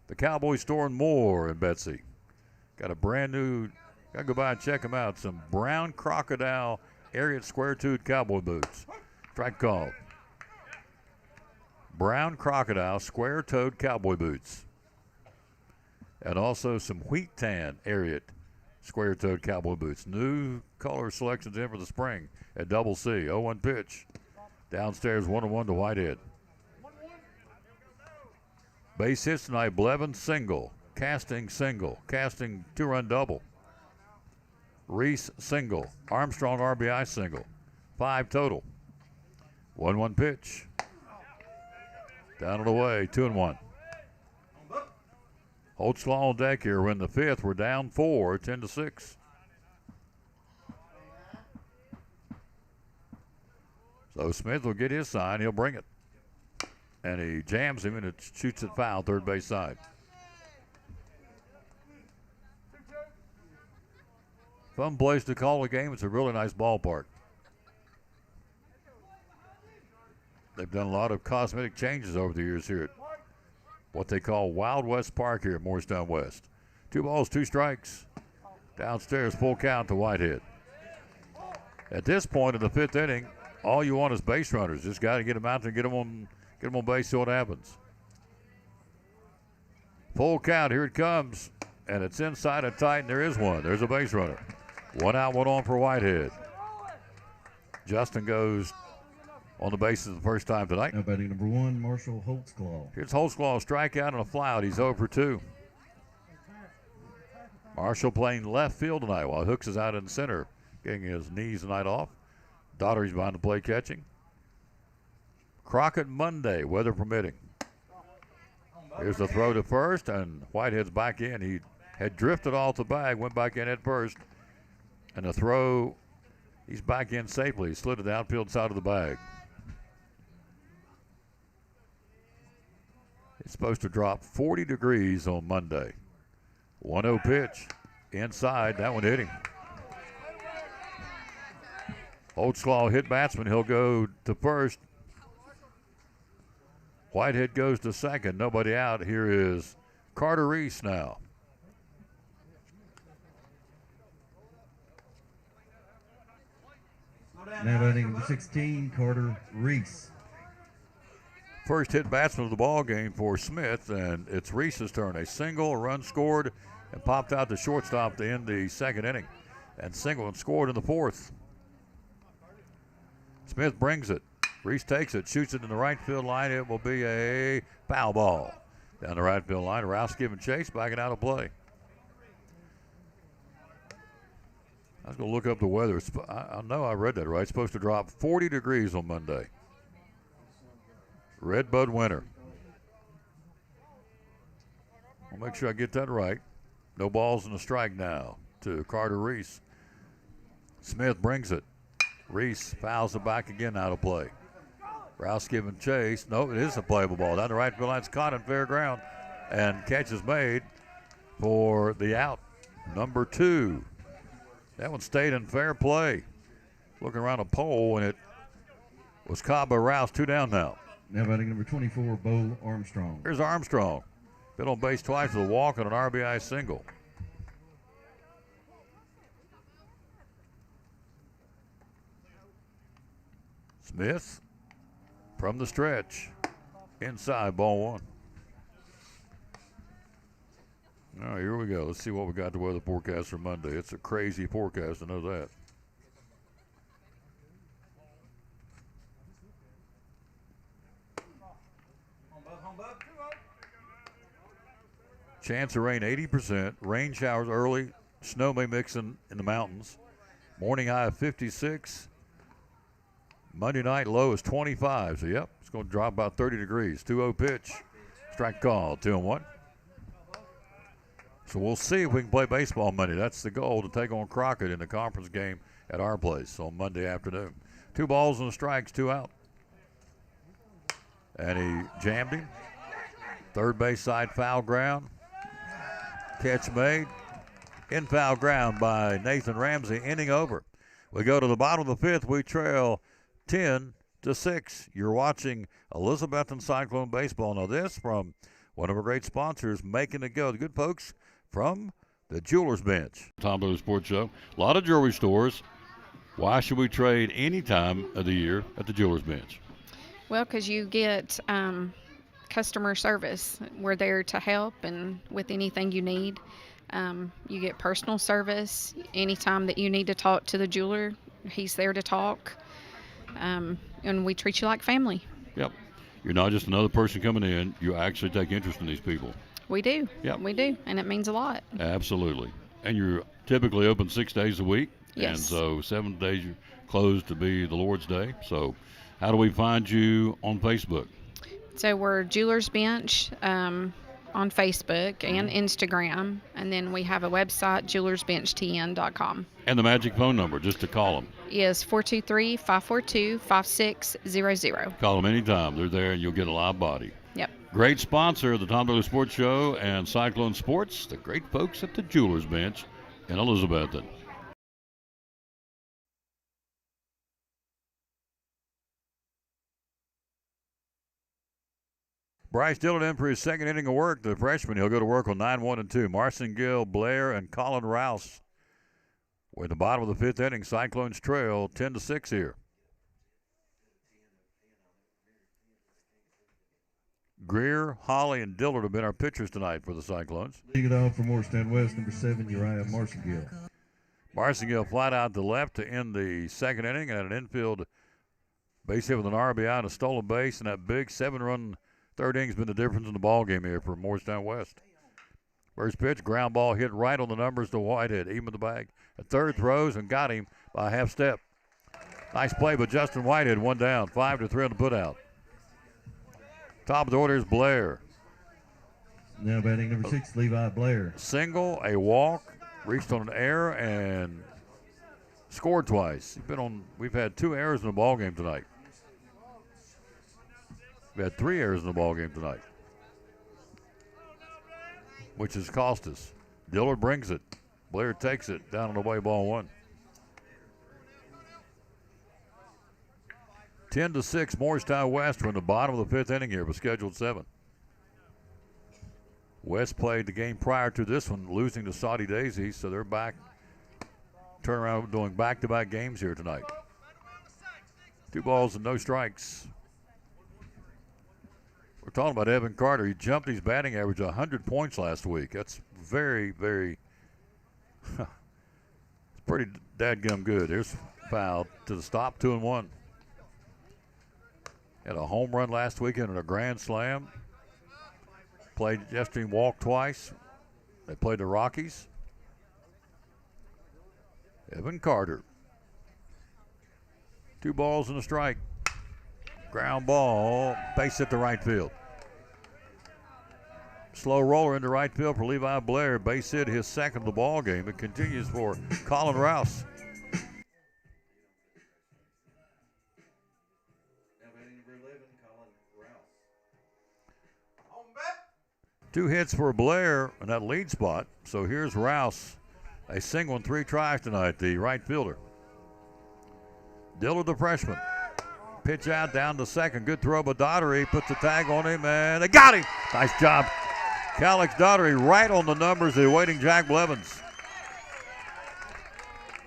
Speaker 1: The Cowboy Store and more in Betsy. Got a brand new, got to go by and check them out. Some brown crocodile Ariat square-toed cowboy boots. Strike call. Brown crocodile square-toed cowboy boots. And also some wheat tan Ariat square-toed cowboy boots. New color selections in for the spring at Double C. 0-1 pitch. Downstairs 1-1 to Whitehead. Base hits tonight, Blevins single, Casting single, Casting 2-run double. Reese single, Armstrong RBI single. 5 total. 1-1 pitch. Down and away, 2-1. Holtzclaw on deck here. We're in the 5th. We're down 4, 10-6. So Smith will get his sign. He'll bring it. And he jams him, and it shoots it foul, third base side. Fun place to call a game. It's a really nice ballpark. They've done a lot of cosmetic changes over the years here at what they call Wild West Park here at Morristown West. 2 balls, 2 strikes. Downstairs, full count to Whitehead. At this point in the 5th inning, all you want is base runners. Just got to get them out there and get them on base, see what happens. Full count, here it comes. And it's inside a tight, and there is one. There's a base runner. 1 out, 1 on for Whitehead. Justin goes on the bases the first time tonight.
Speaker 5: Now batting number 1, Marshall Holtzclaw.
Speaker 1: Here's Holtzclaw, strikeout and a flyout. He's 0 for 2. Marshall playing left field tonight while Hooks is out in center, getting his knees tonight off. Daugherty's behind the plate catching. Crockett Monday, weather permitting. Here's the throw to first, and Whitehead's back in. He had drifted off the bag, went back in at first, and the throw, he's back in safely. He slid to the outfield side of the bag. It's supposed to drop 40 degrees on Monday. 1-0 pitch. Inside. That one hit him. Holtzclaw hit batsman. He'll go to first. Whitehead goes to second. Nobody out. Here is Carter Reese now.
Speaker 5: Now batting number 16, Carter Reese.
Speaker 1: First hit batsman of the ball game for Smith, and it's Reese's turn. A single, a run scored, and popped out to shortstop to end the 2nd inning. And single and scored in the 4th. Smith brings it. Reese takes it, shoots it in the right field line. It will be a foul ball. Down the right field line, Rouse giving chase, backing out of play. I was going to look up the weather. I know I read that right. It's supposed to drop 40 degrees on Monday. Redbud winter. I'll make sure I get that right. No balls and a strike now to Carter Reese. Smith brings it. Reese fouls it back again, out of play. Rouse giving chase. No, it is a playable ball. Down the right field line, it's caught in fair ground. And catch is made for the out. Number 2. That one stayed in fair play. Looking around a pole, and it was caught by Rouse. 2 down now.
Speaker 5: Now batting number 24, Bo Armstrong.
Speaker 1: Here's Armstrong. Been on base twice with a walk and an RBI single. Smith from the stretch. Inside, ball 1. All right, here we go. Let's see what we got the weather forecast for Monday. It's a crazy forecast, I know that. Chance of rain 80%. Rain showers early. Snow may mix in the mountains. Morning high of 56. Monday night low is 25. So, yep, it's going to drop about 30 degrees. 2-0 pitch. Strike call. 2-1. So we'll see if we can play baseball Monday. That's the goal, to take on Crockett in the conference game at our place on Monday afternoon. 2 balls and a strike, 2 out. And he jammed him. Third base side foul ground. Catch made. In foul ground by Nathan Ramsey. Inning over. We go to the bottom of the 5th. We trail 10-6. You're watching Elizabethton Cyclone Baseball. Now this from one of our great sponsors, Making It Go. The good folks from the Jewelers Bench.
Speaker 4: Tom Bowles Sports Show. A lot of jewelry stores. Why should we trade any time of the year at the Jewelers Bench?
Speaker 20: Well, because you get customer service. We're there to help and with anything you need. You get personal service. Anytime that you need to talk to the jeweler, he's there to talk. And we treat you like family.
Speaker 4: Yep. You're not just another person coming in. You actually take interest in these people.
Speaker 20: We do.
Speaker 4: Yep.
Speaker 20: We do, and it means a lot.
Speaker 4: Absolutely. And you're typically open 6 days a week.
Speaker 20: Yes.
Speaker 4: And so 7 days you're closed to be the Lord's Day. So how do we find you on Facebook?
Speaker 20: So we're Jewelers Bench on Facebook and Instagram, and then we have a website, jewelersbenchtn.com.
Speaker 4: And the magic phone number, just to call them.
Speaker 20: Is 423-542-5600.
Speaker 4: Call them anytime. They're there, and you'll get a live body.
Speaker 20: Yep.
Speaker 4: Great sponsor of the Tom Bailey Sports Show and Cyclone Sports, the great folks at the Jewelers Bench in Elizabethton.
Speaker 1: Bryce Dillard in for his second inning of work. The freshman, he'll go to work on 9-1 and 2. Marson Gill, Blair, and Colin Rouse. We're in the bottom of the 5th inning. Cyclones trail 10-6 here. Greer, Holly, and Dillard have been our pitchers tonight for the Cyclones.
Speaker 5: Leading it off for Morristown West, number 7, Uriah Marcingill.
Speaker 1: Marcingill flat out to left to end the second inning, and an infield base hit with an RBI and a stolen base, and that big 7-run third inning's been the difference in the ball game here for Morristown West. First pitch, ground ball hit right on the numbers to Whitehead, even with the bag. At third, throws and got him by a half step. Nice play by Justin Whitehead, 1 down, 5-3 on the putout. Top of the order is Blair.
Speaker 5: Now batting number 6, Levi Blair.
Speaker 1: Single, a walk, reached on an error, and scored twice. We've had 2 errors in the ball game tonight. We had 3 errors in the ball game tonight, which has cost us. Dillard brings it. Blair takes it down on the way, ball 1. 10-6, Morristown West. We're in the bottom of the 5th inning here with scheduled 7. West played the game prior to this one, losing to Saudi Daisies, so they're back, turn around doing back-to-back games here tonight. 2 balls and no strikes. We're talking about Evan Carter. He jumped his batting average 100 points last week. That's very, very, it's pretty dadgum good. Here's foul to the stop, 2-1. Had a home run last weekend and a grand slam. Played yesterday, walked twice. They played the Rockies. Evan Carter. 2 balls and a strike. Ground ball, base hit to right field. Slow roller into right field for Levi Blair. Base hit, his second of the ball game. It continues for Colin Rouse.
Speaker 5: Now batting number 11, Colin Rouse.
Speaker 1: 2 hits for Blair in that lead spot. So here's Rouse. A single and 3 tries tonight, the right fielder. Dillard, the freshman. Pitch out down to second. Good throw by Daughtery. Puts the tag on him, and they got him. Nice job. Calix Daughtery right on the numbers. The awaiting Jack Blevins.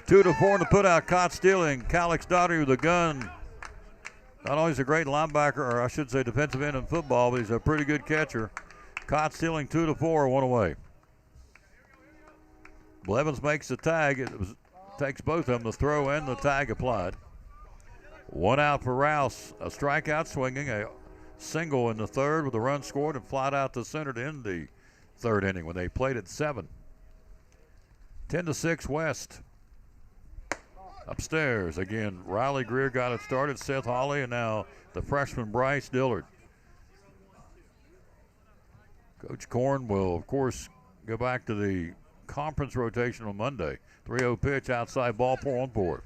Speaker 1: 2-4 in the putout. Caught stealing. Calix Daughtery with a gun. Not only is he a great linebacker, or I should say defensive end in football, but he's a pretty good catcher. Caught stealing 2-4, 1 away. Blevins makes the tag. Takes both of them, the throw and the tag applied. 1 out for Rouse. A strikeout swinging, a single in the third with a run scored and flied out to center to end the third inning when they played at 7. 10-6 West. Upstairs again, Riley Greer got it started. Seth Hawley, and now the freshman Bryce Dillard. Coach Korn will, of course, go back to the conference rotation on Monday. 3-0 pitch outside ball, 4-on-4.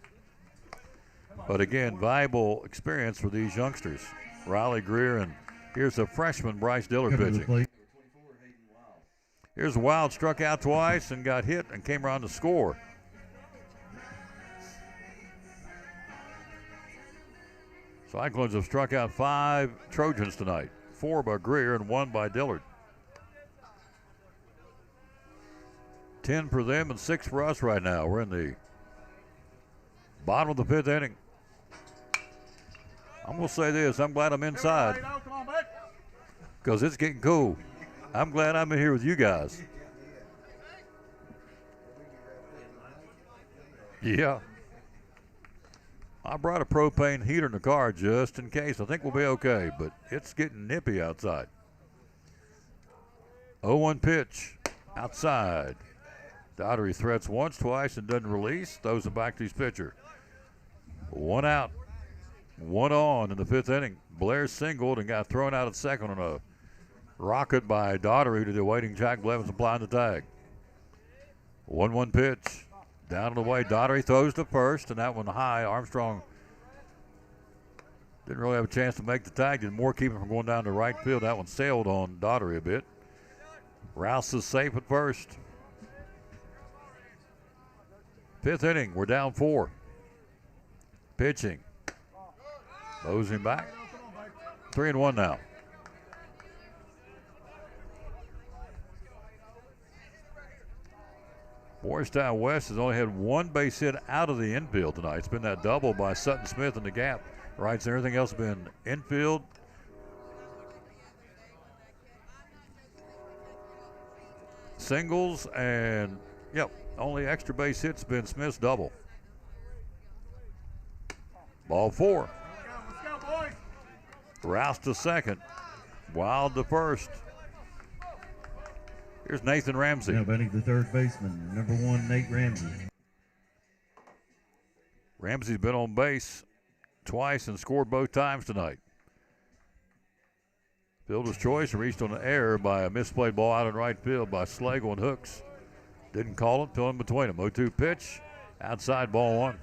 Speaker 1: But again, valuable experience for these youngsters. Riley Greer, and here's the freshman Bryce Dillard pitching. Here's Wild, struck out twice and got hit and came around to score. Cyclones have struck out 5 Trojans tonight. 4 by Greer and 1 by Dillard. 10 for them and 6 for us right now. We're in the bottom of the 5th inning. I'm going to say this. I'm glad I'm inside because it's getting cool. I'm glad I'm in here with you guys. Yeah. I brought a propane heater in the car just in case. I think we'll be okay, but it's getting nippy outside. 0-1 pitch outside. Daughtery threats once, twice, and doesn't release. Throws it back to his pitcher. 1 out, 1 on in the 5th inning. Blair singled and got thrown out at second on a rocket by Daughtery to the waiting Jack Blevins applying the tag. 1-1 pitch. Down and away. Daughtery throws to first, and that one high. Armstrong didn't really have a chance to make the tag. Did more keep him from going down to right field. That one sailed on Daughtery a bit. Rouse is safe at first. 5th inning. We're down 4. Pitching. Mosing back. 3-1 now. Morristown West has only had 1 base hit out of the infield tonight. It's been that double by Sutton Smith in the gap. Right, so everything else has been infield. Singles and, only extra base hit's been Smith's double. Ball 4. Rouse to second. Wild to first. Here's Nathan Ramsey.
Speaker 5: Now batting the third baseman, number 1, Nate Ramsey.
Speaker 1: Ramsey's been on base twice and scored both times tonight. Fielder's choice reached on an error by a misplayed ball out in right field by Slagle and Hooks. Didn't call it, fill in between them. 0-2 pitch, outside, ball 1.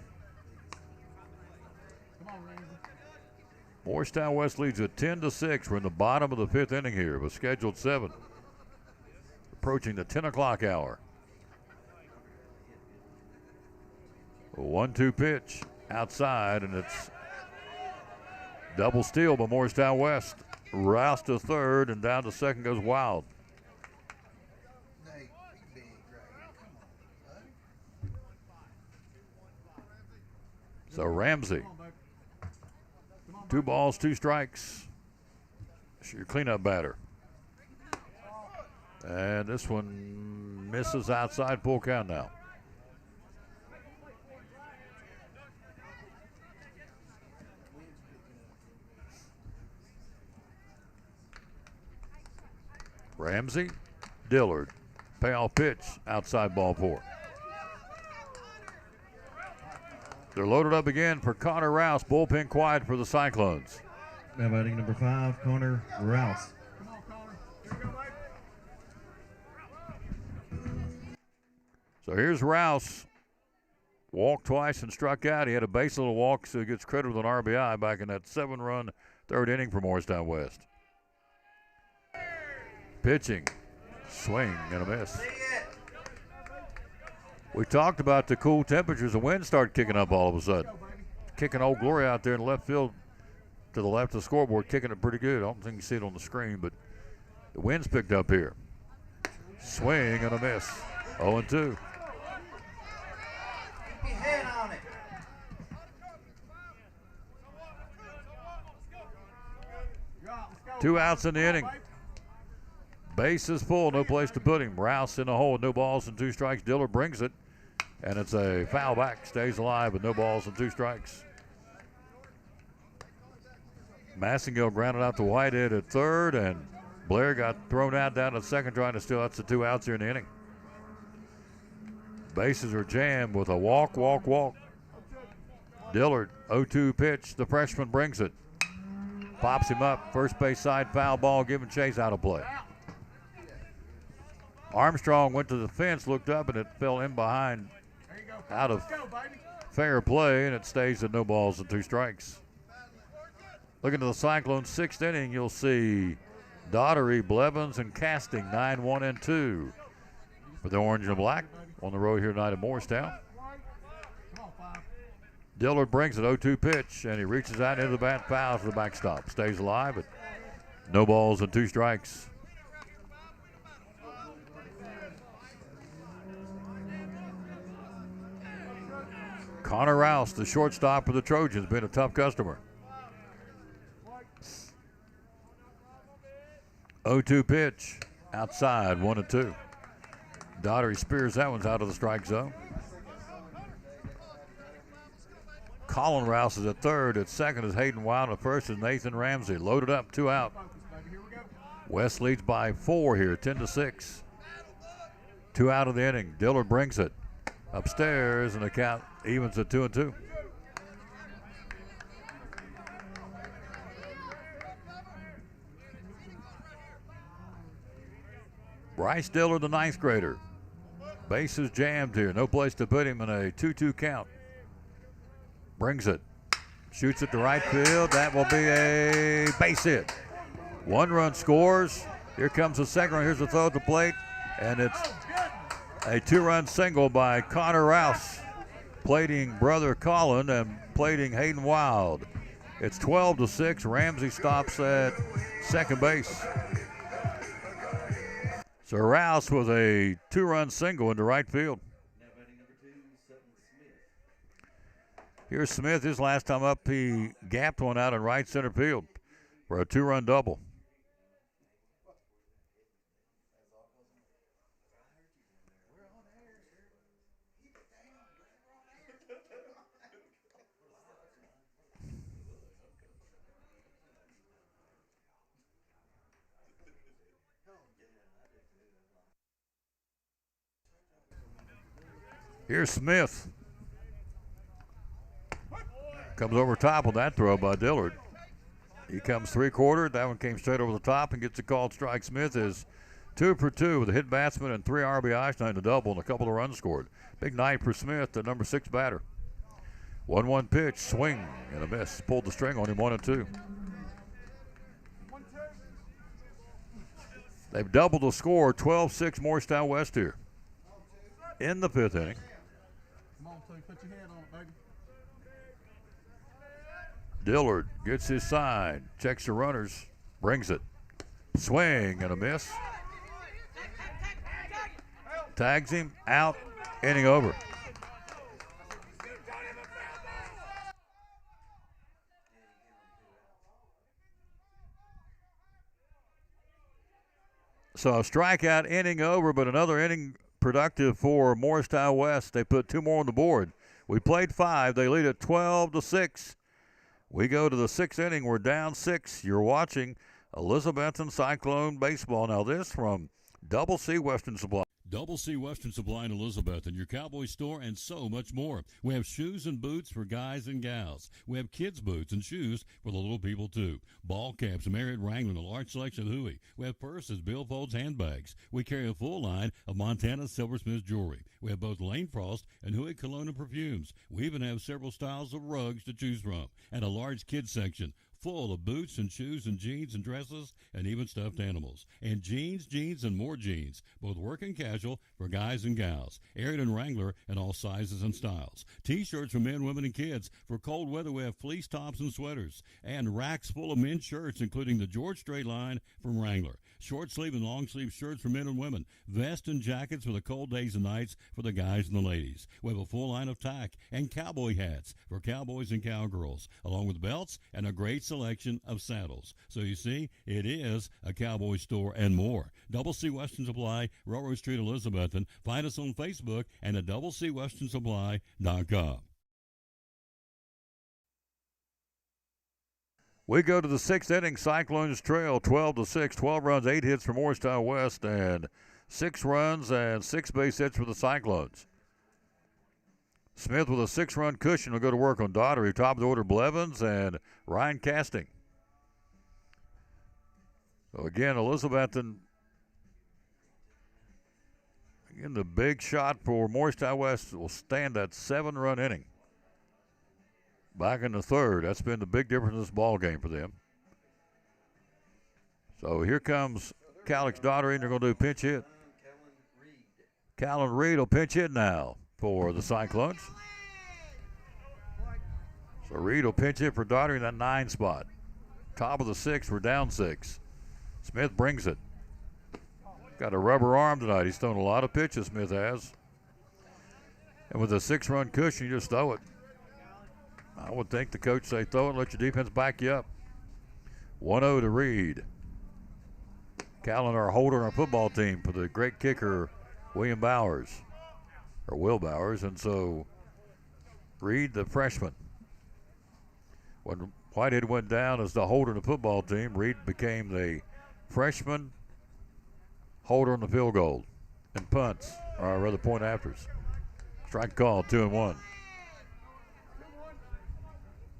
Speaker 1: Morristown West leads at 10-6. We're in the bottom of the 5th inning here with scheduled 7. Approaching the 10 o'clock hour. A 1-2 pitch outside, and it's double steal by Morristown West. Rouse to third, and down to second goes Wild. So Ramsey, 2 balls, 2 strikes. It's your cleanup batter. And this one misses outside, full count now. Ramsey, Dillard, payoff pitch, outside, ball 4. They're loaded up again for Connor Rouse, bullpen quiet for the Cyclones.
Speaker 5: Now batting number 5, Connor Rouse.
Speaker 1: So here's Rouse. Walked twice and struck out. He had a base little walk, so he gets credit with an RBI back in that 7-run 3rd inning for Morristown West. Pitching, swing and a miss. We talked about the cool temperatures. The wind started kicking up all of a sudden. Kicking Old Glory out there in left field to the left of the scoreboard, kicking it pretty good. I don't think you see it on the screen, but the wind's picked up here. Swing and a miss. 0-2.
Speaker 5: Head on it.
Speaker 1: 2 outs in the inning. Base is full, no place to put him. Rouse in the hole with no balls and 2 strikes. Dillard brings it, and it's a foul back. Stays alive with no balls and 2 strikes. Massengill grounded out to Whitehead at third, and Blair got thrown out down at second trying to steal. That's the 2 outs here in the inning. Bases are jammed with a walk. Dillard, 0-2 pitch. The freshman brings it. Pops him up. First base side, foul ball, giving chase, out of play. Armstrong went to the fence, looked up, and it fell in behind out of fair play, and it stays at no balls and 2 strikes. Looking to the Cyclones' 6th inning, you'll see Daughtery, Blevins, and Casting, 9-1 and 2 for the Orange and Black on the road here tonight at Morristown. Dillard brings it, 0-2 pitch, and he reaches out into the bat, fouls to the backstop. Stays alive, but no balls and 2 strikes. Connor Rouse, the shortstop for the Trojans, been a tough customer. 0-2 pitch, outside, 1-2. Daughtery spears that one's out of the strike zone. Colin Rouse is at third. At second is Hayden Wild. At first is Nathan Ramsey. Loaded up, 2 out. West leads by 4 here, 10-6. 2 out of the inning. Dillard brings it upstairs, and the count evens at 2-2. Bryce Dillard, the 9th grader. Bases jammed here. No place to put him in a 2-2 count. Brings it. Shoots it to right field. That will be a base hit. 1 run scores. Here comes the second run. Here's the throw at the plate. And it's a 2-run single by Connor Rouse, plating brother Colin and plating Hayden Wild. It's 12-6. Ramsey stops at second base. So Rouse with a 2-run single into right field. Here's Smith. His last time up, he gapped one out in right center field for a 2-run double. Here's Smith. Comes over top with that throw by Dillard. He comes 3/4. That one came straight over the top and gets a called strike. Smith is 2 for 2 with a hit batsman and 3 RBIs tonight, a double and a couple of runs scored. Big night for Smith, the number 6 batter. 1-1 pitch, swing and a miss. Pulled the string on him, 1-2. They've doubled the score, 12-6 Morristown West here in the 5th inning. Dillard gets his sign, checks the runners, brings it. Swing and a miss. Tags him, out, inning over. So a strikeout, inning over, but another inning productive for Morristown West. They put 2 more on the board. We played 5. They lead at 12-6. We go to the 6th inning. We're down 6. You're watching Elizabethton Cyclone Baseball. Now this from Double C Western Supply.
Speaker 4: Double C Western Supply in Elizabethton, your Cowboy store, and so much more. We have shoes and boots for guys and gals. We have kids' boots and shoes for the little people, too. Ball caps, Marriott Wrangler, a large selection of Huey. We have purses, billfolds, handbags. We carry a full line of Montana Silversmith jewelry. We have both Lane Frost and Huey cologne and perfumes. We even have several styles of rugs to choose from, and a large kids section full of boots and shoes and jeans and dresses and even stuffed animals. And jeans, and more jeans, both work and casual for guys and gals. Ariat and Wrangler in all sizes and styles. T-shirts for men, women, and kids. For cold weather, we have fleece tops and sweaters. And racks full of men's shirts, including the George Strait line from Wrangler. Short sleeve and long sleeve shirts for men and women. Vests and jackets for the cold days and nights for the guys and the ladies. We have a full line of tack and cowboy hats for cowboys and cowgirls, along with belts and a great selection of saddles. So you see, it is a cowboy store and more. Double C Western Supply, Railroad Street, Elizabethton. Find us on Facebook and at doublecwesternsupply.com.
Speaker 1: We go to the 6th inning. Cyclones trail 12-6. 12 runs, 8 hits for Morristown West, and 6 runs and 6 base hits for the Cyclones. Smith with a 6-run cushion will go to work on Daugherty. Top of the order, Blevins and Ryan Casting. So again, Elizabethton. Again, the big shot for Morristown West will stand that 7-run inning. Back in the 3rd. That's been the big difference in this ball game for them. So here comes Calix Daugherty, and they're going to do a pinch hit. Callan Reed will pinch hit now for the Cyclones. So Reed will pinch hit for Daugherty in that 9 spot. Top of the 6th, we're down 6. Smith brings it. Got a rubber arm tonight. He's thrown a lot of pitches, Smith has. And with a 6-run cushion, you just throw it. I would think the coach say throw it and let your defense back you up. 1-0 to Reed. Callan, our holder on our football team for the great kicker, William Bowers, or Will Bowers. And so Reed, the freshman, When Whitehead went down as the holder in the football team, Reed became the freshman holder on the field goal and punts, or rather point afters. Strike call, 2-1.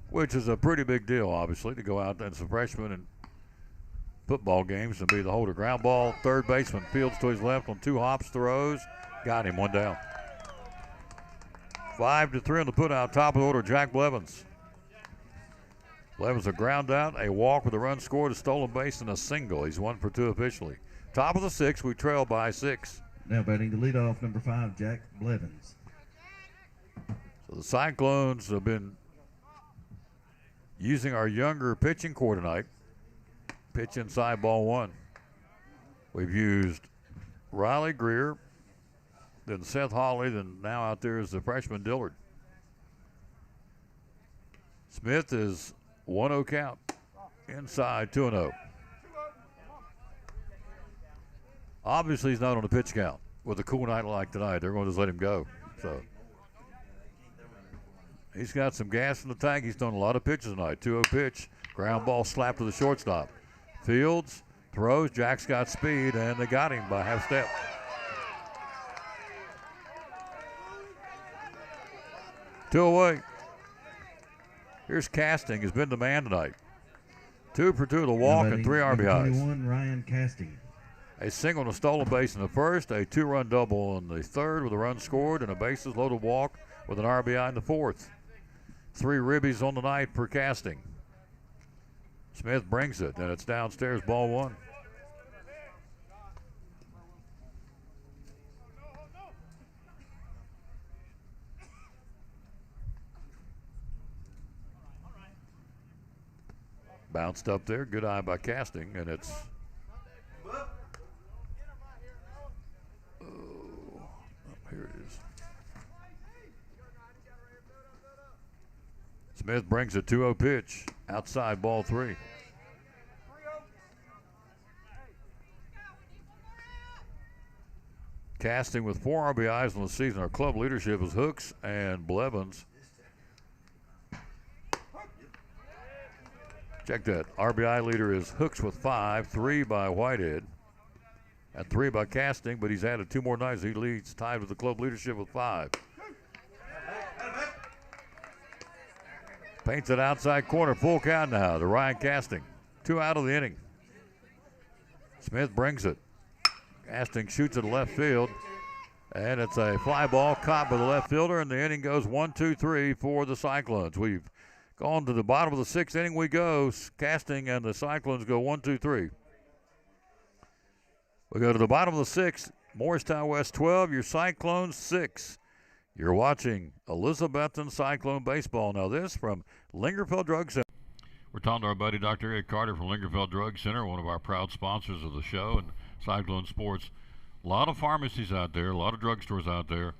Speaker 1: Which is a pretty big deal, obviously, to go out there as a freshman in football games and be the holder. Ground ball, third baseman Fields to his left on 2 hops, throws. Got him, 1 down. 5-3 on the putout, top of the order, Jack Blevins. Blevins a ground out, a walk with a run scored, a stolen base, and a single. He's 1 for 2 officially. Top of the 6th, we trail by 6.
Speaker 5: Now batting the leadoff, number 5, Jack Blevins.
Speaker 1: So the Cyclones have been using our younger pitching core tonight. Pitch inside, ball 1. We've used Riley Greer, then Seth Hawley, then now out there is the freshman Dillard. Smith is 1-0 count. Inside, 2-0. Obviously, he's not on the pitch count. With a cool night like tonight, they're going to just let him go. So he's got some gas in the tank. He's done a lot of pitches tonight. 2-0 pitch. Ground ball slapped to the shortstop. Fields throws. Jack's got speed, and they got him by half step. Two away. Here's Casting. Has been the man tonight. 2 for 2 to walk and 3 RBIs.
Speaker 5: 21, Ryan Casting.
Speaker 1: A single and a stolen base in the first, a 2-run double in the third with a run scored, and a bases loaded walk with an RBI in the fourth. 3 ribbies on the night for Casting. Smith brings it, and it's downstairs, ball 1. Bounced up there, good eye by Casting, and it's here it is. Smith brings a 2-0 pitch. Outside, ball 3. Casting with 4 RBIs on the season. Our club leadership is Hooks and Blevins. Check that. RBI leader is Hooks with 5, 3 by Whitehead, and 3 by Casting, but he's added 2 more nights. He leads, tied with the club leadership with 5. Paints it outside corner, full count now to Ryan Casting. 2 out of the inning. Smith brings it. Casting shoots it to left field, and it's a fly ball caught by the left fielder, and the inning goes 1-2-3 for the Cyclones. We've gone to the bottom of the 6th inning. We go. Casting and the Cyclones go 1-2-3. We go to the bottom of the 6th. Morristown West 12, your Cyclones 6. You're watching Elizabethton Cyclone Baseball. Now this from Lingerfeld Drug Center. We're talking to our buddy Dr. Eric Carter from Lingerfeld Drug Center, one of our proud sponsors of the show and Cyclone Sports. A lot of pharmacies out there, a lot of drugstores out there.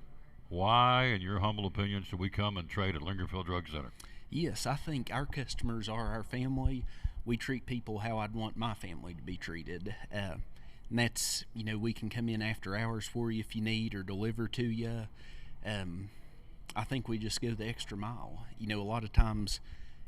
Speaker 1: Why, in your humble opinion, should we come and trade at Lingerfeld Drug Center?
Speaker 21: Yes, I think our customers are our family. We treat people how I'd want my family to be treated. And that's, we can come in after hours for you if you need, or deliver to you. I think we just go the extra mile. A lot of times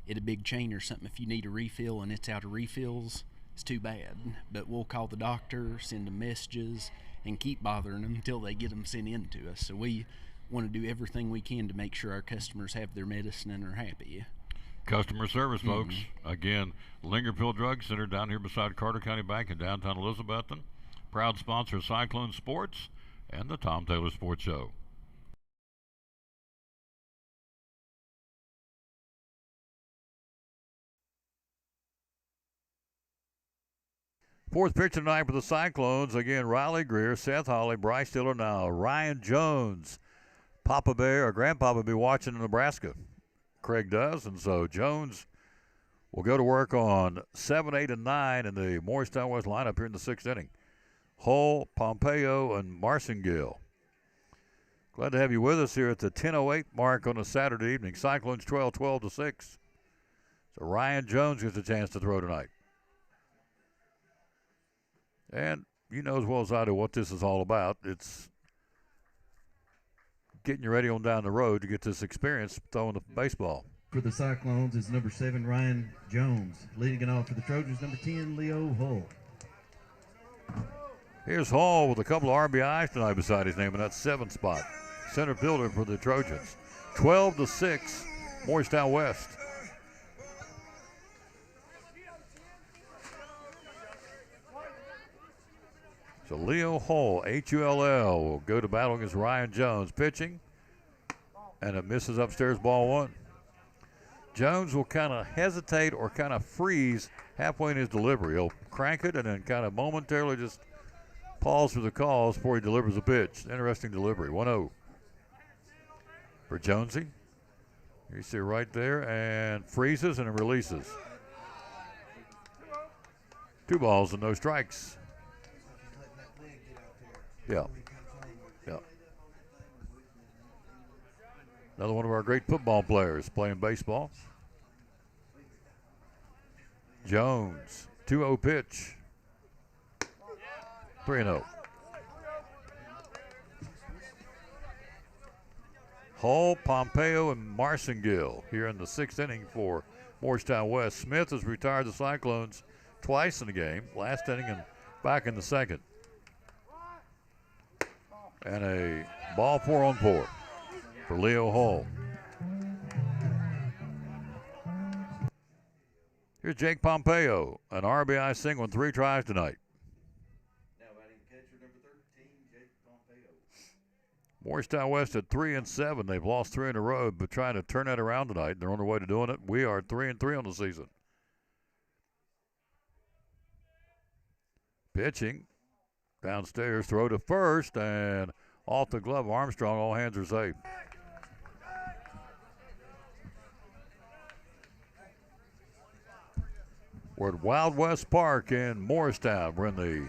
Speaker 21: at a big chain or something, if you need a refill and it's out of refills, it's too bad. But we'll call the doctor, send them messages, and keep bothering them until they get them sent in to us. So we want to do everything we can to make sure our customers have their medicine and are happy.
Speaker 1: Customer service, folks. Again, Lingerfeld Drug Center down here beside Carter County Bank in downtown Elizabethton. Proud sponsor of Cyclone Sports and the Tom Taylor Sports Show. Fourth pitch tonight for the Cyclones. Again, Riley Greer, Seth Hawley, Bryce Diller, now Ryan Jones. Papa Bear or Grandpapa be watching in Nebraska. Craig does, and so Jones will go to work on 7, 8, and 9 in the Morristown West lineup here in the 6th inning. Hull, Pompeo, and Marcingale. Glad to have you with us here at the 10:08 mark on a Saturday evening. Cyclones trail 12-6. So Ryan Jones gets a chance to throw tonight. And you know as well as I do what this is all about. It's getting you ready on down the road to get this experience throwing the baseball.
Speaker 5: for the Cyclones is number 7, Ryan Jones. Leading it off for the Trojans, number 10, Leo Hull.
Speaker 1: Here's Hall with a couple of RBIs tonight beside his name in that 7th spot. Center fielder for the Trojans. 12-6, Morristown West. So Leo Hull, H-U-L-L, will go to battle against Ryan Jones. Pitching, and it misses upstairs, ball 1. Jones will kind of hesitate or kind of freeze halfway in his delivery. He'll crank it and then kind of momentarily just pause for the calls before he delivers a pitch. Interesting delivery, 1-0 for Jonesy. You see right there, and freezes and releases. 2 balls and no strikes. Yeah. Yeah. Another one of our great football players playing baseball. Jones, 2-0 pitch. 3-0. Hull, Pompeo, and Marcingill here in the 6th inning for Morristown West. Smith has retired the Cyclones twice in the game, last inning and back in the 2nd. And a ball 4-on-4 for Leo Hull. Here's Jake Pompeo, an RBI single in 3 tries tonight.
Speaker 5: Now batting catcher, number 13, Jake Pompeo.
Speaker 1: Morristown West at 3-7. They've lost 3 in a row, but trying to turn that around tonight. They're on their way to doing it. We are 3-3 on the season. Pitching. Downstairs, throw to first, and off the glove of Armstrong, all hands are safe. We're at Wild West Park in Morristown. We're in the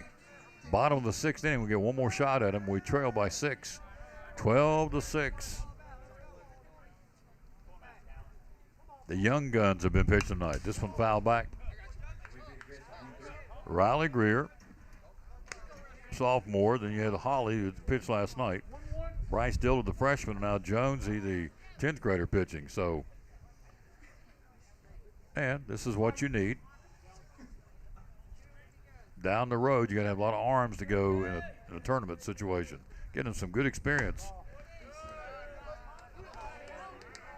Speaker 1: bottom of the 6th inning. We get one more shot at him. We trail by 6, 12-6. The young guns have been pitched tonight. This one fouled back. Riley Greer, sophomore. Then you had Holly, who pitched last night. Bryce Dillard, the freshman, and now Jonesy, the 10th grader, pitching. So, and this is what you need. Down the road, you got to have a lot of arms to go in a tournament situation. Getting some good experience.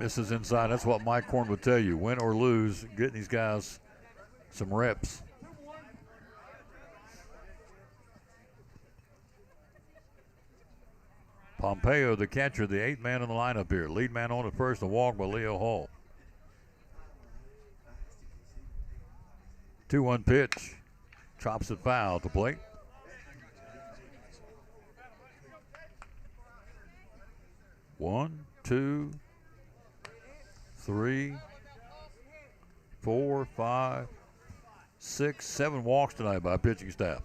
Speaker 1: This is inside. That's what Mike Horn would tell you. Win or lose, getting these guys some reps. Pompeo, the catcher, the 8th man in the lineup here. Lead man on at first, a walk by Leo Hull. 2-1 pitch. Chops it foul at the plate. One, two, 3, 4, 5, 6, 7 walks tonight by pitching staff.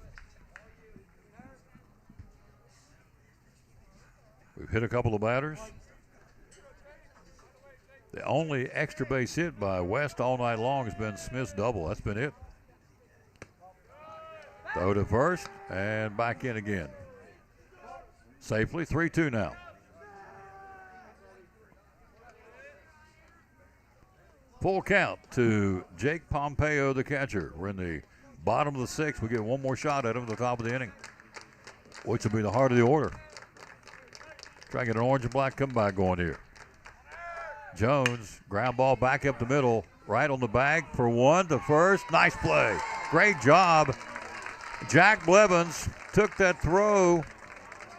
Speaker 1: We've hit a couple of batters. The only extra base hit by West all night long has been Smith's double. That's been it. Throw to first and back in again. Safely, 3-2 now. Full count to Jake Pompeo, the catcher. We're in the bottom of the 6th. We get one more shot at him at the top of the inning, which will be the heart of the order. Try to get an orange and black comeback going here. Jones, ground ball back up the middle, right on the bag for 1 to first. Nice play. Great job. Jack Blevins took that throw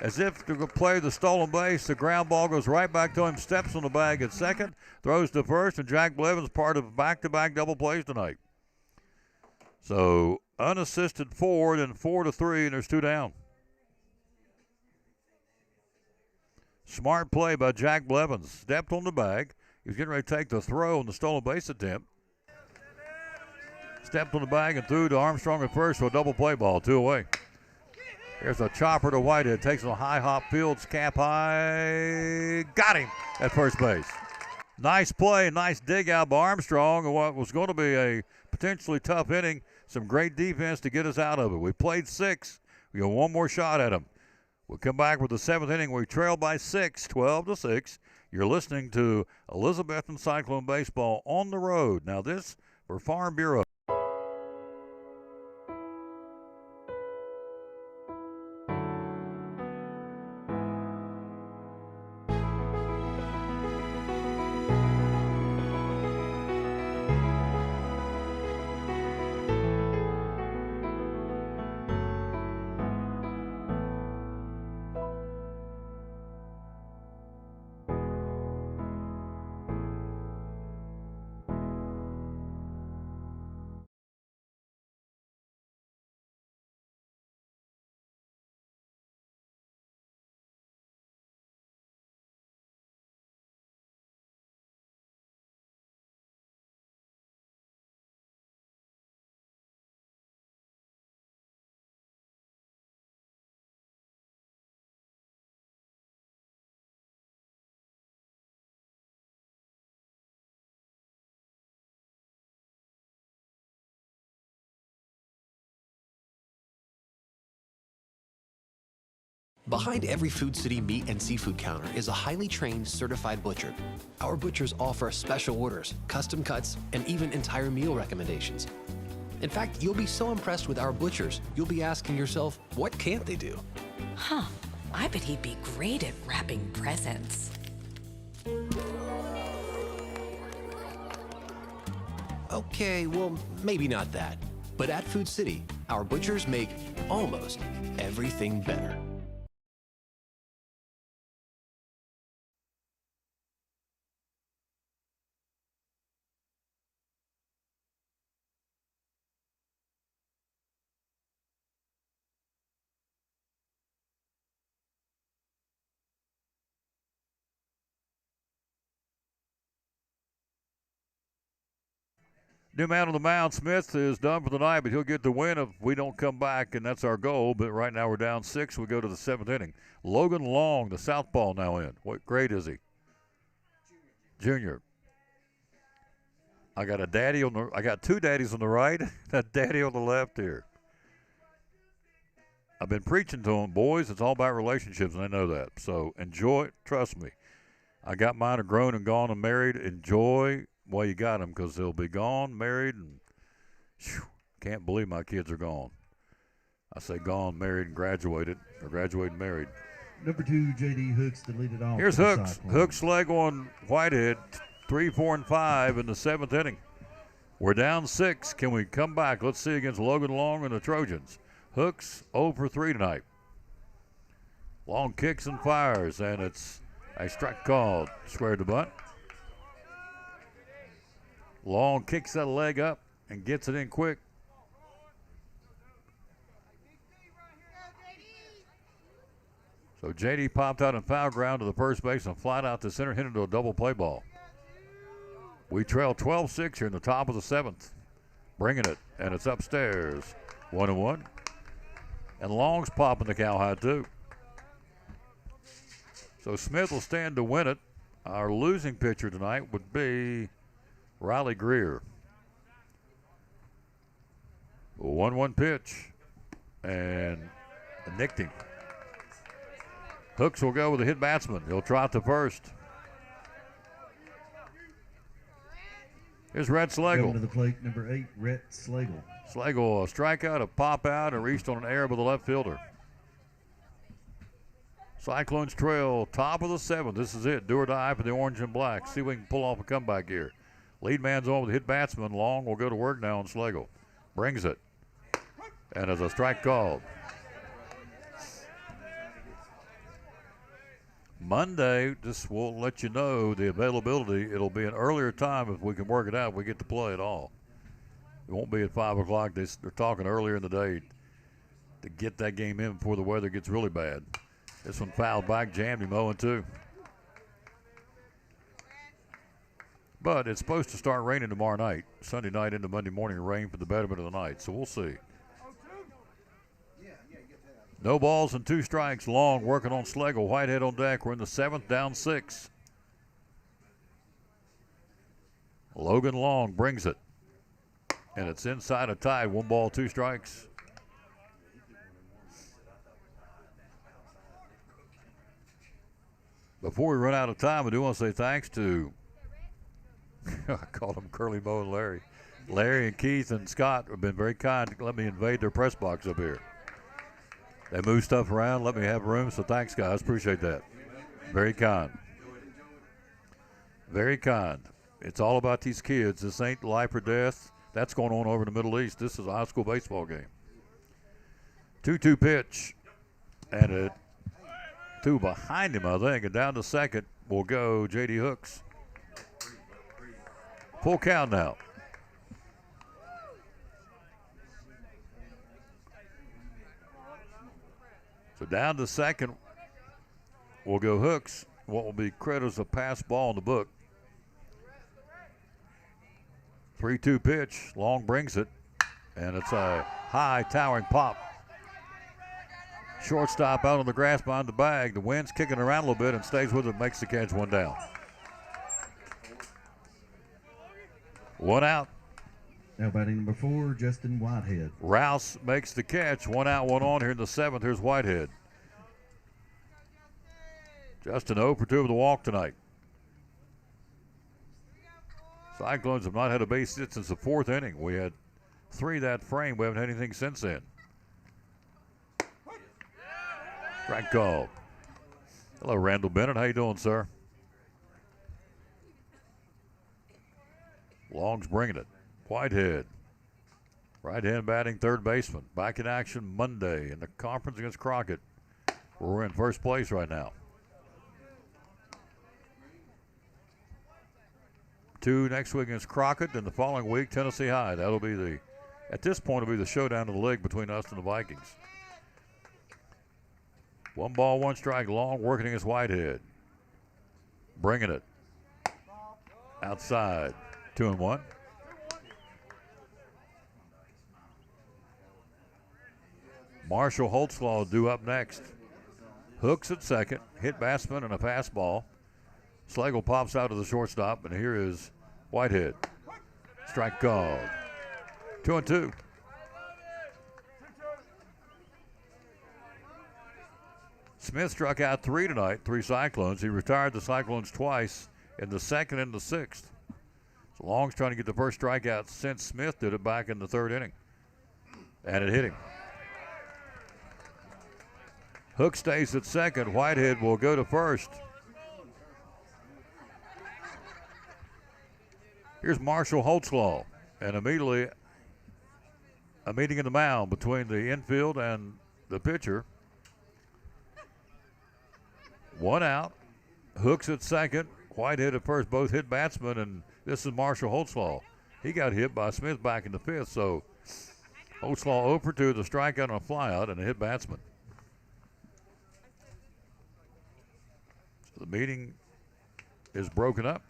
Speaker 1: as if to play the stolen base. The ground ball goes right back to him, steps on the bag at second, throws to first, and Jack Blevins part of back-to-back double plays tonight. So unassisted forward and 4-3, and there's 2 down. Smart play by Jack Blevins. Stepped on the bag. He was getting ready to take the throw on the stolen base attempt. Stepped on the bag and threw to Armstrong at first for a double play ball, 2 away. There's a chopper to Whitehead. Takes on a high hop fields, cap high. Got him at first base. Nice play, nice dig out by Armstrong. What was going to be a potentially tough inning. Some great defense to get us out of it. We played 6. We got one more shot at him. We'll come back with the 7th inning. We trail by 6, 12-6. You're listening to Elizabethton Cyclone Baseball on the road. Now this for Farm Bureau.
Speaker 17: Behind every Food City meat and seafood counter is a highly trained, certified butcher. Our butchers offer special orders, custom cuts, and even entire meal recommendations. In fact, you'll be so impressed with our butchers, you'll be asking yourself, what can't they do?
Speaker 18: Huh. I bet he'd be great at wrapping presents.
Speaker 17: Okay, well, maybe not that. But at Food City, our butchers make almost everything better.
Speaker 1: New man on the mound, Smith, is done for the night, but he'll get the win if we don't come back, and that's our goal. But right now we're down 6. We go to the 7th inning. Logan Long, the southpaw, now in. What grade is he? Junior. I got two daddies on the right, a daddy on the left here. I've been preaching to them, boys. It's all about relationships, and they know that. So enjoy it. Trust me. I got mine are grown and gone and married. Enjoy while you got them, because they'll be gone, married, and can't believe my kids are gone. I say gone, married, and graduated, or graduated and married.
Speaker 5: Number 2, J.D. Hooks, to lead it off.
Speaker 1: Here's Hooks. Hooks leg on Whitehead, 3, 4, and 5 in the 7th inning. We're down 6. Can we come back? Let's see against Logan Long and the Trojans. Hooks 0 for 3 tonight. Long kicks and fires, and it's a strike called. Squared the bunt. Long kicks that leg up and gets it in quick. So JD popped out in foul ground to the first base and flied out to center, hit into a double play ball. We trail 12-6 here in the top of the 7th. Bringing it, and it's upstairs. 1-1. And Long's popping the cowhide too. So Smith will stand to win it. Our losing pitcher tonight would be Riley Greer. 1-1 pitch, and nicked him. Hooks will go with a hit batsman. He'll trot to first. Here's Rhett Slagle.
Speaker 5: Coming to the plate, number 8, Rhett Slagle.
Speaker 1: Slagle, a strikeout, a pop out, and reached on an error by the left fielder. Cyclones trail top of the 7th. This is it. Do or die for the orange and black. See if we can pull off a comeback here. Lead man's on with a hit batsman. Long will go to work now on Slagle. Brings it. And as a strike called. Monday, just will let you know the availability. It'll be an earlier time if we can work it out, if we get to play at all. It won't be at 5 o'clock. They're talking earlier in the day to get that game in before the weather gets really bad. This one fouled back, jammed him 0-2. But it's supposed to start raining tomorrow night, Sunday night into Monday morning, rain for the betterment of the night. So we'll see. No balls and 2 strikes. Long working on Slagle. Whitehead on deck. We're in the 7th, down 6. Logan Long brings it. And it's inside a tie. 1 ball, 2 strikes. Before we run out of time, I do want to say thanks to, I called them Curly, Mo, and Larry. Larry and Keith and Scott have been very kind to let me invade their press box up here. They move stuff around, let me have room, so thanks, guys. Appreciate that. Very kind. Very kind. It's all about these kids. This ain't life or death. That's going on over in the Middle East. This is a high school baseball game. 2-2 pitch. And a 2 behind him, I think. And down to second will go J.D. Hooks. Full count now. So down to second will go Hooks. What will be credited as a pass ball in the book. 3-2 pitch. Long brings it. And it's a high towering pop. Shortstop out on the grass behind the bag. The wind's kicking around a little bit and stays with it, makes the catch, 1 down. 1 out.
Speaker 5: Now batting number 4, Justin Whitehead.
Speaker 1: Rouse makes the catch. 1 out, 1 on here in the 7th. Here's Whitehead. Justin 0 for 2 with the walk tonight. Cyclones have not had a base hit since the 4th inning. We had 3 that frame. We haven't had anything since then. Strike call. Hello, Randall Bennett. How you doing, sir? Long's bringing it. Whitehead. Right-hand batting third baseman. Back in action Monday in the conference against Crockett. We're in first place right now. 2 next week against Crockett, and the following week Tennessee High. That'll be the, at this point, it'll be the showdown of the league between us and the Vikings. 1 ball, 1 strike. Long working against Whitehead. Bringing it. Outside. 2-1. Marshall Holtzclaw due up next. Hooks at second. Hit batsman and a fastball. Slagle pops out to the shortstop, and here is Whitehead. Strike called. 2-2. Smith struck out 3 tonight, 3 Cyclones. He retired the Cyclones twice in the 2nd and the 6th. So Long's trying to get the first strikeout since Smith did it back in the 3rd inning. And it hit him. Hook stays at second. Whitehead will go to first. Here's Marshall Holtzclaw. And immediately a meeting in the mound between the infield and the pitcher. 1 out. Hooks at second. Whitehead at first. Both hit batsmen, and this is Marshall Holtzclaw. He got hit by Smith back in the 5th, so Holtzclaw 0 for 2, the strikeout on a flyout and a hit batsman. So the meeting is broken up.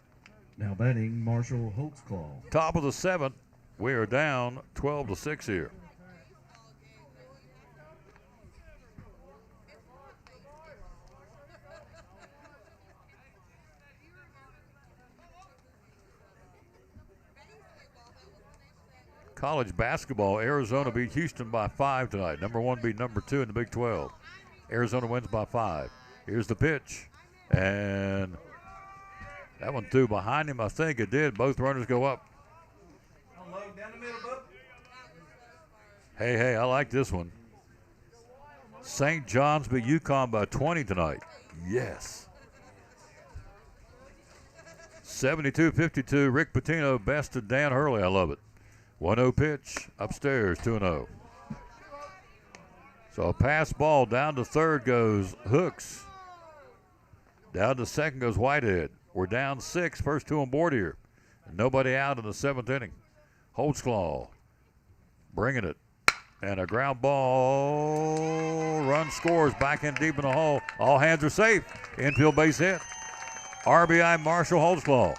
Speaker 5: Now batting Marshall Holtzclaw.
Speaker 1: Top of the 7th. We are down 12-6 here. College basketball, Arizona beat Houston by 5 tonight. Number 1 beat number 2 in the Big 12. Arizona wins by 5. Here's the pitch. And that one threw behind him. I think it did. Both runners go up. Hey, I like this one. St. John's beat UConn by 20 tonight. Yes. 72-52. Rick Pitino bested Dan Hurley. I love it. 1-0 pitch. Upstairs, 2-0. So a pass ball. Down to third goes Hooks. Down to second goes Whitehead. We're down 6. First 2 on board here. And nobody out in the 7th inning. Holtzclaw bringing it. And a ground ball. Run scores. Back in deep in the hole. All hands are safe. Infield base hit. RBI Marshall Holtzclaw.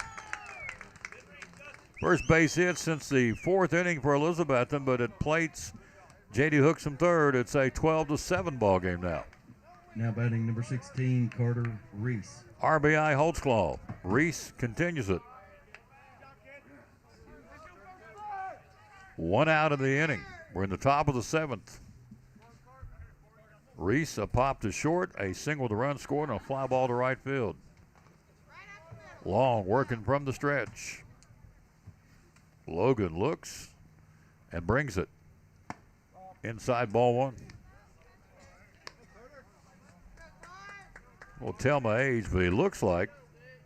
Speaker 1: First base hit since the 4th inning for Elizabethton, but it plates J.D. Hooks from third. It's a 12-7 ball game now.
Speaker 5: Now batting number 16, Carter Reese.
Speaker 1: RBI Holtzclaw. Reese continues it. 1 out of the inning. We're in the top of the 7th. Reese, a pop to short, a single to run scored, and a fly ball to right field. Long working from the stretch. Logan looks and brings it. Inside ball one. Won't tell my age, but he looks like,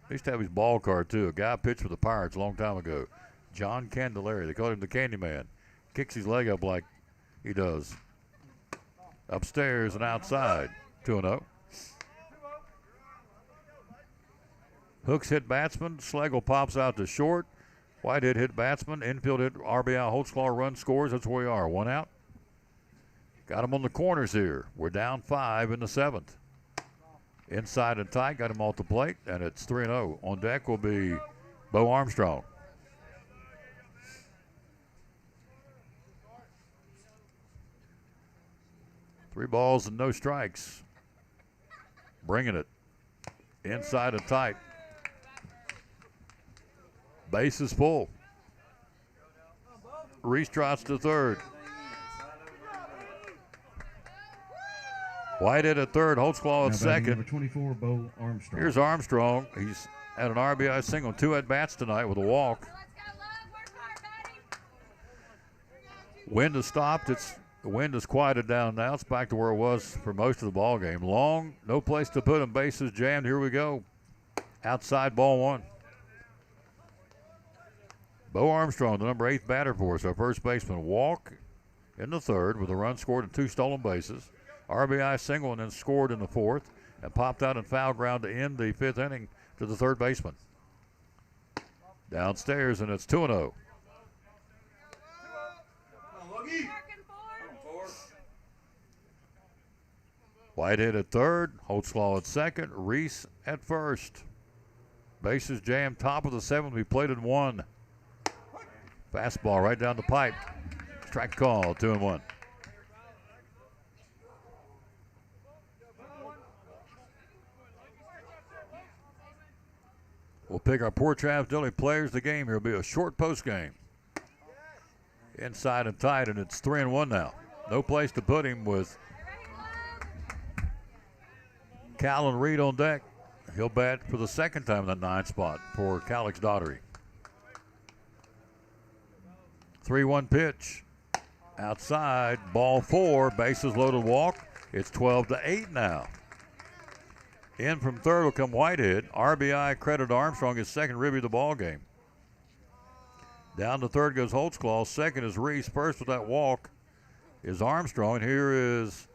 Speaker 1: he used to have his ball card too. A guy pitched for the Pirates a long time ago. John Candelaria. They called him the Candyman. Kicks his leg up like he does. Upstairs and outside. 2-0. Hooks hit batsman. Schlegel pops out to short. Whitehead hit batsman. Infield hit RBI. Holtzclaw run scores. That's where we are. 1 out. Got him on the corners here. We're down 5 in the 7th. Inside and tight. Got him off the plate. And it's 3-0. On deck will be Bo Armstrong. Three balls and no strikes. Bringing it. Inside and tight. Base is full. Reese trots to third. Whitehead at third. Holtzclaw at second.
Speaker 5: Number 24, Bo Armstrong.
Speaker 1: Here's Armstrong. He's had an RBI single, 2 at-bats tonight with a walk. Wind has stopped. The wind has quieted down now. It's back to where it was for most of the ball game. Long, no place to put him. Bases jammed. Here we go. Outside ball one. Bo Armstrong, the number 8 batter for us. Our first baseman. Walk in the third with a run scored and 2 stolen bases. RBI single and then scored in the 4th and popped out in foul ground to end the 5th inning to the third baseman. Downstairs, and it's 2-0. Whitehead at third, Holtzclaw at second, Reese at first. Bases jammed, top of the 7th. We played in 1. Fastball right down the pipe. Strike call, 2-1. We'll pick our Port Travis Dilley players of the game. Here will be a short post game. Inside and tight, and it's 3-1 now. No place to put him with Callan Reed on deck. He'll bat for the second time in the 9th spot for Calix Daughtery. 3-1 pitch. Outside, ball 4, bases loaded walk. It's 12-8 now. In from third will come Whitehead. RBI credit to Armstrong, his second ribby of the ball game. Down to third goes Holtzclaw. Second is Reese. First with that walk is Armstrong. And here is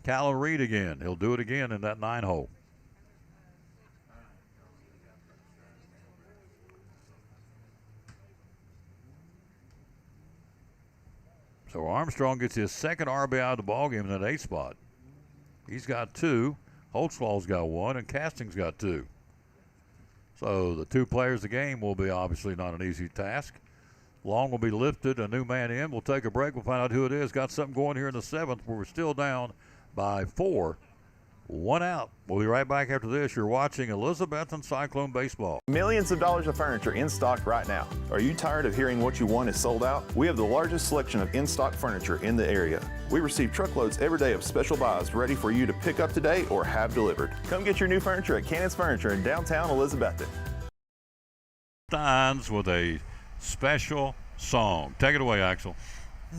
Speaker 1: Callan Reed again. He'll do it again in that 9 hole. So Armstrong gets his second RBI of the ball game in that 8th spot. He's got 2. Holtzclaw's got 1, and Casting's got 2. So the 2 players of the game will be obviously not an easy task. Long will be lifted, a new man in. We'll take a break. We'll find out who it is. Got something going here in the 7th where we're still down by 4. 1 out. We'll be right back after this. You're watching Elizabethton Cyclone Baseball.
Speaker 16: Millions of dollars of furniture in stock right now. Are you tired of hearing what you want is sold out? We have the largest selection of in-stock furniture in the area. We receive truckloads every day of special buys ready for you to pick up today or have delivered. Come get your new furniture at Cannon's Furniture in downtown Elizabethton.
Speaker 1: Steins with a special song. Take it away, Axel.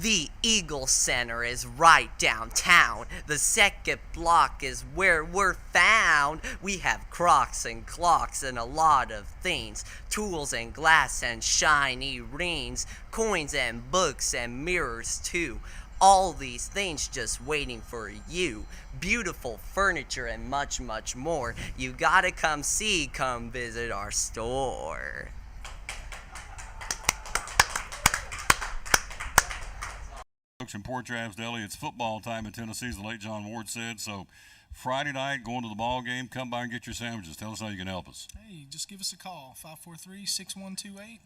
Speaker 2: The Eagle Center is right downtown. The second block is where we're found. We have crocs and clocks and a lot of things. Tools and glass and shiny rings. Coins and books and mirrors too. All these things just waiting for you. Beautiful furniture and much, much more. You gotta come visit our store.
Speaker 1: Folks in Port Travis Deli, it's football time in Tennessee, as the late John Ward said. So Friday night, going to the ball game, come by and get your sandwiches. Tell us how you can help us.
Speaker 22: Hey, just give us a call, 543-6128,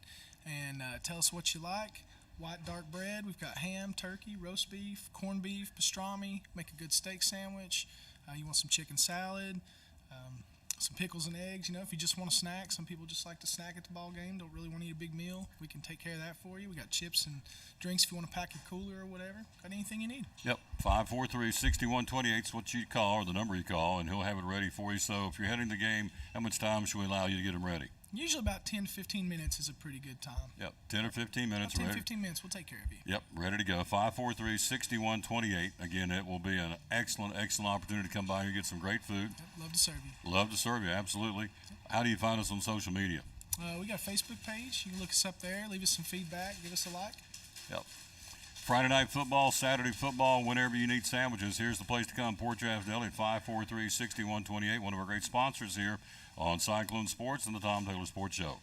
Speaker 22: and tell us what you like. White dark bread, we've got ham, turkey, roast beef, corned beef, pastrami, make a good steak sandwich. You want some chicken salad, some pickles and eggs. You know, if you just want to snack, some people just like to snack at the ball game, don't really want to eat a big meal. We can take care of that for you. We got chips and drinks if you want to pack your cooler or whatever. Got anything you need.
Speaker 4: Yep, 543-6128 is what you call, or the number you call, and he'll have it ready for you. So if you're heading to the game, how much time should we allow you to get them ready?
Speaker 22: Usually about 10 to 15 minutes is a pretty good time.
Speaker 4: Yep, 10 or 15 minutes.
Speaker 22: About 10 15 minutes, we'll take care of you.
Speaker 4: Yep, ready to go. 543-6128. Again, it will be an excellent opportunity to come by here and get some great food.
Speaker 22: Yep, love to serve you.
Speaker 4: Love to serve you, absolutely. How do you find us on social media?
Speaker 22: We got a Facebook page. You can look us up there, leave us some feedback, give us a like.
Speaker 4: Yep. Friday night football, Saturday football, whenever you need sandwiches, here's the place to come. Port Travis Deli, 543-6128, one of our great sponsors here on Cyclone Sports and the Tom Taylor Sports Show.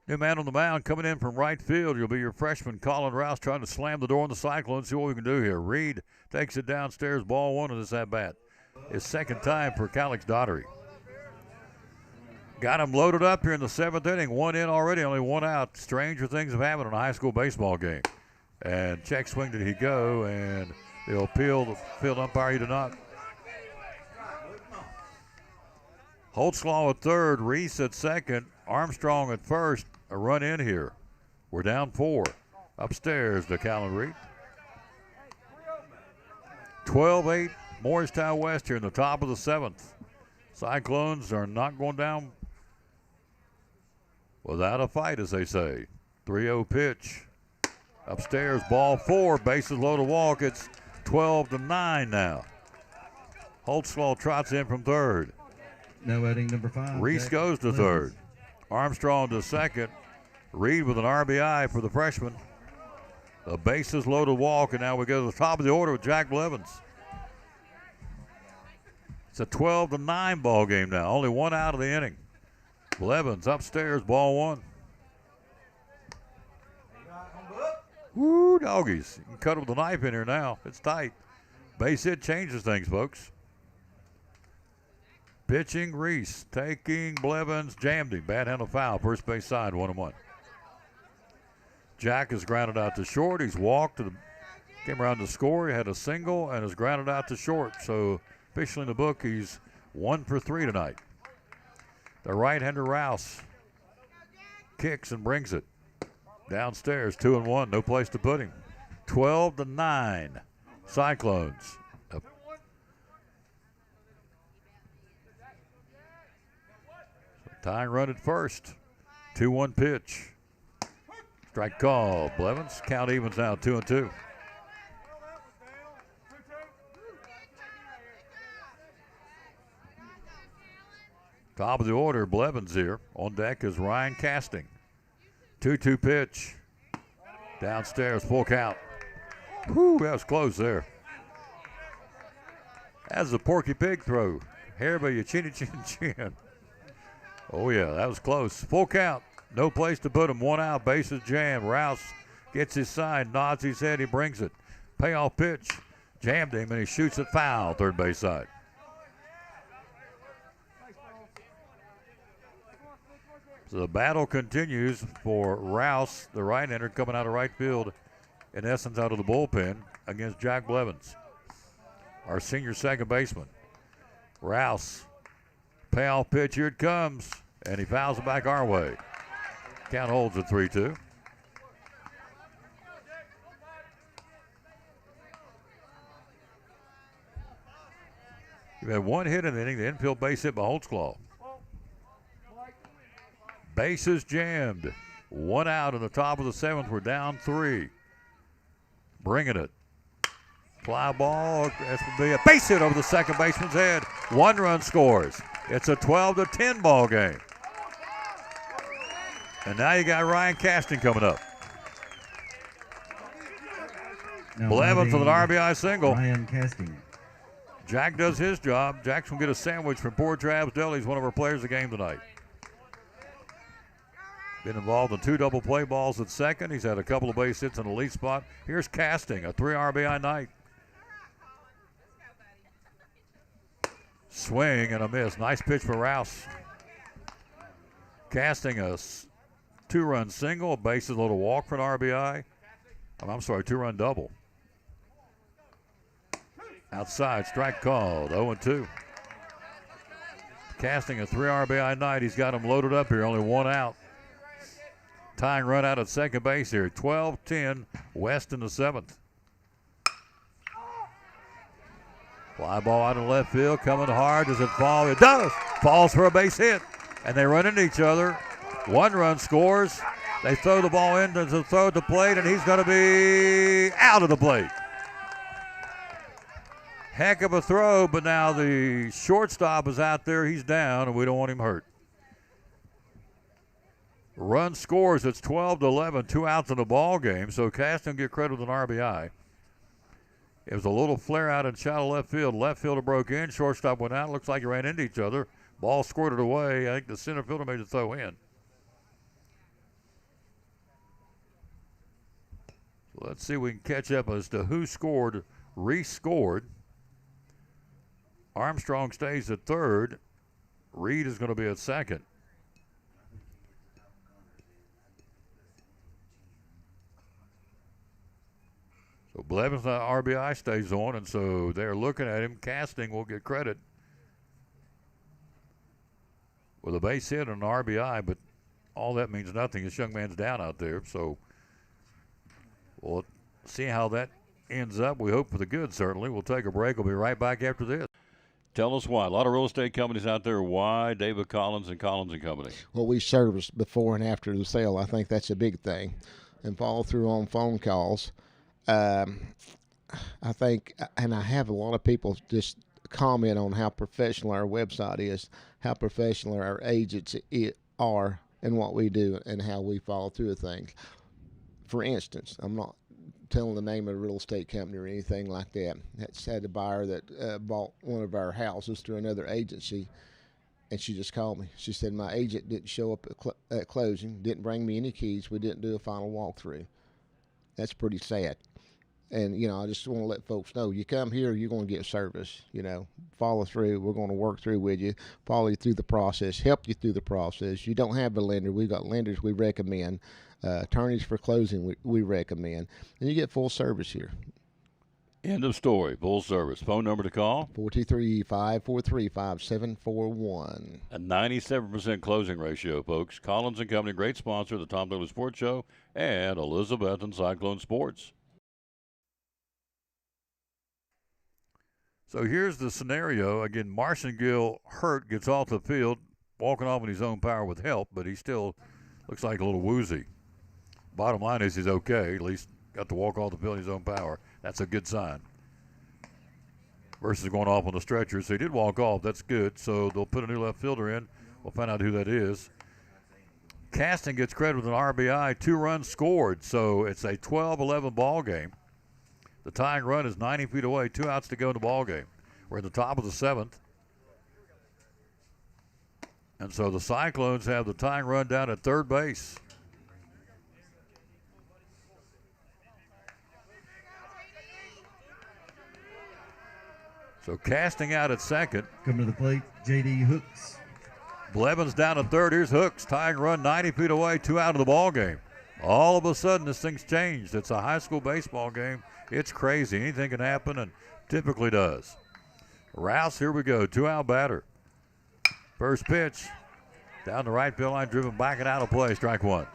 Speaker 1: New man on the mound coming in from right field. You'll be your freshman, Colin Rouse, trying to slam the door on the Cyclones. See what we can do here. Reed takes it downstairs, ball one of this at-bat. His second time for Calix Daughtery. Got him loaded up here in the seventh inning. One in already, only one out. Stranger things have happened in a high school baseball game. And check swing did he go, and they'll appeal the field umpire. He did not. Holtzclaw at third, Reese at second, Armstrong at first. A run in here. We're down 4. Upstairs to Callan Reed. 12-8, Morristown West here in the top of the 7th. Cyclones are not going down without a fight, as they say. 3-0 pitch. Upstairs, ball 4, bases loaded, walk. It's 12-9 now. Holtzclaw trots in from third.
Speaker 5: No outing, number 5.
Speaker 1: Reese goes to third. Armstrong to second. Reed with an RBI for the freshman. The bases loaded walk, and now we go to the top of the order with Jack Blevins. It's a 12-9 ball game now. Only one out of the inning. Blevins upstairs, ball 1. Woo, doggies. You can cut it with a knife in here now. It's tight. Base hit changes things, folks. Pitching, Reese. Taking, Blevins. Jammed him. Bad handle foul. First base side, 1-1. Jack has grounded out to short. He's walked. Came around to score. He had a single and has grounded out to short. So officially in the book, he's 1 for 3 tonight. The right-hander Rouse kicks and brings it. Downstairs, 2-1, no place to put him. 12-9, Cyclones. Tying run at first. 2-1 pitch. Strike call. Blevins. Count evens now, 2-2. Top of the order, Blevins here. On deck is Ryan Casting. 2-2 pitch. Downstairs, full count. Whew, that was close there. That's a Porky Pig throw. Hair by your chinny chin chin. Oh, yeah, that was close. Full count. No place to put him. 1 out, bases jammed. Rouse gets his side, nods his head, he brings it. Payoff pitch. Jammed him, and he shoots it foul, third base side. So the battle continues for Rouse, the right-hander coming out of right field, in essence out of the bullpen, against Jack Blevins, our senior second baseman. Rouse, payoff pitch, here it comes, and he fouls it back our way. Count holds at 3-2. We've had one hit in the inning, the infield base hit by Holtzclaw. Bases jammed. 1 out in the top of the 7th. We're down 3. Bringing it. Fly ball. That's going to be a base hit over the second baseman's head. 1 run scores. It's a 12-10 ball game. And now you got Ryan Casting coming up. Blevins with an RBI single.
Speaker 5: Ryan Casting.
Speaker 1: Jack does his job. Jack's going to get a sandwich from Port Travis Deli. He's one of our players of the game tonight. Been involved in 2 double play balls at second. He's had a couple of base hits in the lead spot. Here's Casting, a 3 RBI night. Swing and a miss. Nice pitch for Rouse. Casting a 2-run single, a bases loaded walk for an RBI. I'm sorry, 2-run double. Outside, strike called, 0-2. Casting a 3 RBI night. He's got him loaded up here, only 1 out. Tying run out at second base here, 12-10, West in the 7th. Fly ball out in left field, coming hard. Does it fall? It does. Falls for a base hit, and they run into each other. 1 run scores. They throw the ball in to throw at the plate, and he's going to be out of the plate. Heck of a throw, but now the shortstop is out there. He's down, and we don't want him hurt. Run scores. It's 12-11, 2 outs in the ball game. So Caston get credit with an RBI. It was a little flare out in shallow left field. Left fielder broke in. Shortstop went out. Looks like he ran into each other. Ball squirted away. I think the center fielder made the throw in. So let's see if we can catch up as to who scored. Reese scored. Armstrong stays at third. Reed is going to be at second. So Blevins' RBI stays on, and so they're looking at him. Casting will get credit with a base hit and an RBI, but all that means nothing. This young man's down out there, so we'll see how that ends up. We hope for the good, certainly. We'll take a break. We'll be right back after this. Tell us why. A lot of real estate companies out there. Why David Collins and Collins and Company?
Speaker 12: Well, we service before and after the sale. I think that's a big thing. And follow through on phone calls. I think, and I have a lot of people just comment on how professional our website is, how professional our agents are, and what we do, and how we follow through with things. For instance, I'm not telling the name of a real estate company or anything like that. That's had a buyer that bought one of our houses through another agency, and she just called me. She said, my agent didn't show up at closing, didn't bring me any keys, we didn't do a final walkthrough. That's pretty sad. And, you know, I just want to let folks know, you come here, you're going to get service, you know, follow through. We're going to work through with you, follow you through the process, help you through the process. You don't have a lender. We've got lenders we recommend, attorneys for closing we recommend, and you get full service here.
Speaker 1: End of story. Full service. Phone number to call?
Speaker 12: 423-543-5741.
Speaker 1: A 97% closing ratio, folks. Collins and Company, great sponsor of the Tom Douglas Sports Show and Elizabethton Cyclone Sports. So here's the scenario. Again, Marson Gill hurt, gets off the field, walking off in his own power with help, but he still looks like a little woozy. Bottom line is he's okay. At least got to walk off the field in his own power. That's a good sign. Versus going off on the stretcher. So he did walk off. That's good. So they'll put a new left fielder in. We'll find out who that is. Caston gets credit with an RBI, 2 runs scored. So it's a 12-11 ball game. The tying run is 90 feet away, 2 outs to go in the ball game. We're in the top of the 7th. And so the Cyclones have the tying run down at third base. So casting out at second.
Speaker 5: Coming to the plate, J.D. Hooks.
Speaker 1: Blevins down at third. Here's Hooks. Tying run 90 feet away, 2 out of the ball game. All of a sudden, this thing's changed. It's a high school baseball game. It's crazy. Anything can happen, and typically does. Rouse, here we go. 2-out batter. First pitch. Down the right field line, driven back and out of play. Strike 1.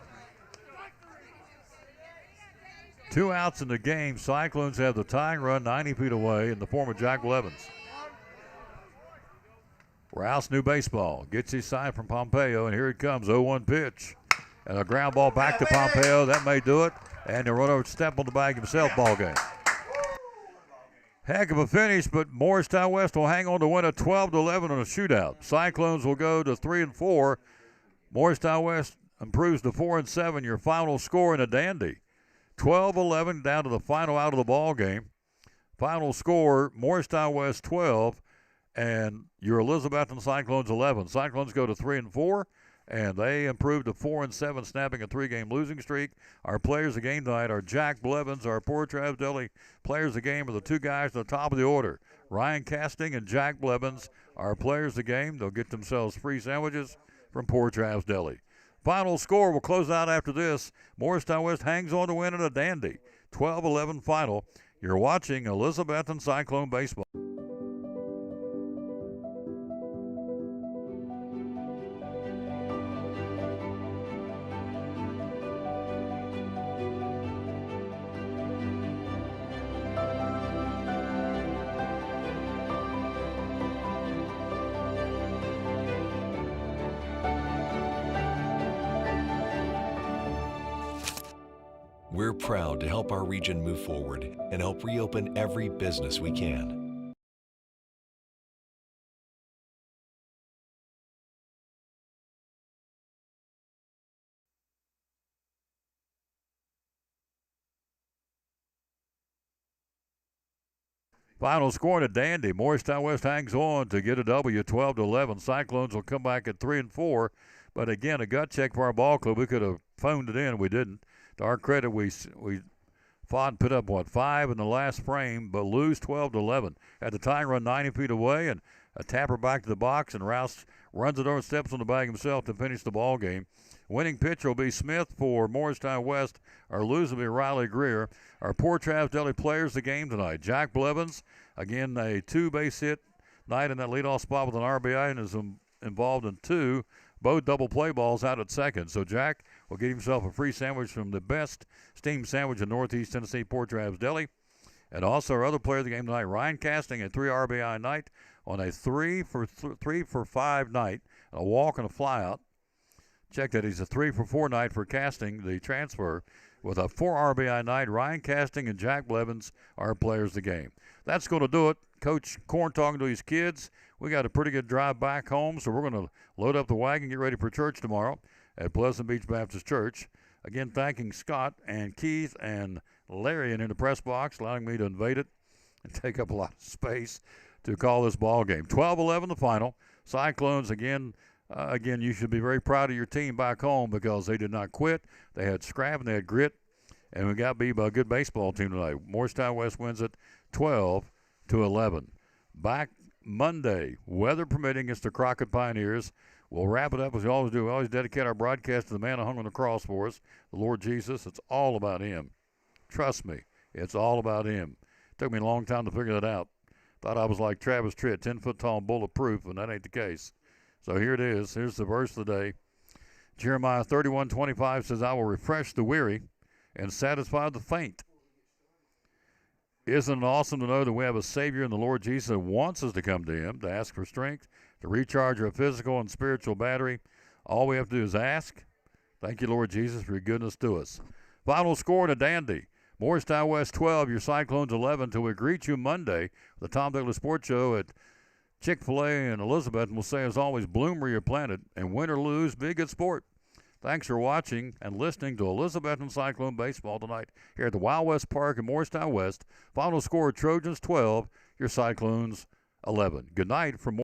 Speaker 1: 2 outs in the game. Cyclones have the tying run 90 feet away in the form of Jack Blevins. Rouse, new baseball. Gets his sign from Pompeo, and here it comes. 0-1 pitch. And a ground ball back to Pompeo. That may do it. And the runner would step on the bag himself. Ball game. Heck of a finish, but Morristown West will hang on to win a 12-11 on a shootout. Cyclones will go to 3-4. Morristown West improves to 4-7. Your final score in a dandy. 12-11 down to the final out of the ball game. Final score, Morristown West 12 and your Elizabethton Cyclones 11. Cyclones go to 3-4. And they improved to 4-7, snapping a 3-game losing streak. Our players of the game tonight are Jack Blevins. Our Port Travis Deli players of the game are the 2 guys at the top of the order. Ryan Casting and Jack Blevins are players of the game. They'll get themselves free sandwiches from Port Travis Deli. Final score, we'll close out after this. Morristown West hangs on to win in a dandy. 12-11 final. You're watching Elizabethton Cyclone Baseball.
Speaker 9: We're proud to help our region move forward and help reopen every business we can.
Speaker 1: Final score at Dandy. Morristown West hangs on to get a W, 12-11. Cyclones will come back at 3-4. But again, a gut check for our ball club. We could have phoned it in. We didn't. To our credit, we fought and put up, 5 in the last frame, but lose 12-11. At the tying run 90 feet away, and a tapper back to the box, and Rouse runs it over and steps on the bag himself to finish the ball game. Winning pitcher will be Smith for Morristown West. Our loser will be Riley Greer. Our Port Travis Deli players the game tonight. Jack Blevins, again, a 2-base hit night in that leadoff spot with an RBI and is involved in 2. Both double play balls out at second. So Jack will get himself a free sandwich from the best steamed sandwich in Northeast Tennessee, Port Travis Deli. And also our other player of the game tonight, Ryan Casting, a 3 RBI night on a 3 for 5 night, a walk and a flyout. Check that, he's a 3 for 4 night for Casting, the transfer, with a 4 RBI night. Ryan Casting and Jack Blevins are players of the game. That's going to do it. Coach Korn talking to his kids. We got a pretty good drive back home, so we're going to load up the wagon, get ready for church tomorrow at Pleasant Beach Baptist Church. Again, thanking Scott and Keith and Larry in the press box, allowing me to invade it and take up a lot of space to call this ball game. 12-11 the final. Cyclones, again, you should be very proud of your team back home because they did not quit. They had scrap and they had grit, and we got beat by a good baseball team tonight. Morristown West wins it 12-11. Back Monday, weather permitting, it's the Crockett Pioneers. We'll wrap it up as we always do. We always dedicate our broadcast to the man who hung on the cross for us, the Lord Jesus. It's all about him. Trust me, it's all about him. It took me a long time to figure that out. Thought I was like Travis Tritt, 10-foot tall and bulletproof, and that ain't the case. So here it is. Here's the verse of the day. Jeremiah 31:25 says, I will refresh the weary and satisfy the faint. Isn't it awesome to know that we have a Savior in the Lord Jesus that wants us to come to him, to ask for strength, to recharge our physical and spiritual battery? All we have to do is ask. Thank you, Lord Jesus, for your goodness to us. Final score to Dandy. Morristown West 12, your Cyclones 11, till we greet you Monday, the Tom Douglas Sports Show at Chick-fil-A and Elizabeth. And we'll say, as always, bloom where you're planted, and win or lose, be a good sport. Thanks for watching and listening to Elizabethton Cyclone Baseball tonight here at the Wild West Park in Morristown West. Final score, Trojans 12, your Cyclones 11. Good night from